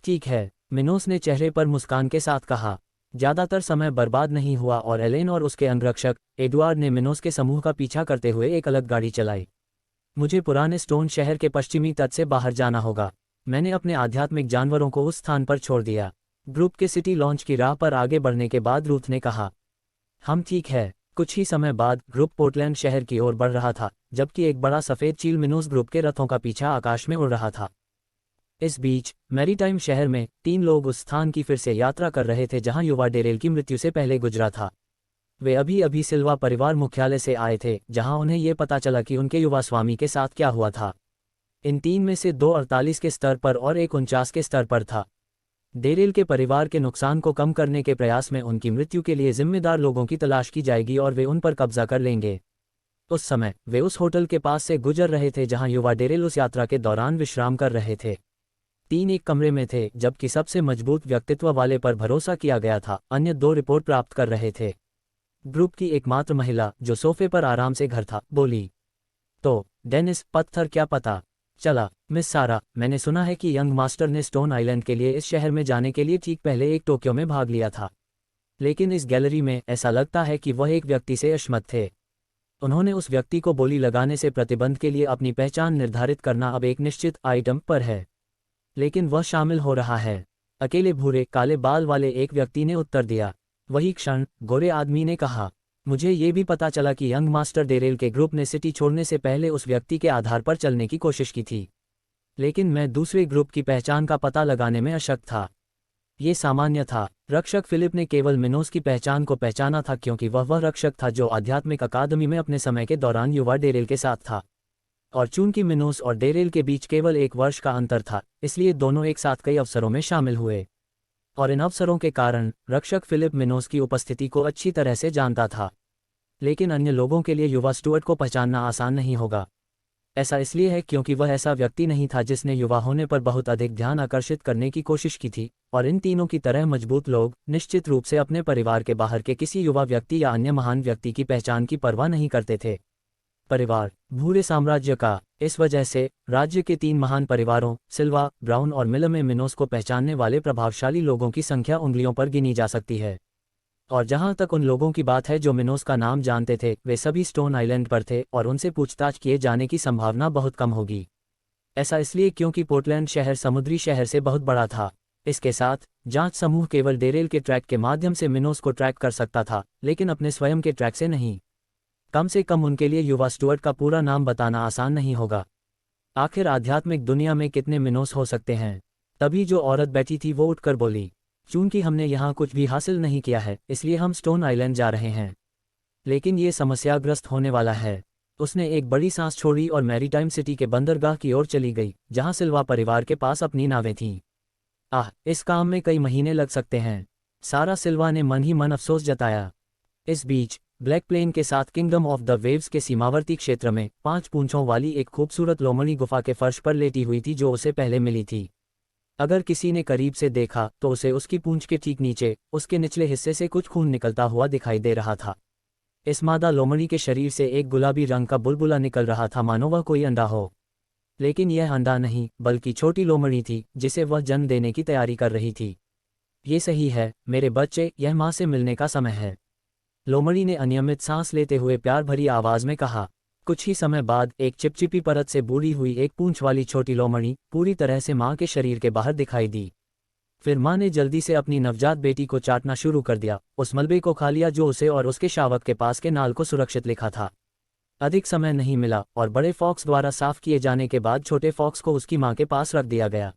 ठीक है, मिनोस ने चेहरे पर मुस्कान के साथ कहा। ज़्यादातर समय बर्बाद नहीं हुआ और एलेन और उसके अंगरक्षक एडुआर्ड ने मिनोस के समूह का पीछा करते हुए एक अलग गाड़ी चलाई। मुझे पुराने स्टोन शहर के पश्चिमी तट से बाहर जाना होगा। मैंने अपने आध्यात्मिक जानवरों को उस स्थान पर छोड़ दिया। ग्रुप के सिटी लॉन्च की राह पर आगे बढ़ने के बाद रूथ ने कहा। ठीक है। कुछ ही समय बाद ग्रुप पोर्टलैंड शहर की ओर बढ़ रहा था, जबकि एक बड़ा सफ़ेद चील मिनोस ग्रुप के रथों का पीछा आकाश में उड़ रहा था। इस बीच मैरीटाइम शहर में 3 लोग उस स्थान की फिर से यात्रा कर रहे थे जहां युवा डेरेल की मृत्यु से पहले गुजरा था। वे अभी सिल्वा परिवार मुख्यालय से आए थे, जहां उन्हें ये पता चला कि उनके युवा स्वामी के साथ क्या हुआ था। इन 3 में से 2 48 के स्तर पर और एक 49 के स्तर पर था। डेरेल के परिवार के नुकसान को कम करने के प्रयास में उनकी मृत्यु के लिए जिम्मेदार लोगों की तलाश की जाएगी और वे उन पर कब्जा कर लेंगे। उस समय वे उस होटल के पास से गुजर रहे थे जहां युवा डेरेल उस यात्रा के दौरान विश्राम कर रहे थे। 3 एक कमरे में थे, जबकि सबसे मजबूत व्यक्तित्व वाले पर भरोसा किया गया था, अन्य 2 रिपोर्ट प्राप्त कर रहे थे। ग्रुप की एकमात्र महिला, जो सोफे पर आराम से घर था, बोली, तो डेनिस, पत्थर क्या पता चला? मिस सारा, मैंने सुना है कि यंग मास्टर ने स्टोन आइलैंड के लिए इस शहर में जाने के लिए ठीक पहले एक टोक्यो में भाग लिया था, लेकिन इस गैलरी में ऐसा लगता है कि वह एक व्यक्ति से अक्षमत थे। उन्होंने उस व्यक्ति को बोली लगाने से प्रतिबंध के लिए अपनी पहचान निर्धारित करना अब एक निश्चित आइटम पर है, लेकिन वह शामिल हो रहा है। अकेले भूरे काले बाल वाले एक व्यक्ति ने उत्तर दिया। वही क्षण गोरे आदमी ने कहा, मुझे ये भी पता चला कि यंग मास्टर डेरेल के ग्रुप ने सिटी छोड़ने से पहले उस व्यक्ति के आधार पर चलने की कोशिश की थी, लेकिन मैं दूसरे ग्रुप की पहचान का पता लगाने में अशक्त था। ये सामान्य था। रक्षक फिलिप ने केवल मिनोस की पहचान को पहचाना था क्योंकि वह रक्षक था जो आध्यात्मिक अकादमी में अपने समय के दौरान युवा डेरेल के साथ था, और चूंकि मिनोस और डेरेल के बीच केवल 1 वर्ष का अंतर था, इसलिए दोनों एक साथ कई अवसरों में शामिल हुए, और इन अवसरों के कारण रक्षक फिलिप मिनोस की उपस्थिति को अच्छी तरह से जानता था। लेकिन अन्य लोगों के लिए युवा स्टुअर्ट को पहचानना आसान नहीं होगा। ऐसा इसलिए है क्योंकि वह ऐसा व्यक्ति नहीं था जिसने युवा होने पर बहुत अधिक ध्यान आकर्षित करने की कोशिश की थी, और इन तीनों की तरह मजबूत लोग निश्चित रूप से अपने परिवार के बाहर के किसी युवा व्यक्ति या अन्य महान व्यक्ति की पहचान की परवाह नहीं करते थे। परिवार भूरे साम्राज्य का। इस वजह से राज्य के 3 महान परिवारों सिल्वा, ब्राउन और मिलर में मिनोस को पहचानने वाले प्रभावशाली लोगों की संख्या उंगलियों पर गिनी जा सकती है। और जहां तक उन लोगों की बात है जो मिनोस का नाम जानते थे, वे सभी स्टोन आइलैंड पर थे और उनसे पूछताछ किए जाने की संभावना बहुत कम होगी। ऐसा इसलिए क्योंकि पोर्टलैंड शहर समुद्री शहर से बहुत बड़ा था। इसके साथ जांच समूह केवल डेरेल के ट्रैक के माध्यम से मिनोस को ट्रैक कर सकता था, लेकिन अपने स्वयं के ट्रैक से नहीं। कम से कम उनके लिए युवा स्टुअर्ट का पूरा नाम बताना आसान नहीं होगा। आखिर आध्यात्मिक दुनिया में कितने मिनोस हो सकते हैं? तभी जो औरत बैठी थी वो उठकर बोली, चूंकि हमने यहाँ कुछ भी हासिल नहीं किया है, इसलिए हम स्टोन आइलैंड जा रहे हैं, लेकिन ये समस्याग्रस्त होने वाला है। उसने एक बड़ी सांस छोड़ी और मैरीटाइम सिटी के बंदरगाह की ओर चली गई, जहां सिल्वा परिवार के पास अपनी नावें थीं। इस काम में कई महीने लग सकते हैं, सारा सिल्वा ने मन ही मन अफसोस जताया। इस बीच ब्लैक प्लेन के साथ किंगडम ऑफ द वेव्स के सीमावर्ती क्षेत्र में 5 पूंछों वाली एक खूबसूरत लोमड़ी गुफा के फर्श पर लेटी हुई थी जो उसे पहले मिली थी। अगर किसी ने करीब से देखा तो उसे उसकी पूंछ के ठीक नीचे उसके निचले हिस्से से कुछ खून निकलता हुआ दिखाई दे रहा था। इस मादा लोमड़ी के शरीर से एक गुलाबी रंग का बुलबुला निकल रहा था, मानो वह कोई अंडा हो, लेकिन यह अंडा नहीं बल्कि छोटी लोमड़ी थी जिसे वह जन्म देने की तैयारी कर रही थी। ये सही है मेरे बच्चे, यह माँ से मिलने का समय है, लोमड़ी ने अनियमित सांस लेते हुए प्यार भरी आवाज में कहा। कुछ ही समय बाद एक चिपचिपी परत से बूढ़ी हुई एक पूंछ वाली छोटी लोमड़ी पूरी तरह से मां के शरीर के बाहर दिखाई दी। फिर मां ने जल्दी से अपनी नवजात बेटी को चाटना शुरू कर दिया, उस मलबे को खा लिया जो उसे और उसके शावक के पास के नाल को सुरक्षित लिखा था। अधिक समय नहीं मिला और बड़े फॉक्स द्वारा साफ किए जाने के बाद छोटे फॉक्स को उसकी मां के पास रख दिया गया।